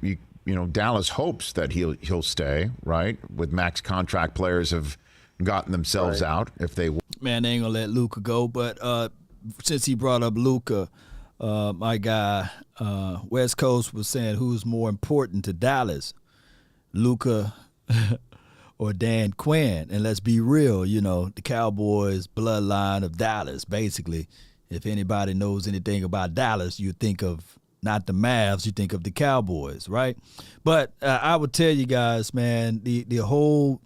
[SPEAKER 10] Dallas hopes that he'll stay, right? With max contract players have gotten themselves out if they.
[SPEAKER 1] Man, they ain't gonna let Luka go. But since he brought up Luka, my guy West Coast was saying who's more important to Dallas, Luka or Dan Quinn. And let's be real, the Cowboys bloodline of Dallas, basically. If anybody knows anything about Dallas, you think of not the Mavs, you think of the Cowboys, right? But I would tell you guys, man, the whole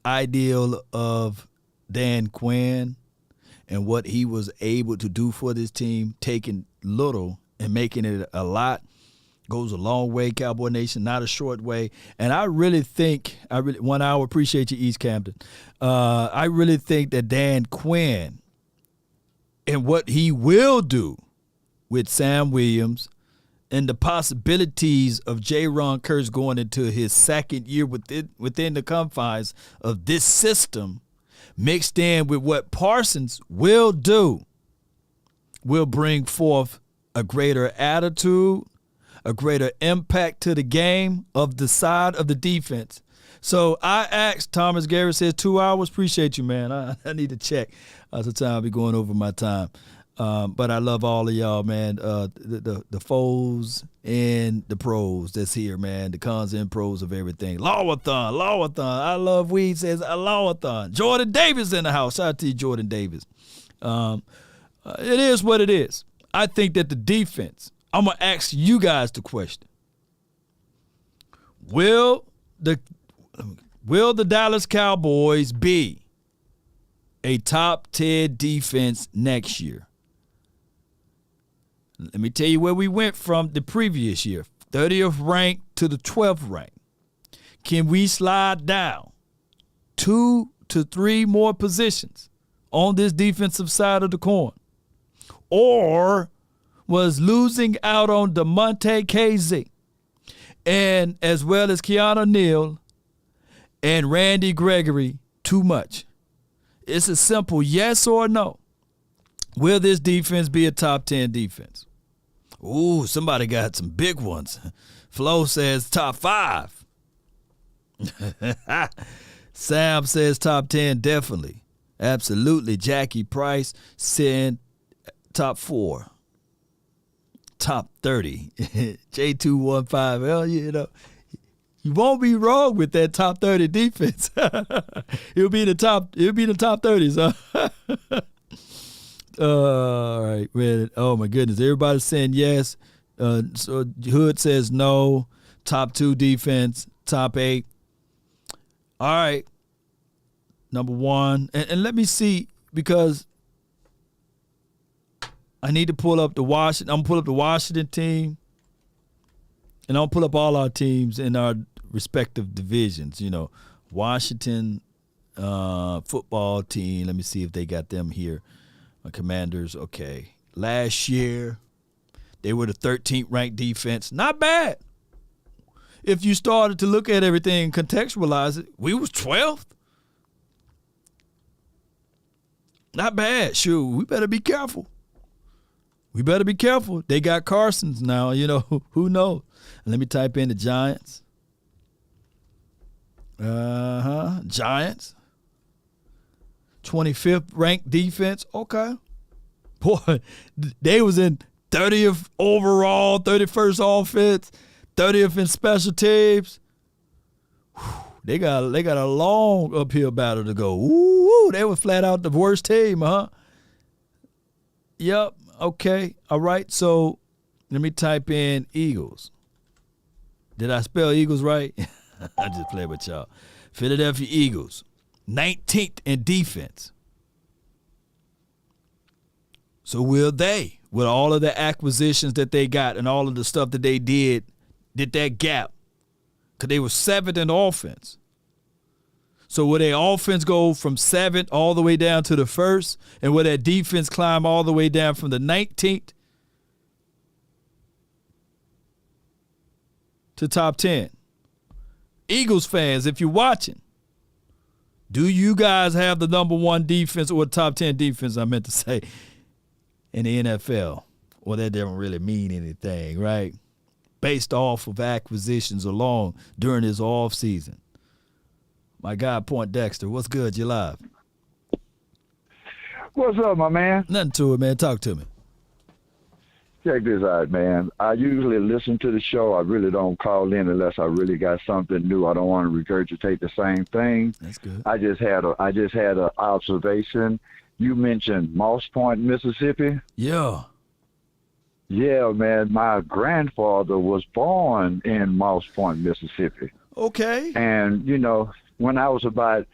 [SPEAKER 1] ideal of Dan Quinn and what he was able to do for this team, taking little and making it a lot, goes a long way, Cowboy Nation, not a short way. And I really think, 1 hour, appreciate you, East Camden. I really think that Dan Quinn and what he will do with Sam Williams and the possibilities of Jaron Kearse going into his second year within the confines of this system, mixed in with what Parsons will do, will bring forth a greater attitude, a greater impact to the game of the side of the defense. So I asked, Thomas Garrett says 2 hours. Appreciate you, man. I need to check. Sometimes I'll be going over my time. But I love all of y'all, man. The foes and the pros that's here, man. The cons and pros of everything. Lawathon. I love Weed says Lawathon. Jordan Davis in the house. Shout out to you, Jordan Davis. It is what it is. I think that the defense, I'm going to ask you guys the question. Will the Dallas Cowboys be a top 10 defense next year? Let me tell you where we went from the previous year, 30th ranked to the 12th ranked. Can we slide down 2 to 3 more positions on this defensive side of the coin? Or was losing out on DeMonte KZ and as well as Keanu Neal and Randy Gregory too much. It's a simple yes or no. Will this defense be a top 10 defense? Ooh, somebody got some big ones. Flo says top 5. Sam says top 10, definitely. Absolutely. Jackie Price said top 4. Top 30. J215. Well, you know, you won't be wrong with that top 30 defense. It'll be the top 30s, huh? All right, man. Oh my goodness. Everybody's saying yes. So Hood says no. Top 2 defense, top 8. All right. Number 1. And let me see, because I need to pull up the Washington. I'm gonna pull up the Washington team. And I'll pull up all our teams in our respective divisions. You know, Washington football team. Let me see if they got them here. Commanders, okay. Last year, they were the 13th ranked defense. Not bad. If you started to look at everything and contextualize it, we was 12th. Not bad. Shoot, we better be careful. They got Carson's now, you know, who knows? Let me type in the Giants. Giants. 25th ranked defense. Okay. Boy, they was in 30th overall, 31st offense, 30th in special teams. Whew, they got a long uphill battle to go. Ooh, they were flat out the worst team, huh? Yep. Okay. All right. So let me type in Eagles. Did I spell Eagles right? I just played with y'all. Philadelphia Eagles. 19th in defense. So will they, with all of the acquisitions that they got and all of the stuff that they did that gap? Because they were 7th in offense. So will their offense go from 7th all the way down to the 1st? And will their defense climb all the way down from the 19th to top 10? Eagles fans, if you're watching, do you guys have the number 1 defense or top 10 defense, I meant to say, in the NFL? Well, that doesn't really mean anything, right? Based off of acquisitions alone during this off season. My guy, Point Dexter, what's good? You live?
[SPEAKER 16] What's up, my man?
[SPEAKER 1] Nothing to it, man. Talk to me.
[SPEAKER 16] Check this out, man. I usually listen to the show. I really don't call in unless I really got something new. I don't want to regurgitate the same thing.
[SPEAKER 1] That's good.
[SPEAKER 16] I just had an observation. You mentioned Moss Point, Mississippi.
[SPEAKER 1] Yeah.
[SPEAKER 16] Yeah, man. My grandfather was born in Moss Point, Mississippi.
[SPEAKER 1] Okay.
[SPEAKER 16] And you know, when I was about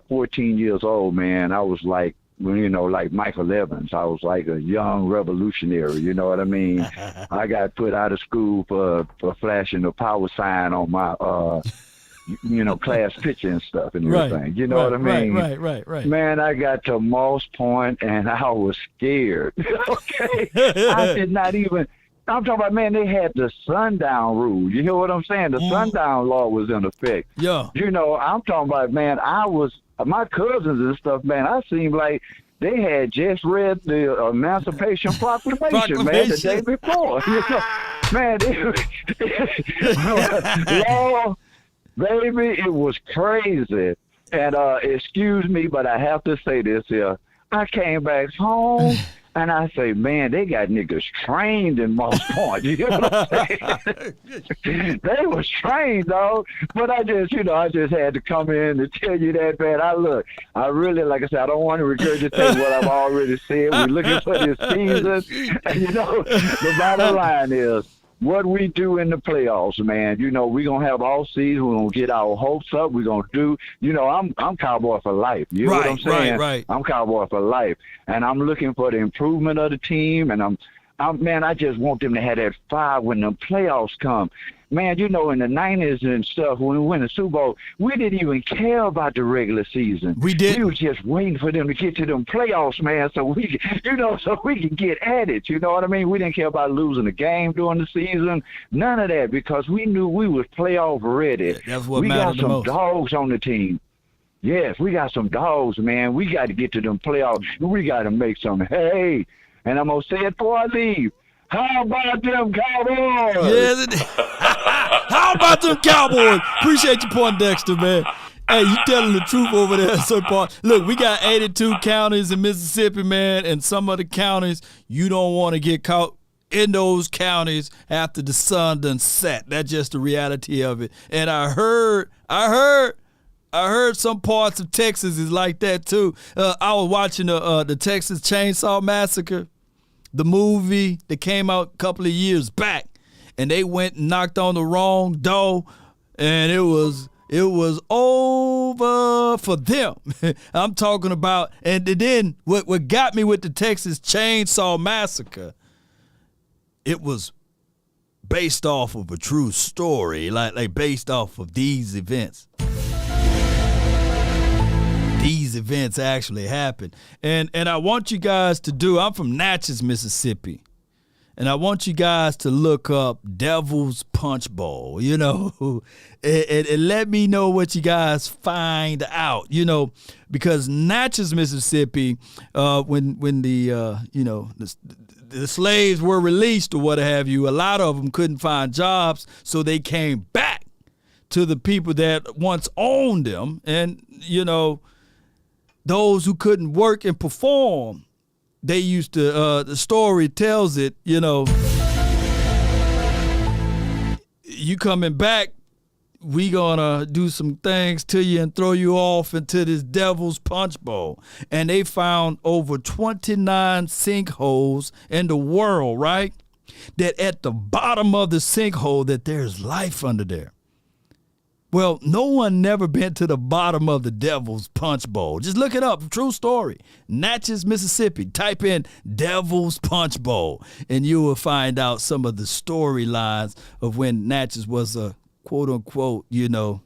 [SPEAKER 16] 14 years old, man, I was like, you know, like Michael Evans. I was like a young revolutionary, you know what I mean? I got put out of school for flashing the power sign on my, you know, class picture and stuff and everything.
[SPEAKER 1] Right,
[SPEAKER 16] you know what I mean?
[SPEAKER 1] Right.
[SPEAKER 16] Man, I got to Moss Point and I was scared. Okay? I did not even... I'm talking about, man, they had the sundown rule. You hear what I'm saying? The sundown law was in effect.
[SPEAKER 1] Yeah.
[SPEAKER 16] You know, I'm talking about, man, my cousins and stuff, man, I seemed like they had just read the Emancipation Proclamation, man, the day before. You know, man, law, baby, it was crazy. And excuse me, but I have to say this here. I came back home. And I say, man, they got niggas trained in Moss Point. You know what I'm saying? They was trained, dog. But I just had to come in and tell you that, man. I really, like I said, I don't want to regurgitate what I've already said. We're looking for this season. And, you know, the bottom line is, what we do in the playoffs, man, you know, we're going to have all season. We're going to get our hopes up. We're going to do, you know, I'm Cowboy for life. You know what I'm saying?
[SPEAKER 1] Right.
[SPEAKER 16] I'm Cowboy for life. And I'm looking for the improvement of the team. And man, I just want them to have that fire when the playoffs come. Man, you know, in the 90s and stuff, when we win the Super Bowl, we didn't even care about the regular season.
[SPEAKER 1] We did.
[SPEAKER 16] We was just waiting for them to get to them playoffs, man, so we can get at it. You know what I mean? We didn't care about losing a game during the season. None of that, because we knew we was playoff ready.
[SPEAKER 1] That's what
[SPEAKER 16] we
[SPEAKER 1] mattered
[SPEAKER 16] got some
[SPEAKER 1] the most.
[SPEAKER 16] dogs on the team. Yes, we got some dogs, man. We got to get to them playoffs. We got to make some hay. And I'm going to say it before I leave. How about them Cowboys?
[SPEAKER 1] Yes, how about them Cowboys? Appreciate you, Poindexter, man. Hey, you telling the truth over there. So, look, we got 82 counties in Mississippi, man, and some of the counties you don't want to get caught in those counties after the sun done set. That's just the reality of it. And I heard some parts of Texas is like that too. I was watching the Texas Chainsaw Massacre, the movie that came out a couple of years back, and they went and knocked on the wrong door, and it was over for them. I'm talking about, and then what got me with the Texas Chainsaw Massacre, it was based off of a true story, like based off of these events. These events actually happened. And I want you guys to do, I'm from Natchez, Mississippi, and I want you guys to look up Devil's Punch Bowl, you know, and let me know what you guys find out, you know, because Natchez, Mississippi, when the slaves were released or what have you, a lot of them couldn't find jobs, so they came back to the people that once owned them, and, you know, those who couldn't work and perform, they used to, the story tells it, you know, you coming back, we gonna do some things to you and throw you off into this Devil's Punch Bowl. And they found over 29 sinkholes in the world, right? That at the bottom of the sinkhole that there's life under there. Well, no one never been to the bottom of the Devil's Punch Bowl. Just look it up. True story. Natchez, Mississippi. Type in Devil's Punch Bowl, and you will find out some of the storylines of when Natchez was a quote-unquote, you know,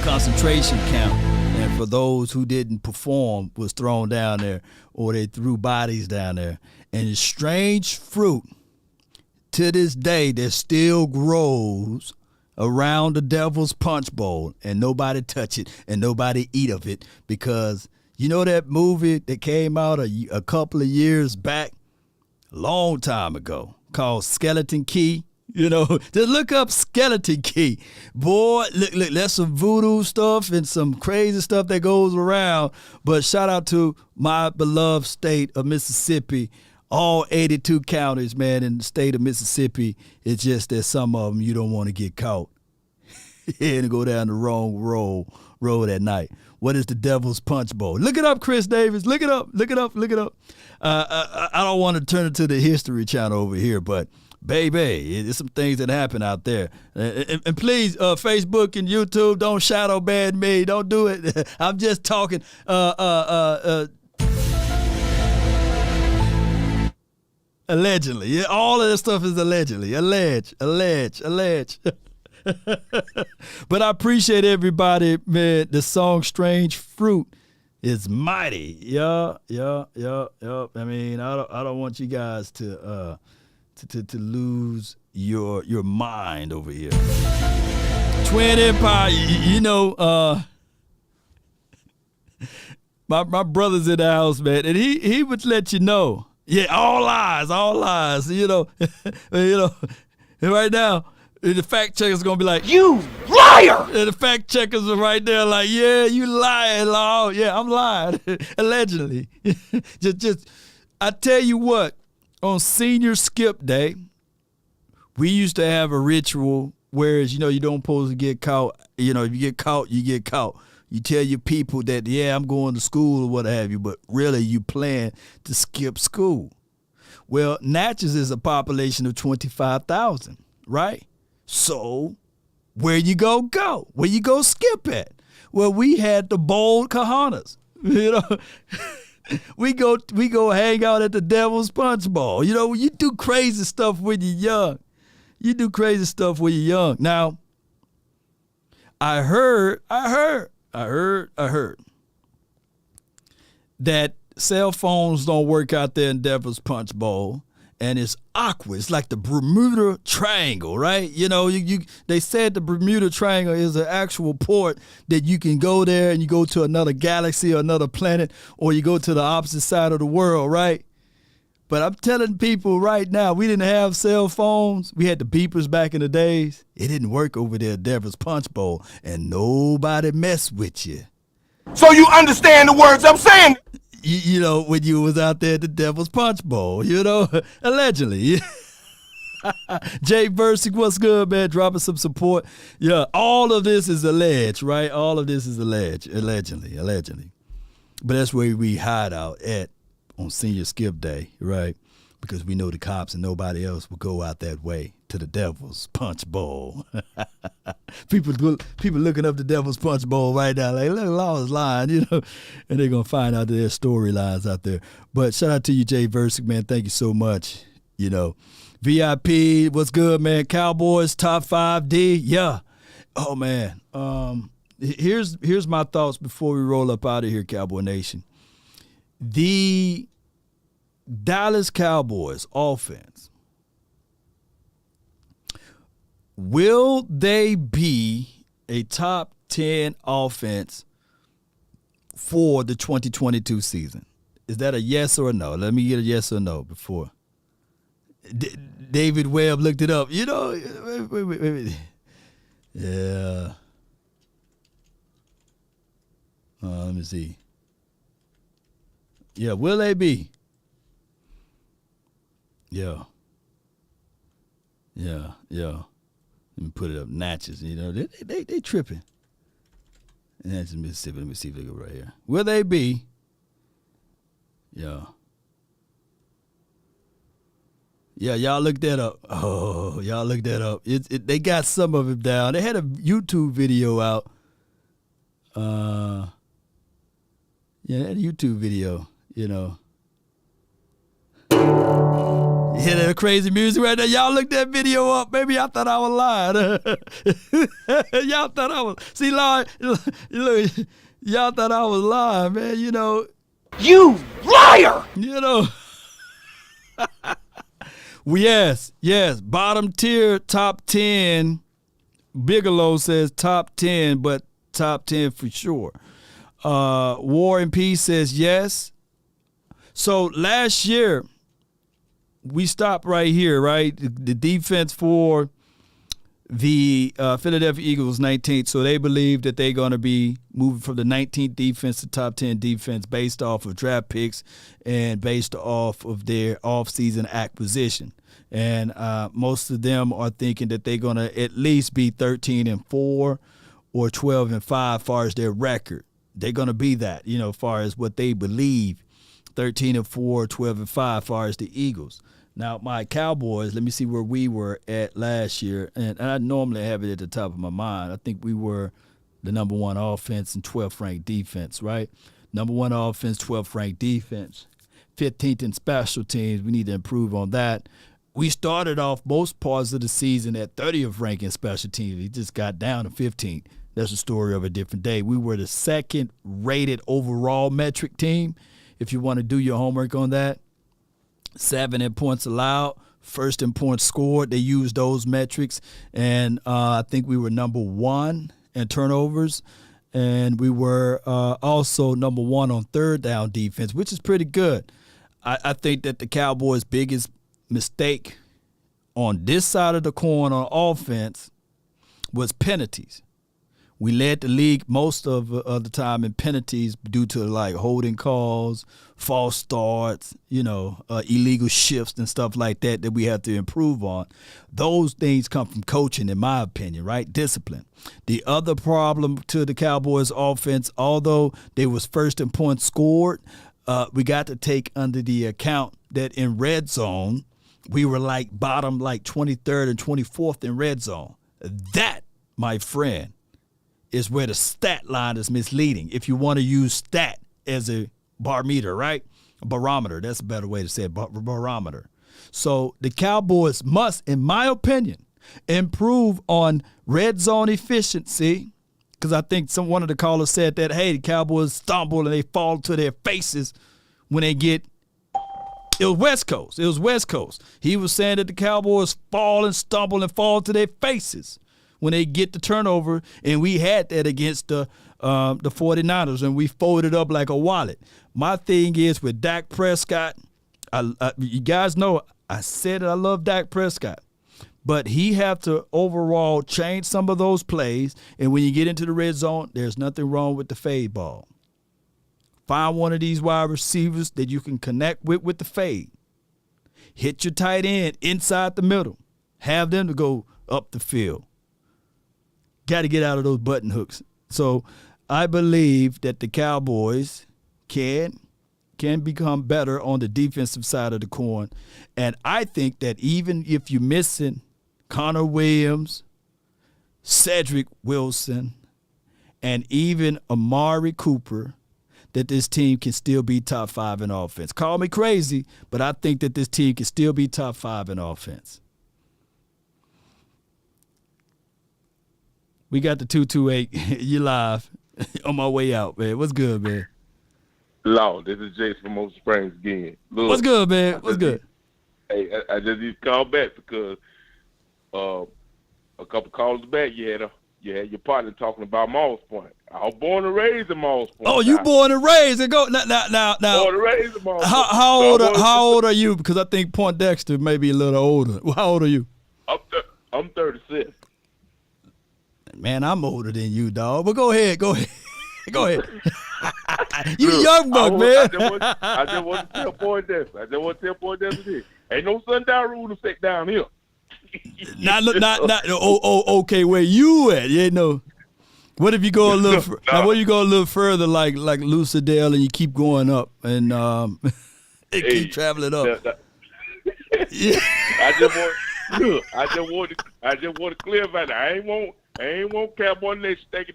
[SPEAKER 1] concentration camp. And for those who didn't perform, was thrown down there, or they threw bodies down there. And it's strange fruit to this day that still grows around the Devil's Punch Bowl, and nobody touch it and nobody eat of it, because you know that movie that came out a couple of years back, a long time ago, called Skeleton Key? You know, just look up Skeleton Key. Boy, look, that's some voodoo stuff and some crazy stuff that goes around. But shout out to my beloved state of Mississippi. All 82 counties, man, in the state of Mississippi. It's just that some of them you don't want to get caught and go down the wrong road at night. What is the Devil's Punch Bowl? Look it up, Chris Davis. Look it up. I don't want to turn it to the History Channel over here, but baby, there's some things that happen out there. And please, Facebook and YouTube, don't shadow ban me. Don't do it. I'm just talking. Allegedly. Yeah, all of this stuff is allegedly. Allege. But I appreciate everybody, man. The song Strange Fruit is mighty. Yeah. I mean, I don't want you guys to lose your mind over here. Twin Empire, you know, my brother's in the house, man, and he would let you know. Yeah, all lies, you know. Right now, the fact checkers gonna be like, "You liar!" And the fact checkers are right there like, "Yeah, you lying, law. Yeah, I'm lying." Allegedly. just I tell you what, on senior skip day, we used to have a ritual, whereas, you know, you don't supposed to get caught. You know, if you get caught, you get caught. You tell your people that, yeah, I'm going to school or what have you, but really you plan to skip school. Well, Natchez is a population of 25,000, right? So where you go? Where you go skip at? Well, we had the bold Kahanas, you know. We go hang out at the Devil's Punch Bowl. You know, you do crazy stuff when you're young. Now, I heard that cell phones don't work out there in Devil's Punch Bowl, and it's awkward. It's like the Bermuda Triangle, right? You know, they said the Bermuda Triangle is an actual port that you can go there and you go to another galaxy or another planet, or you go to the opposite side of the world, right? But I'm telling people right now, we didn't have cell phones. We had the beepers back in the days. It didn't work over there at Devil's Punch Bowl, and nobody messed with you.
[SPEAKER 12] So you understand the words I'm saying?
[SPEAKER 1] You know, when you was out there at the Devil's Punch Bowl, you know, allegedly. Jay Versick, what's good, man? Dropping some support. Yeah, all of this is alleged, right? All of this is allegedly. But that's where we hide out at on Senior Skip Day, right? Because we know the cops and nobody else will go out that way to the Devil's Punch Bowl. people looking up the Devil's Punch Bowl right now, like, look, Law is lying, you know, and they're going to find out their storylines out there. But shout out to you, Jay Versick, man. Thank you so much. You know, VIP, what's good, man? Cowboys, top 5D, yeah. Oh, man. Here's my thoughts before we roll up out of here, Cowboy Nation. The Dallas Cowboys offense, will they be a top 10 offense for the 2022 season? Is that a yes or a no? Let me get a yes or no before. David Webb looked it up. You know, wait. Yeah. Let me see. Yeah, will they be? Yeah. Let me put it up. Natchez, you know, they tripping. Natchez, Mississippi. Let me see if they go right here. Will they be? Yeah. Yeah, y'all look that up. Oh, y'all look that up. They got some of it down. They had a YouTube video out. Yeah, they had a YouTube video, you know. You hear that crazy music right there? Y'all look that video up. Maybe y'all thought I was lying. Y'all thought I was. See, Lord, look, y'all thought I was lying, man. You know.
[SPEAKER 12] You liar!
[SPEAKER 1] You know. Yes. Bottom tier, top 10. Bigelow says top 10, but top 10 for sure. War and Peace says yes. So last year, we stopped right here, right? The defense for the Philadelphia Eagles 19th. So they believe that they're going to be moving from the 19th defense to top 10 defense based off of draft picks and based off of their offseason acquisition. And most of them are thinking that they're going to at least be 13-4 or 12-5 as far as their record. They're going to be that, you know, as far as what they believe, 13-4, 12-5 as far as the Eagles. Now, my Cowboys, let me see where we were at last year. And I normally have it at the top of my mind. I think we were the number one offense and 12th ranked defense, right? Number one offense, 12th ranked defense. 15th in special teams. We need to improve on that. We started off most parts of the season at 30th rank in special teams. We just got down to 15th. That's a story of a different day. We were the second rated overall metric team, if you want to do your homework on that. 7 in points allowed, first in points scored. They used those metrics. And I think we were number 1 in turnovers. And we were also number 1 on third down defense, which is pretty good. I think that the Cowboys' biggest mistake on this side of the coin on offense was penalties. We led the league most of the time in penalties due to like holding calls, false starts, you know, illegal shifts and stuff like that we have to improve on. Those things come from coaching, in my opinion, right? Discipline. The other problem to the Cowboys offense, although they was first in points scored, we got to take under the account that in red zone, we were like bottom like 23rd and 24th in red zone. That, my friend, is where the stat line is misleading. If you want to use stat as a barometer, right? A barometer, that's a better way to say it, barometer. So the Cowboys must, in my opinion, improve on red zone efficiency, because I think one of the callers said that, hey, the Cowboys stumble and they fall to their faces when they get It was West Coast. It was West Coast. He was saying that the Cowboys fall and stumble and fall to their faces when they get the turnover, and we had that against the 49ers, and we folded up like a wallet. My thing is with Dak Prescott, you guys know I said I love Dak Prescott, but he have to overall change some of those plays, and when you get into the red zone, there's nothing wrong with the fade ball. Find one of these wide receivers that you can connect with the fade. Hit your tight end inside the middle. Have them to go up the field. Got to get out of those button hooks. So I believe that the Cowboys can become better on the defensive side of the coin. And I think that even if you're missing Connor Williams, Cedric Wilson, and even Amari Cooper, that this team can still be top 5 in offense. Call me crazy, but I think that this team can still be top 5 in offense. We got the 228. You live on my way out, man. What's good, man?
[SPEAKER 14] Law, this is Jason from Ocean Springs again. Look,
[SPEAKER 1] what's good, man? What's good?
[SPEAKER 14] Hey, I just need to call back because a couple calls back, you had your partner talking about Moss Point. I was born and raised in Moss Point.
[SPEAKER 1] Oh, you born and raised and go now.
[SPEAKER 14] Born and raised in Moss Point.
[SPEAKER 1] How old are you? Because I think Poindexter may be a little older. How old are you?
[SPEAKER 14] I'm 36.
[SPEAKER 1] Man, I'm older than you, dog. But go ahead. Go ahead. You young buck, man.
[SPEAKER 14] I just want to tell Poindexter this. Ain't no sundown rule effect down here.
[SPEAKER 1] Okay, where you at? You know. What if you go a little now, what you go a little further like Lucedale and you keep going up and keep traveling up?
[SPEAKER 14] Yeah. I just want to clear about that. I ain't want Cowboy Nation thinking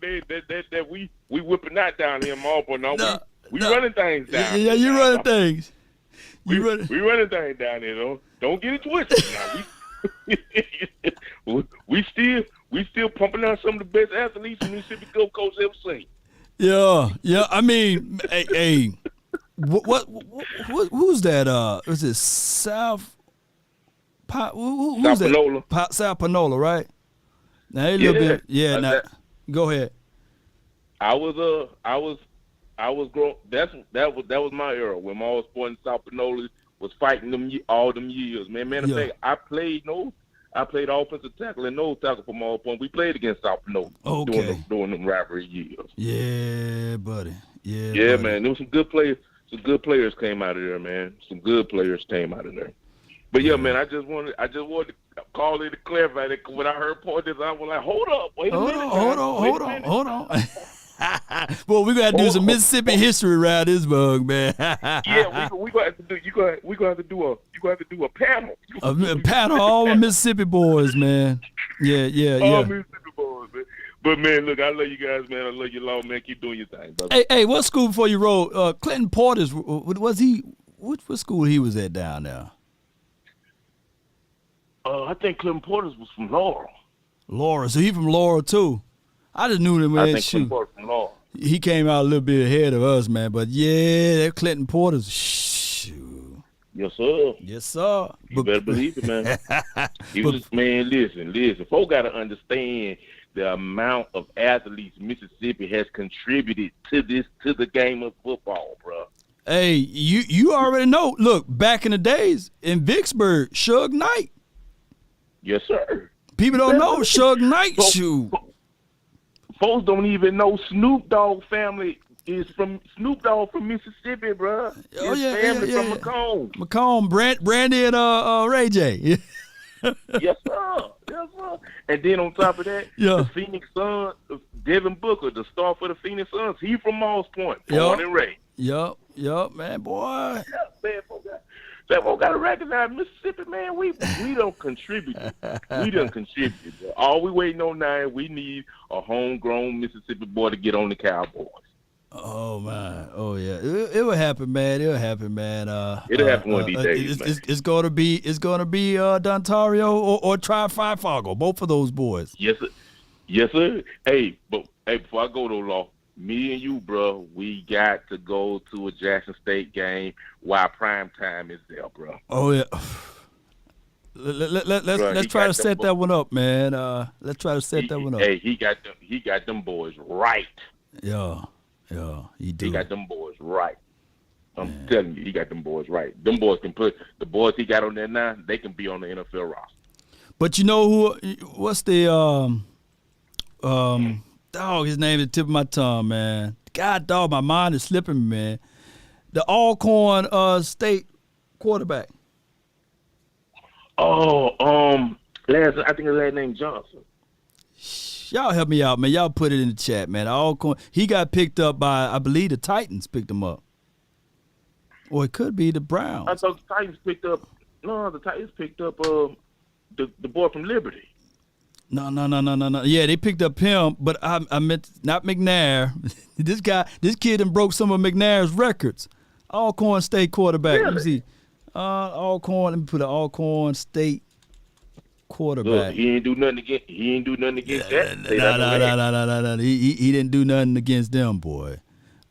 [SPEAKER 14] that we whipping that down here in Marlboro. No, we running things down.
[SPEAKER 1] Yeah, you running things.
[SPEAKER 14] We running things down here though. Don't get it twisted. Now we still pumping out some of the best athletes in Mississippi Gulf Coast ever seen.
[SPEAKER 1] Yeah. I mean, hey, what who's that? Is it South? Who's
[SPEAKER 14] Panola.
[SPEAKER 1] That? South Panola, right? Now a little bit. Yeah. Now, go ahead.
[SPEAKER 14] I was grown. That was my era when Moss Point and South Panola was fighting all them years, man. Man, I played offensive tackle and nose tackle for Moss Point. We played against South Panola during them rivalry years.
[SPEAKER 1] Yeah, buddy.
[SPEAKER 14] Yeah, buddy. Man. There was some good players. Some good players came out of there, man. Some good players came out of there. But yeah, man, I just wanted to call in to clarify that when I heard Pointers, I was like, hold up, wait a minute.
[SPEAKER 1] Hold on. Well, we're gonna do some Mississippi history around this bug, man.
[SPEAKER 14] Yeah, we gonna have to do. You gonna have to do a panel.
[SPEAKER 1] A panel, all the Mississippi boys, man. Yeah.
[SPEAKER 14] All Mississippi boys, man. But man, look, I love you guys, man. I love you, Law, man. Keep doing your thing, brother.
[SPEAKER 1] Hey, what school before you rolled? Clinton Porter's. Was he? What school he was at down there?
[SPEAKER 14] I think Clinton Porter's was from Laurel.
[SPEAKER 1] Laurel, so he from Laurel too. I just knew him, man.
[SPEAKER 14] I think Clinton Porter's from Laurel.
[SPEAKER 1] He came out a little bit ahead of us, man. But yeah, that Clinton Porter's. Shoot.
[SPEAKER 14] Yes, sir.
[SPEAKER 1] Yes, sir.
[SPEAKER 14] You better believe it, man. Man, listen. Folks got to understand the amount of athletes Mississippi has contributed to the game of football, bro.
[SPEAKER 1] Hey, you already know. Look, back in the days in Vicksburg, Suge Knight.
[SPEAKER 14] Yes, sir.
[SPEAKER 1] People don't know Suge Knight.
[SPEAKER 14] Folks don't even know Snoop Dogg family is from Mississippi, bro.
[SPEAKER 1] Oh,
[SPEAKER 14] His family from Macomb.
[SPEAKER 1] Macomb, Brandy and Ray J.
[SPEAKER 14] Yes, sir. And then on top of that, the Phoenix Suns, Devin Booker, the star for the Phoenix Suns, he from Moss Point, born and raised.
[SPEAKER 1] Yup, man, boy.
[SPEAKER 14] That folk got to recognize Mississippi, man. We don't contribute. We don't contribute. All we waiting on now, we need a homegrown Mississippi boy to get on the Cowboys.
[SPEAKER 1] Oh man, oh yeah, it will happen, man. It'll happen, man.
[SPEAKER 14] It'll happen one of these days, man.
[SPEAKER 1] It's gonna be Dontario or Tri-Fargo, both of those boys.
[SPEAKER 14] Yes, sir. Hey, before I go though, Law, me and you, bro, we got to go to a Jackson State game while prime time is there, bro.
[SPEAKER 1] Oh yeah. Let's try to set that one up, man. Let's try to set that one up.
[SPEAKER 14] Hey, he got them boys right.
[SPEAKER 1] Yeah, he do.
[SPEAKER 14] He got them boys right. I'm telling you, he got them boys right. Them boys can put the boys he got on there now. They can be on the NFL roster.
[SPEAKER 1] But you know who? What's the dog? His name is the tip of my tongue, man. God, dog, my mind is slipping me, man. The Alcorn State quarterback.
[SPEAKER 14] Oh, I think his last name Johnson.
[SPEAKER 1] Y'all help me out, man. Y'all put it in the chat, man. Alcorn, he got picked up by, I believe, the Titans picked him up. Or it could be the Browns.
[SPEAKER 14] I thought the Titans picked up. No, the Titans picked up the boy from Liberty.
[SPEAKER 1] No. Yeah, they picked up him, but I meant not McNair. This kid done broke some of McNair's records. Alcorn State quarterback.
[SPEAKER 14] Really?
[SPEAKER 1] Let me see. Alcorn. Let me put an Alcorn State quarterback.
[SPEAKER 14] Look, he ain't do nothing against that.
[SPEAKER 1] No. He didn't do nothing against them, boy.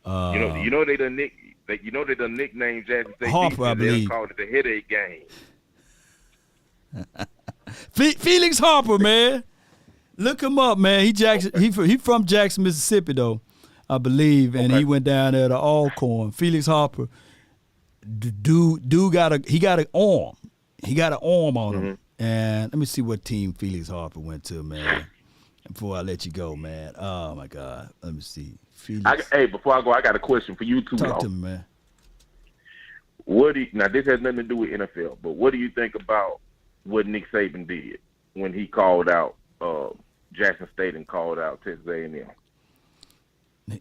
[SPEAKER 14] You know they done nicknamed Jackson State
[SPEAKER 1] Harper, I believe.
[SPEAKER 14] They called it the headache game.
[SPEAKER 1] Felix Harper, man. Look him up, man. He from Jackson, Mississippi, though, I believe, and he went down there to Alcorn. Felix Harper, dude got an arm. He got an arm on him. And let me see what team Felix Harper went to, man. Before I let you go, man. Oh my God. Let me see. Felix.
[SPEAKER 14] Before I go, I got a question for you too.
[SPEAKER 1] Talk to me, man.
[SPEAKER 14] Now this has nothing to do with NFL, but what do you think about what Nick Saban did when he called out Jackson State and called out Texas A&M?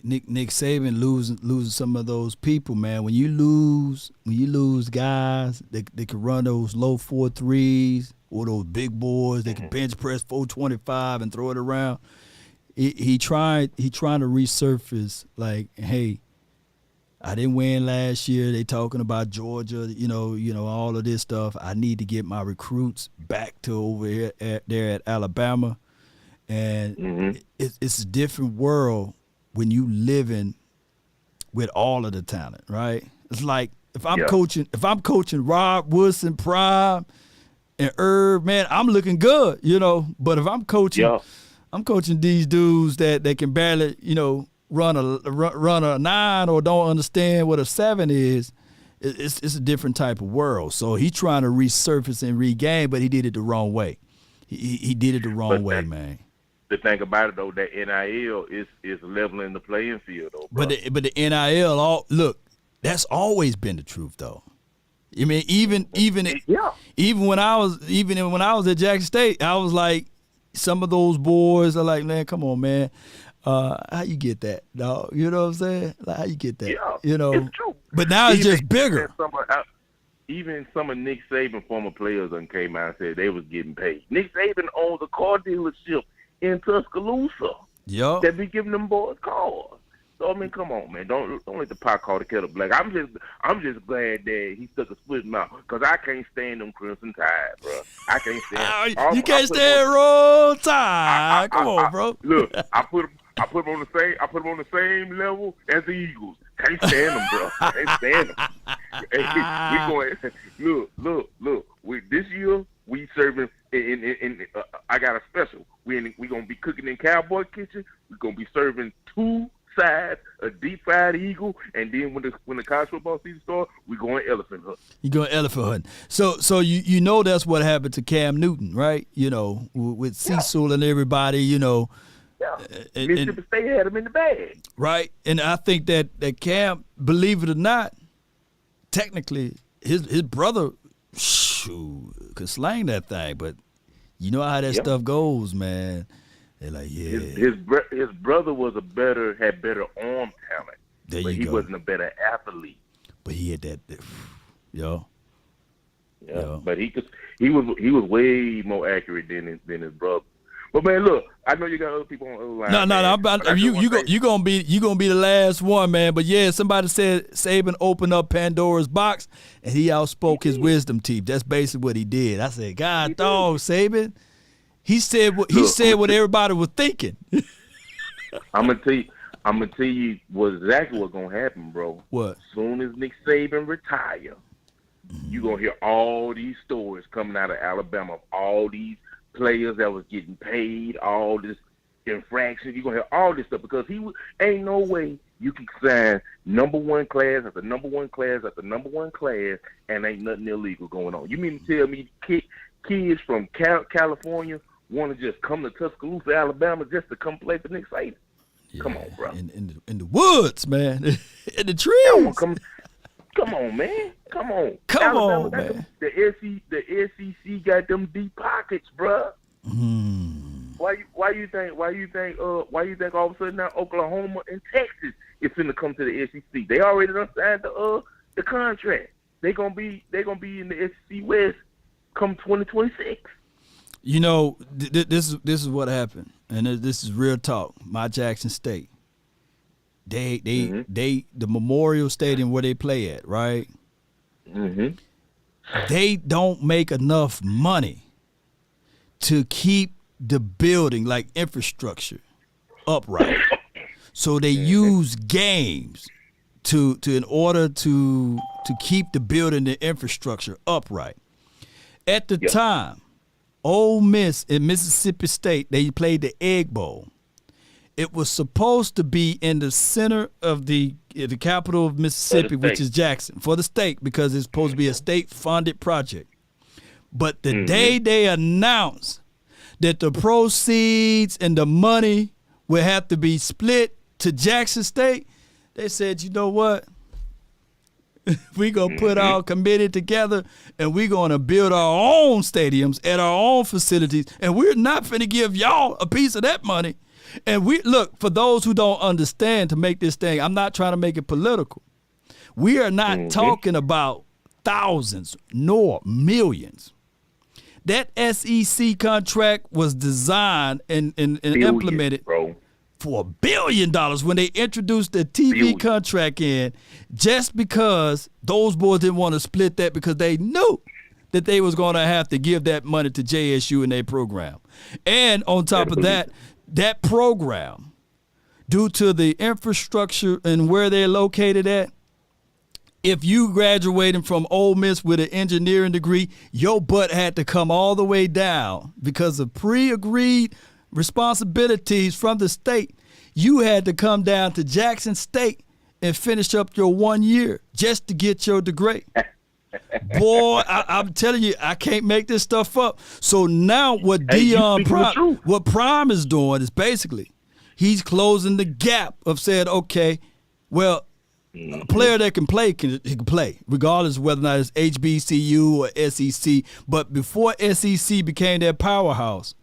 [SPEAKER 1] Nick Saban losing some of those people, man. When you lose guys that can run those low 4.3s or those big boys that can bench press 425 and throw it around. He trying to resurface like, hey, I didn't win last year. They talking about Georgia, you know, all of this stuff. I need to get my recruits back to over here there at Alabama, and it's a different world when you living with all of the talent, right? It's like if I'm coaching Rob Woodson, Prime, and Herb, man, I'm looking good, you know. But if I'm coaching these dudes that can barely, you know, run a 9 or don't understand what a 7 is, it's a different type of world. So he's trying to resurface and regain, but he did it the wrong way. He did it the wrong way, man.
[SPEAKER 14] The thing about it though, that NIL is leveling the playing field, though, bro.
[SPEAKER 1] But the NIL, look, that's always been the truth, though. I mean, even when I was at Jackson State, I was like, some of those boys are like, man, come on, man. How you get that, dog? You know what I'm saying? Like, how you get that?
[SPEAKER 14] Yeah,
[SPEAKER 1] you know,
[SPEAKER 14] it's true.
[SPEAKER 1] But now it's just bigger.
[SPEAKER 14] Even some of Nick Saban's former players came out and said they was getting paid. Nick Saban owns a car dealership in Tuscaloosa.
[SPEAKER 1] Yup.
[SPEAKER 14] That be giving them boys cars. So I mean, come on, man. Don't let the pot call the kettle black. I'm just glad that he stuck a split mouth, because I can't stand them Crimson Tide, bro. I can't stand.
[SPEAKER 1] You can't stand Roll Tide. Come on, bro.
[SPEAKER 14] Look, I put them on the same level as the Eagles. Can't stand them, bro. Can't stand them. Hey, we going. Look. This year we serving. I got a special. We gonna be cooking in Cowboy Kitchen. We're gonna be serving 2 sides, a deep fried eagle, and then when the college football season starts, we going elephant hunting.
[SPEAKER 1] You going elephant hunting. So you know that's what happened to Cam Newton, right? You know, with Cecil and everybody, you know.
[SPEAKER 14] Yeah. Mississippi State had him in the bag.
[SPEAKER 1] Right. And I think that Cam, believe it or not, technically his brother could slang that thing, but you know how that stuff goes, man. They're like, yeah.
[SPEAKER 14] His brother had better arm talent.
[SPEAKER 1] But
[SPEAKER 14] he wasn't a better athlete.
[SPEAKER 1] But he had that, yo.
[SPEAKER 14] Yeah. But he was way more accurate than his brother. But man, look, I know you got other people on the other line.
[SPEAKER 1] No. You gonna be the last one, man. But yeah, somebody said Saban opened up Pandora's box and he outspoke his wisdom teeth. That's basically what he did. I said, God dog, Saban. He said what everybody was thinking.
[SPEAKER 14] I'm gonna tell you I'm gonna tell you exactly what's gonna happen, bro.
[SPEAKER 1] What?
[SPEAKER 14] Soon as Nick Saban retire, you're gonna hear all these stories coming out of Alabama of all these players that was getting paid, all this infraction. You're gonna hear all this stuff because ain't no way you can sign number one class after number one class after number one class and ain't nothing illegal going on. You mean to tell me kids from California want to just come to Tuscaloosa, Alabama, just to come play for Nick Saban? Yeah, come on, bro.
[SPEAKER 1] In the woods, man. In the trees.
[SPEAKER 14] Come on, man. Come on.
[SPEAKER 1] Come
[SPEAKER 14] Alabama
[SPEAKER 1] on, man.
[SPEAKER 14] The SEC got them deep pockets, bro. Why you think all of a sudden now Oklahoma and Texas is finna come to the SEC? They already done signed the contract. They gonna be in the SEC West come 2026.
[SPEAKER 1] You know, this is what happened, and this is real talk. My Jackson State, the Memorial Stadium where they play at, right?
[SPEAKER 14] Mm-hmm.
[SPEAKER 1] They don't make enough money to keep the building, like infrastructure, upright. So they use games in order to keep the building, the infrastructure upright. At the time, Ole Miss and Mississippi State, they played the Egg Bowl. It was supposed to be in the center of the capital of Mississippi, which is Jackson, for the state, because it's supposed to be a state-funded project. But the day they announced that the proceeds and the money will have to be split to Jackson State, they said, you know what? We're going to put our committee together and we're going to build our own stadiums at our own facilities, and we're not going to give y'all a piece of that money. And look, for those who don't understand, to make this thing, I'm not trying to make it political. We are not talking about thousands nor millions. That SEC contract was designed and implemented for $1 billion when they introduced the TV contract in, just because those boys didn't want to split that, because they knew that they was going to have to give that money to JSU in their program. And on top of that, that program, due to the infrastructure and where they're located at, if you graduating from Ole Miss with an engineering degree, your butt had to come all the way down because of pre-agreed responsibilities from the state. You had to come down to Jackson State and finish up your 1 year just to get your degree. Boy, I'm telling you, I can't make this stuff up. So now what what Prime is doing is basically he's closing the gap of saying, okay, well, a player that can play can play, regardless of whether or not it's HBCU or SEC. But before SEC became that powerhouse,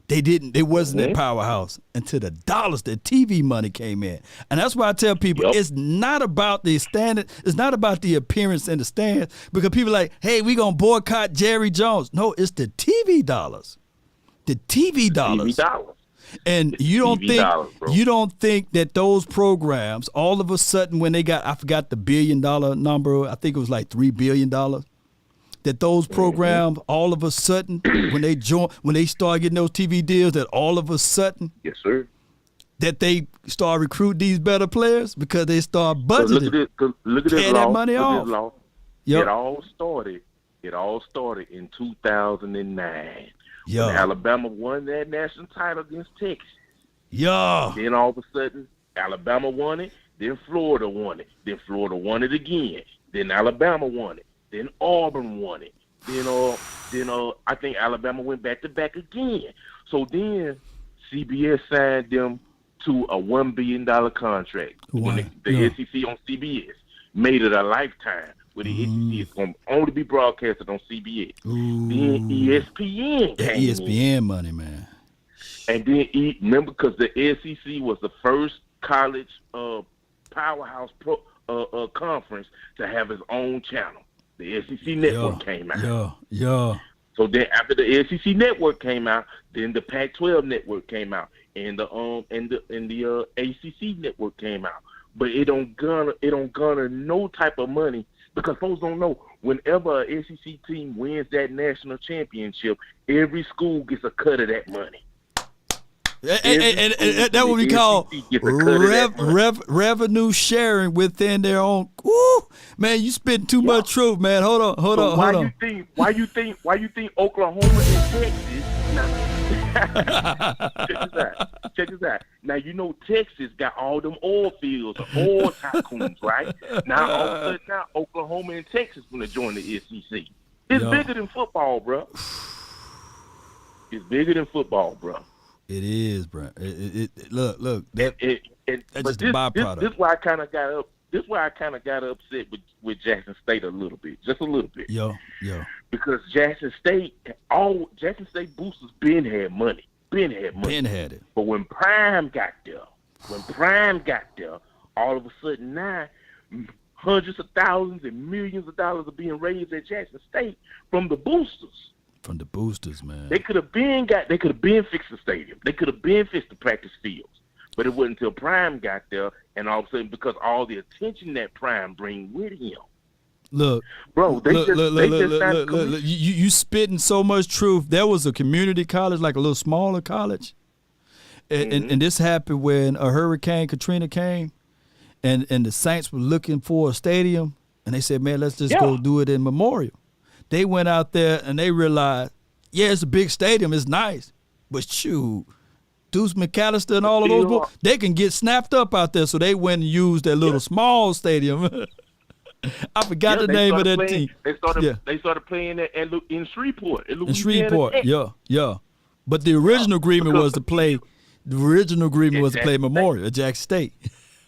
[SPEAKER 1] they wasn't that powerhouse until the dollars, the TV money came in. And that's why I tell people it's not about the standard, it's not about the appearance in the stands, because people are like, hey, we gonna boycott Jerry Jones. No, it's the TV dollars. The TV dollars. And you don't think that those programs all of a sudden, when they got, I forgot the $1 billion number, I think it was like $3 billion, that those programs all of a sudden, when they start getting those TV deals, that all of a sudden,
[SPEAKER 14] yes, sir,
[SPEAKER 1] that they start recruiting these better players because they start budgeting.
[SPEAKER 14] Look at this
[SPEAKER 1] that money off.
[SPEAKER 14] Yep. It all started in 2009.
[SPEAKER 1] When
[SPEAKER 14] Alabama won that national title against Texas.
[SPEAKER 1] Yeah.
[SPEAKER 14] Then all of a sudden, Alabama won it. Then Florida won it. Then Florida won it again. Then Alabama won it. Then Auburn won it. Then I think Alabama went back to back again. So then CBS signed them to a $1 billion contract. When the SEC on CBS made it a lifetime. Where the SEC is going to only be broadcasted on CBS. Then ESPN came
[SPEAKER 1] ESPN money, man.
[SPEAKER 14] And then, remember, because the SEC was the first college powerhouse conference to have its own channel. The SEC network came out. So then after the SEC network came out, then the Pac-12 network came out, and the ACC network came out. But it don't garner no type of money, because folks don't know, whenever a SEC team wins that national championship, every school gets a cut of that money.
[SPEAKER 1] And that's what we call revenue sharing within their own. Woo, man, you spitting too much truth, man. Hold on.
[SPEAKER 14] Why you think Oklahoma and Texas? Check this out. Now you know Texas got all them oil fields, oil tycoons, right? Now all of a sudden, now Oklahoma and Texas gonna join the SEC. It's bigger than football, bro. It's bigger than football, bro.
[SPEAKER 1] It is, bro. Look. That's just a byproduct.
[SPEAKER 14] This is why I kind of got up. This is why I kind of got upset with Jackson State a little bit, just a little bit.
[SPEAKER 1] Yo.
[SPEAKER 14] Because Jackson State boosters been had money. Been had it. But when Prime got there, all of a sudden now, hundreds of thousands and millions of dollars are being raised at Jackson State from the boosters.
[SPEAKER 1] From the boosters, man.
[SPEAKER 14] They could have been fixed the stadium. They could have been fixed the practice fields. But it wasn't until Prime got there, and all of a sudden, because all the attention that Prime bring with him.
[SPEAKER 1] Look,
[SPEAKER 14] bro,
[SPEAKER 1] look. You spitting so much truth. There was a community college, like a little smaller college, and this happened when a Hurricane Katrina came, and the Saints were looking for a stadium, and they said, man, let's just go do it in Memorial. They went out there and they realized, yeah, it's a big stadium, it's nice, but shoot, Deuce McAllister and all of those boys, they can get snapped up out there, so they went and used that little small stadium. I forgot the name of that team.
[SPEAKER 14] They started playing in Shreveport.
[SPEAKER 1] In Shreveport, yeah. But the original agreement was to play. The original agreement was to play Memorial at Jackson State.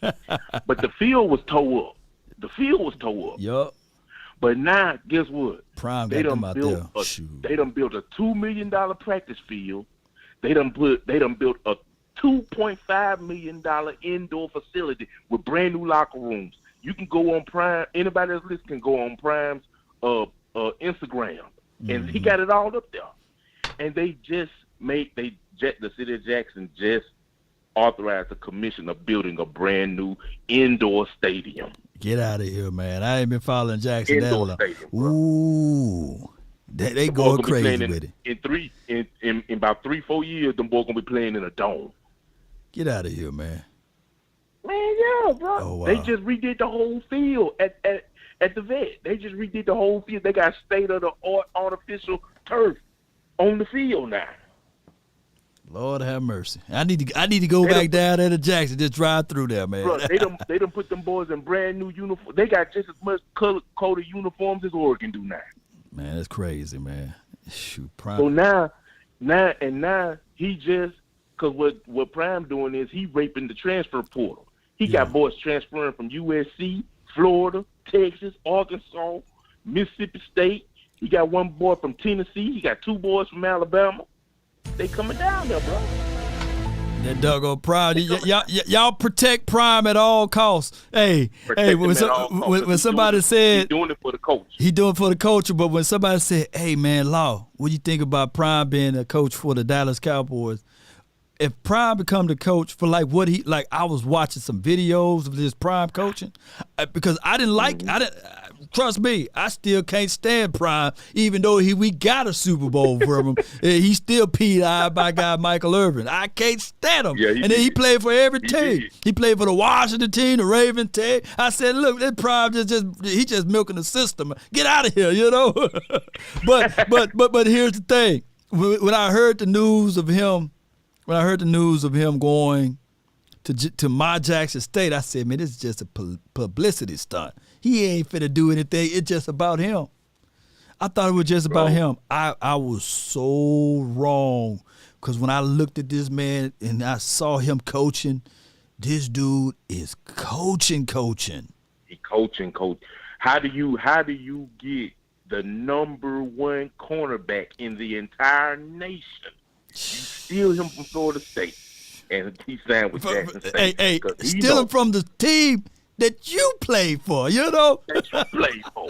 [SPEAKER 14] But the field was tore up.
[SPEAKER 1] Yup.
[SPEAKER 14] But now, guess what?
[SPEAKER 1] Prime got them out there.
[SPEAKER 14] They done built a $2 million practice field. They done built a $2.5 million indoor facility with brand new locker rooms. You can go on Prime. Anybody that's listening can go on Prime's Instagram, and he got it all up there. And the city of Jackson just authorized the commission of building a brand new indoor stadium.
[SPEAKER 1] Get out of here, man! I ain't been following Jackson that long.
[SPEAKER 14] Stadium,
[SPEAKER 1] ooh, they going crazy with it.
[SPEAKER 14] In about 3-4 years, them boys gonna be playing in a dome.
[SPEAKER 1] Get out of here, man.
[SPEAKER 14] Man, yeah, bro.
[SPEAKER 1] Oh, wow.
[SPEAKER 14] They just redid the whole field at the vet. They just redid the whole field. They got state-of-the-art artificial turf on the field now.
[SPEAKER 1] Lord have mercy. I need to go back down there to Jackson, just drive through there, man.
[SPEAKER 14] Bro, they done put them boys in brand new uniforms. They got just as much color uniforms as Oregon do now.
[SPEAKER 1] Man, that's crazy, man. Shoot, Prime.
[SPEAKER 14] So now he just, because what Prime doing is he raping the transfer portal. He got boys transferring from USC, Florida, Texas, Arkansas, Mississippi State. He got one boy from Tennessee. He got 2 boys from Alabama. They coming down there, bro.
[SPEAKER 1] That doggone Prime. Y'all protect Prime at all costs. Hey, when somebody said
[SPEAKER 14] he's doing it for the coach.
[SPEAKER 1] He doing it for the coach, but when somebody said, hey man, Law, what do you think about Prime being a coach for the Dallas Cowboys? If Prime become the coach for I was watching some videos of this Prime coaching because I didn't trust me, I still can't stand Prime, even though we got a Super Bowl from him. He still peed-eyed by guy Michael Irvin. I can't stand him. Yeah, then he played for every team. He played for the Washington team, the Raven team. I said, look, that Prime just milking the system. Get out of here, you know. But here's the thing. When I heard the news of him going to my Jackson State, I said, man, this is just a publicity stunt. He ain't finna do anything. It's just about him. I thought it was just about him. I was so wrong because when I looked at this man and I saw him coaching, this dude is coaching.
[SPEAKER 14] He coaching. How do you get the #1 cornerback in the entire nation? You steal him from Florida State, and he signed with Jackson State.
[SPEAKER 1] Hey, steal him from the team that you played for, you know?
[SPEAKER 14] That you played for.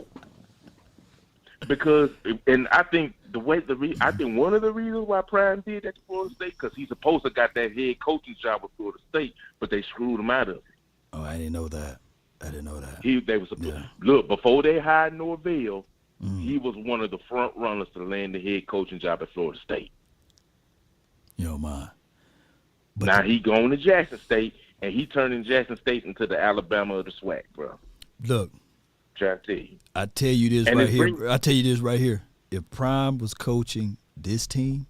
[SPEAKER 14] Because, and I think one of the reasons why Prime did that to Florida State, because he's supposed to got that head coaching job with Florida State, but they screwed him out of it.
[SPEAKER 1] Oh, I didn't know that.
[SPEAKER 14] Look, before they hired Norvell, he was one of the front runners to land the head coaching job at Florida State.
[SPEAKER 1] Yo, man.
[SPEAKER 14] Now he going to Jackson State, and he turning Jackson State into the Alabama of the SWAC, bro.
[SPEAKER 1] Look,
[SPEAKER 14] try to tell you.
[SPEAKER 1] I tell you this right here. If Prime was coaching this team,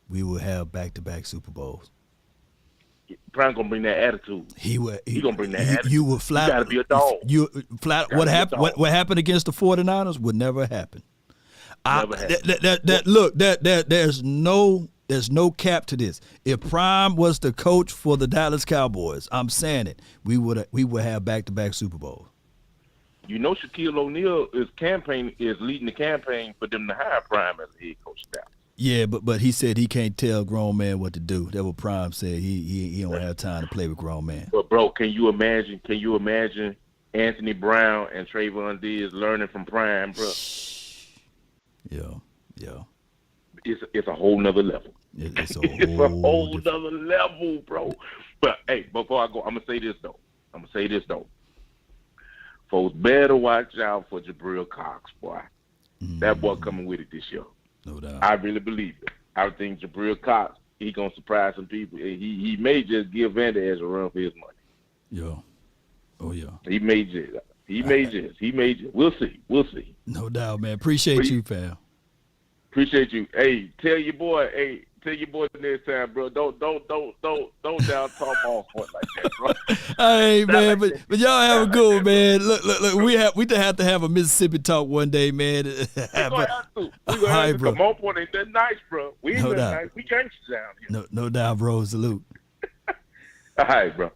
[SPEAKER 1] we would have back-to-back Super Bowls.
[SPEAKER 14] Prime gonna bring that attitude. He gonna bring that attitude.
[SPEAKER 1] You would flat.
[SPEAKER 14] You gotta be a dog.
[SPEAKER 1] What happened? What happened against the 49ers would never happen. There's no cap to this. If Prime was the coach for the Dallas Cowboys, I'm saying it, we would have back-to-back Super Bowls.
[SPEAKER 14] You know, Shaquille O'Neal is leading the campaign for them to hire Prime as a head coach now.
[SPEAKER 1] Yeah, but he said he can't tell grown man what to do. That's what Prime said. He don't have time to play with grown man.
[SPEAKER 14] But bro, can you imagine Anthony Brown and Trayvon Diggs learning from Prime, bro?
[SPEAKER 1] Yeah.
[SPEAKER 14] It's a whole nother level.
[SPEAKER 1] It's a
[SPEAKER 14] whole nother level, bro. But hey, before I go, I'm gonna say this though. Folks better watch out for Jabril Cox, boy. That boy coming with it this year.
[SPEAKER 1] No doubt.
[SPEAKER 14] I really believe it. I think Jabril Cox, he gonna surprise some people. He may just give Van Der Esch a run for his money.
[SPEAKER 1] Yeah. Oh yeah.
[SPEAKER 14] He may just. We'll see.
[SPEAKER 1] No doubt, man. Appreciate you, fam.
[SPEAKER 14] Appreciate you. Hey, tell your boy the next time, bro. Don't down talk off like that, bro.
[SPEAKER 1] Hey, man, but y'all have a good one, man. Look, we have to have a Mississippi talk one day, man.
[SPEAKER 14] We're gonna have to. Come on, point ain't that nice, bro. We ain't that nice. We gangsters down here.
[SPEAKER 1] No doubt, bro. Salute.
[SPEAKER 14] All right, bro.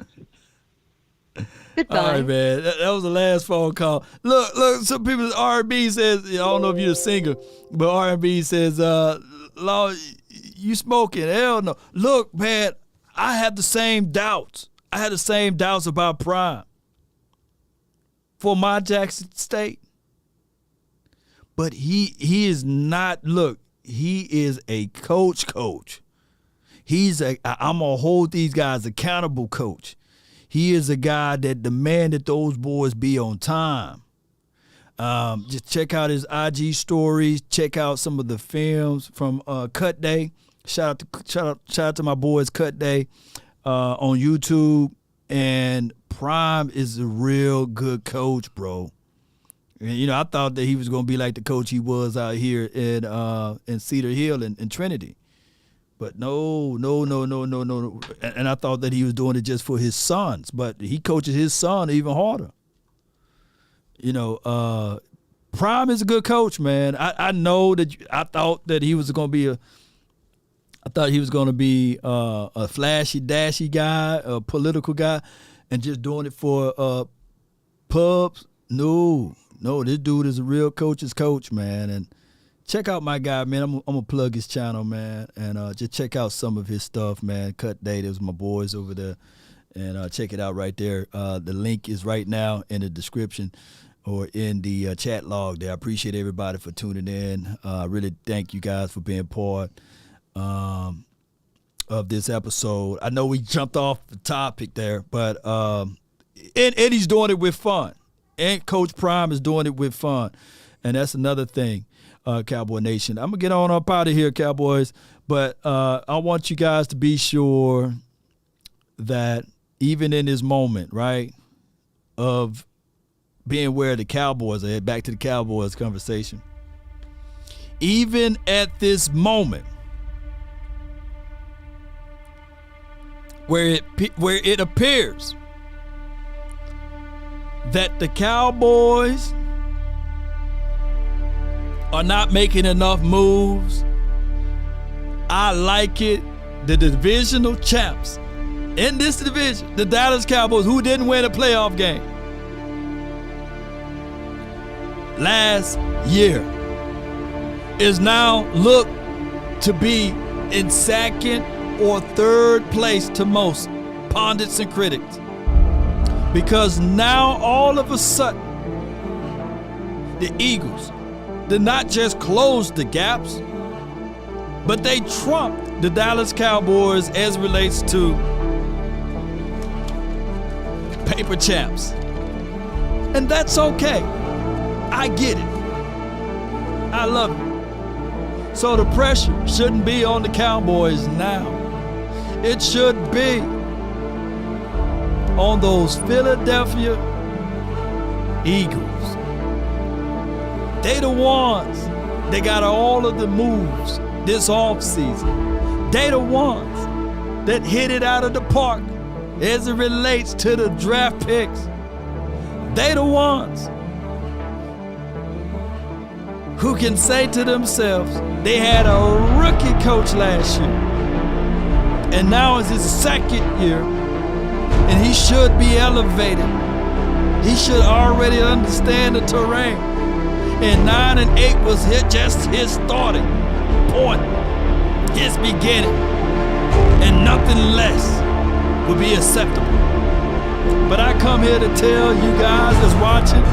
[SPEAKER 1] Goodbye. All right, man. That was the last phone call. Look. Some people, R&B says, I don't know if you're a singer, but R&B says, Law, you smoking? Hell no. Look, man, I had the same doubts. I had the same doubts about Prime for my Jackson State. But he is not, look, he is a coach. I'm going to hold these guys accountable coach. He is a guy that demanded those boys be on time. Just check out his IG stories. Check out some of the films from Cut Day. Shout out to my boys Cut Day on YouTube. And Prime is a real good coach, bro. And, I thought that he was going to be like the coach he was out here in Cedar Hill and Trinity. But no. And I thought that he was doing it just for his sons. But he coaches his son even harder. Prime is a good coach, man. I know that I thought that he was going to be a flashy, dashy guy, a political guy, and just doing it for pubs. No, this dude is a real coach's coach, man. And check out my guy, man. I'm gonna plug his channel, man, and just check out some of his stuff, man. Cut Day, there's my boys over there, and check it out right there. The link is right now in the description or in the chat log there. I appreciate everybody for tuning in. Really thank you guys for being part of this episode. I know we jumped off the topic there, but and Eddie's doing it with fun, and Coach Prime is doing it with fun, and that's another thing. Cowboy Nation. I'm going to get on up out of here, Cowboys, but I want you guys to be sure that even in this moment, right, of being where the Cowboys are, back to the Cowboys conversation, even at this moment where it appears that the Cowboys are not making enough moves, I like it. The divisional champs in this division, the Dallas Cowboys, who didn't win a playoff game last year, is now looked to be in second or third place to most pundits and critics. Because now all of a sudden, the Eagles did not just close the gaps, but they trumped the Dallas Cowboys as relates to paper champs. And that's okay. I get it. I love it. So the pressure shouldn't be on the Cowboys now. it should be on those Philadelphia Eagles. They the ones that got all of the moves this offseason. They the ones that hit it out of the park as it relates to the draft picks. They the ones who can say to themselves, they had a rookie coach last year, and now it's his second year, and he should be elevated. He should already understand the terrain. And 9 and 8 was just his starting point, his beginning, and nothing less would be acceptable. But I come here to tell you guys that's watching,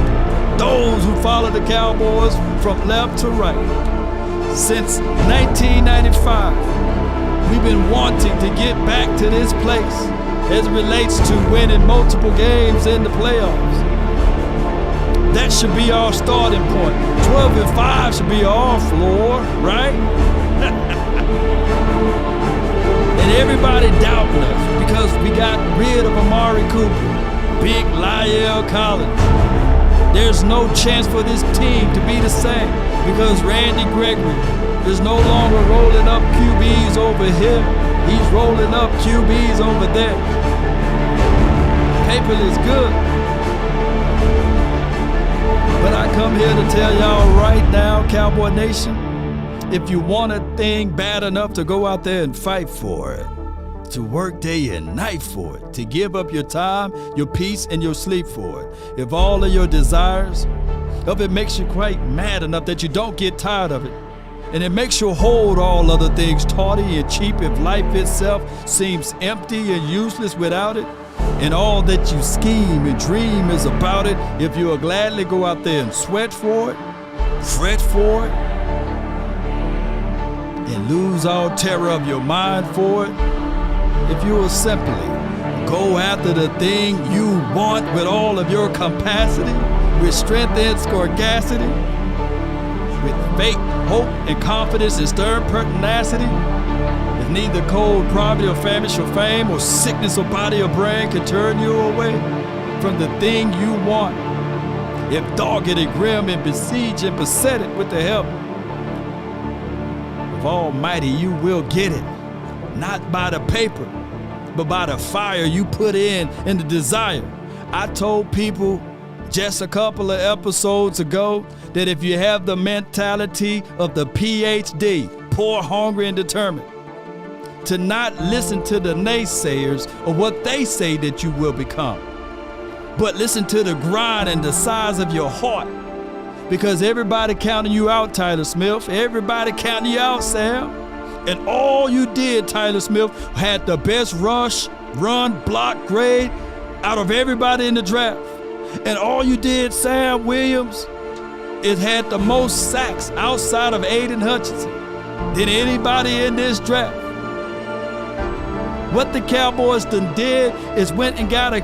[SPEAKER 1] those who follow the Cowboys from left to right, since 1995, we've been wanting to get back to this place as it relates to winning multiple games in the playoffs. That should be our starting point. 12-5 should be our floor, right? And everybody doubting us because we got rid of Amari Cooper, big La'el Collins. There's no chance for this team to be the same because Randy Gregory is no longer rolling up QBs over here. He's rolling up QBs over there. Paper is good. But I come here to tell y'all right now, Cowboy Nation, if you want a thing bad enough to go out there and fight for it, to work day and night for it, to give up your time, your peace, and your sleep for it, if all of your desires, if it makes you quite mad enough that you don't get tired of it, and it makes you hold all other things tawdry and cheap if life itself seems empty and useless without it, and all that you scheme and dream is about it, if you'll gladly go out there and sweat for it, fret for it, and lose all terror of your mind for it, if you will simply go after the thing you want with all of your capacity, with strength and scorgasity, with faith, hope, and confidence and stern pertinacity, if neither cold poverty or famish or fame or sickness or body or brain can turn you away from the thing you want, if dogged and grim and besieged and beset it with the help of Almighty, you will get it, not by the paper, but by the fire you put in and the desire. I told people just a couple of episodes ago that if you have the mentality of the PhD, poor, hungry, and determined, to not listen to the naysayers or what they say that you will become, but listen to the grind and the size of your heart. Because everybody counting you out, Tyler Smith. Everybody counting you out, Sam. And all you did, Tyler Smith, had the best run, block grade out of everybody in the draft. And all you did, Sam Williams, is had the most sacks outside of Aiden Hutchinson than anybody in this draft. What the Cowboys done did is went and got a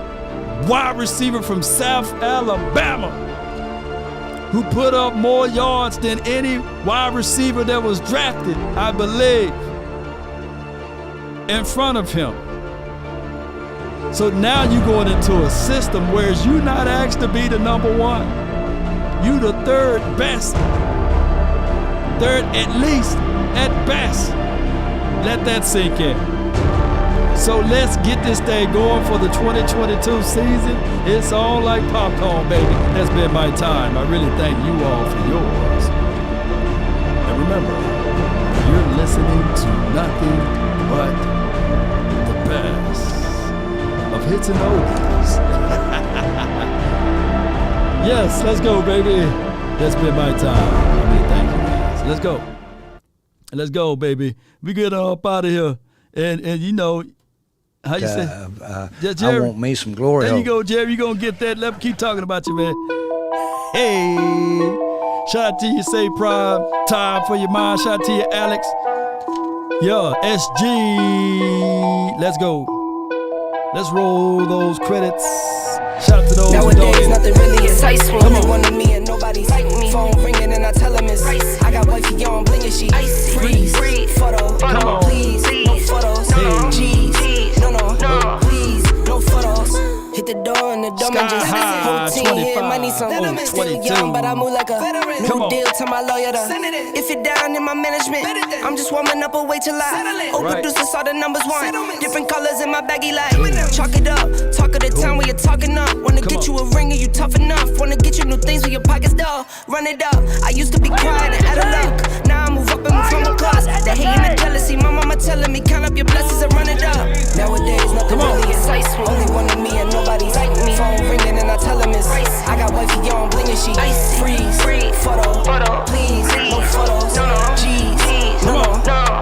[SPEAKER 1] wide receiver from South Alabama who put up more yards than any wide receiver that was drafted, I believe, in front of him. So now you're going into a system where you're not asked to be the number one. You the third best. Third at least, at best. Let that sink in. So let's get this thing going for the 2022 season. It's all like popcorn, baby. That's been my time. I really thank you all for yours. And remember, you're listening to nothing but the best of hits and oldies. Yes, let's go, baby. That's been my time. I mean, thank you, guys. Let's go. Let's go, baby. We get up out of here. And you know, how you say?
[SPEAKER 6] I want me some glory.
[SPEAKER 1] There you go, Jerry. You gonna get that? Let me keep talking about you, man. Hey, shout out to you, say prime time for your mind. Shout out to you, Alex. Yeah, SG. Let's go. Let's roll those credits. Shout out to those.
[SPEAKER 17] Nowadays, nothing really is ice. Women wanted me and nobody's like me. Phone ringing and I tell them it's ice. I got wifey on bling and she freeze. Photo, come on, please. No photos. G's. some. Still young, but I move like a new deal to my lawyer. If you're down in my management, I'm just warming up a way till I producers saw the numbers one. Different colors in my baggy light. Chalk it up, talk of the town where you're talking up. Wanna get you a ring and you tough enough. Wanna get you new things with your pockets dull. Run it up. I used to be quiet and out of luck. Now I move up and move from a class. The hate and the jealousy, my mama telling me count up your blessings and run it up. Nowadays nothing really excites me. Only one of me and nobody's like me. Phone ringing and I tell him it's I got wifey on bling and she freeze. Photo, please, no photos. Jeez, no,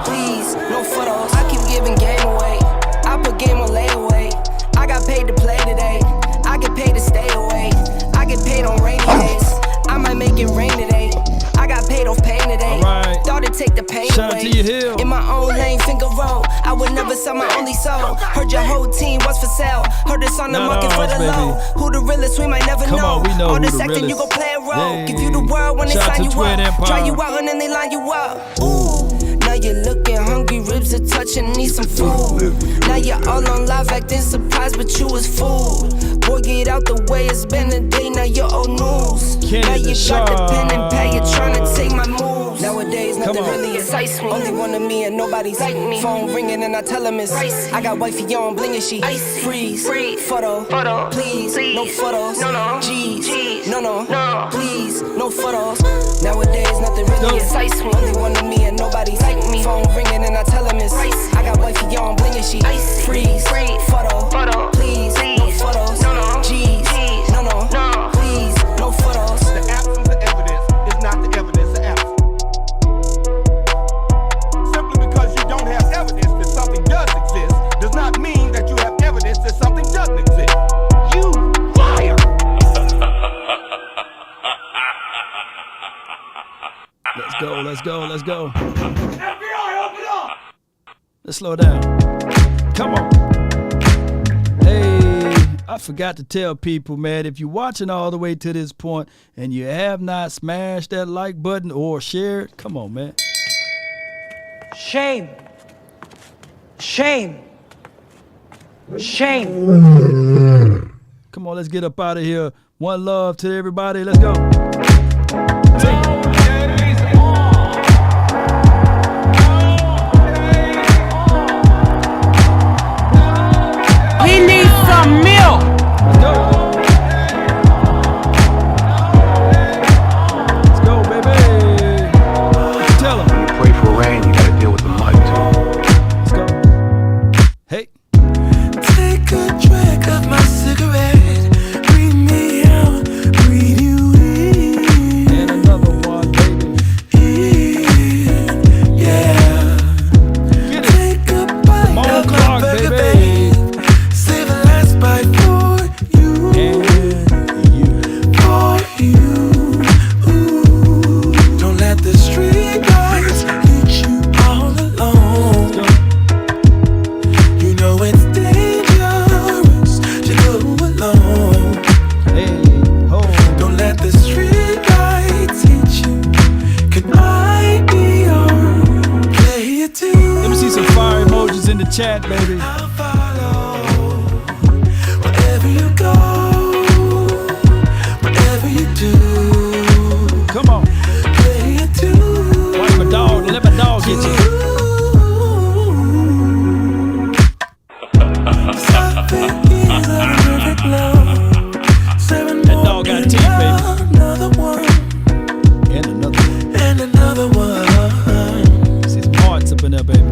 [SPEAKER 17] please, no photos. I keep giving game away. I put game on layaway. I got paid to play today. I get paid to stay away. I get paid on rainy days. I might make it rain today. I got paid off pain today. Right. Thought it'd take the pain
[SPEAKER 1] Shout
[SPEAKER 17] away.
[SPEAKER 1] out to you, Hill.
[SPEAKER 17] In my own lane, finger roll. I would never sell my only soul. Heard your whole team was for sale. Heard it's on the market for the low. Who the realest, we might never know.
[SPEAKER 1] We know
[SPEAKER 17] all
[SPEAKER 1] who
[SPEAKER 17] this
[SPEAKER 1] the
[SPEAKER 17] acting,
[SPEAKER 1] realest.
[SPEAKER 17] you gon' play a role.
[SPEAKER 1] Hey.
[SPEAKER 17] Give you the world when they
[SPEAKER 1] Shout
[SPEAKER 17] sign
[SPEAKER 1] to
[SPEAKER 17] you
[SPEAKER 1] Twin
[SPEAKER 17] up.
[SPEAKER 1] Empire.
[SPEAKER 17] Try you out and then they line you up. Ooh. Now you're looking hungry, ribs are touching, need some food. Now you're all on live acting surprised, but you was fooled. Boy, get out the way, it's been a day, now you're old news. Now you got the pen and pad, you're trying to take my moves. Nowadays, nothing really excites me. Only one of me and nobody's like me. Phone ringing and I tell him it's I got wifey on bling and she freeze. Photo, please, no photos. Jeez, no, please, no photos. Nowadays, nothing really excites me. Only one of me and nobody's like me. Phone ringing and I tell him it's I got wifey on bling and she freeze. Photo, please, no photos. Jeez, no, please, no photos.
[SPEAKER 12] The absence of evidence is not the evidence of absence. Simply because you don't have evidence that something does exist does not mean that you have evidence that something doesn't exist. You liar!
[SPEAKER 1] Let's go.
[SPEAKER 12] FBI, open up!
[SPEAKER 1] Let's slow down. Come on. Hey, I forgot to tell people, man, if you're watching all the way to this point and you have not smashed that like button or shared, come on, man.
[SPEAKER 18] Shame.
[SPEAKER 1] Come on, let's get up out of here. One love to everybody. Let's go.
[SPEAKER 18] We need some milk.
[SPEAKER 1] Let's go. Let's go, baby. Tell them.
[SPEAKER 5] When you pray for rain, you gotta deal with the mud too.
[SPEAKER 1] Let's go. Hey.
[SPEAKER 17] Take a drag of my cigarette. Breathe me out, breathe you in.
[SPEAKER 1] And another one, baby.
[SPEAKER 17] Yeah.
[SPEAKER 1] Get it.
[SPEAKER 17] Take a bite
[SPEAKER 1] Come on,
[SPEAKER 17] of my
[SPEAKER 1] Clark,
[SPEAKER 17] burger,
[SPEAKER 1] baby.
[SPEAKER 17] save the last bite for you. For you. Ooh. Don't let the street lights hit you all alone. You know it's dangerous to go alone.
[SPEAKER 1] Hey, ho.
[SPEAKER 17] Don't let the street lights hit you. Can I be your player too?
[SPEAKER 1] Let me see some fire emojis in the chat, baby.
[SPEAKER 17] I'll follow wherever you go, whatever you do.
[SPEAKER 1] Come on.
[SPEAKER 17] Player too.
[SPEAKER 1] Watch my dog. Let my dog get you. That dog got teeth, baby.
[SPEAKER 17] Another one,
[SPEAKER 1] And another one.
[SPEAKER 17] and another one.
[SPEAKER 1] See some hearts up in there, baby.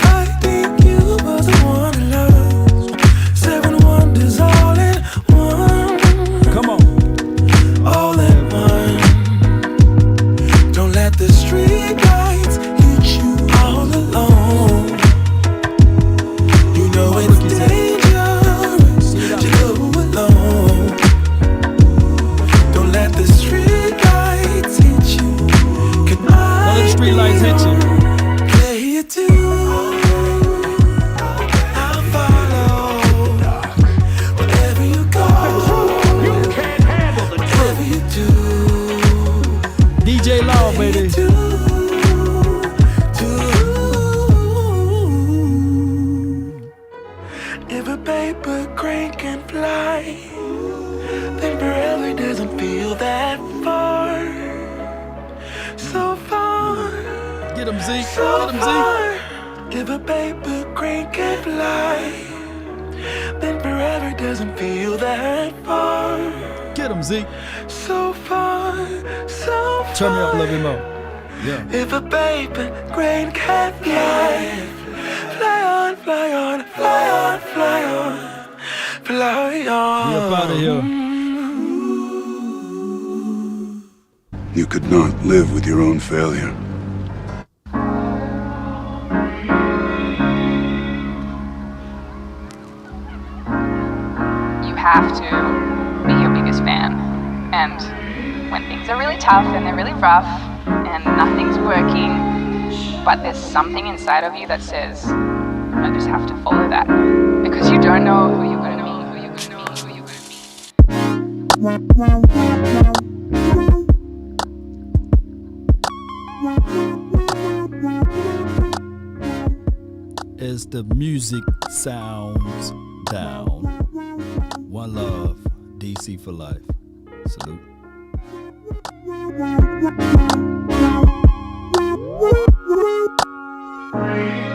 [SPEAKER 17] I think you were the one I loved. 7 wonders all in one.
[SPEAKER 1] Come on.
[SPEAKER 17] All in one. Don't let the street lights hit you
[SPEAKER 18] If a paper crane can fly, then forever doesn't feel that far.
[SPEAKER 1] Get him, Zeke.
[SPEAKER 18] So far, so far.
[SPEAKER 1] Turn me up a little bit more. Yeah.
[SPEAKER 18] If a paper crane can fly, fly on, fly on, fly on, fly on, fly on.
[SPEAKER 1] We up out of here.
[SPEAKER 19] You could not live with your own failure.
[SPEAKER 20] You have to be your biggest fan. And when things are really tough and they're really rough and nothing's working, but there's something inside of you that says, I just have to follow that. Because you don't know who you're going to be, who you're going to be, who you're going
[SPEAKER 1] to be. As the music sounds down. One love, DC for life. Salute.
[SPEAKER 18] Free.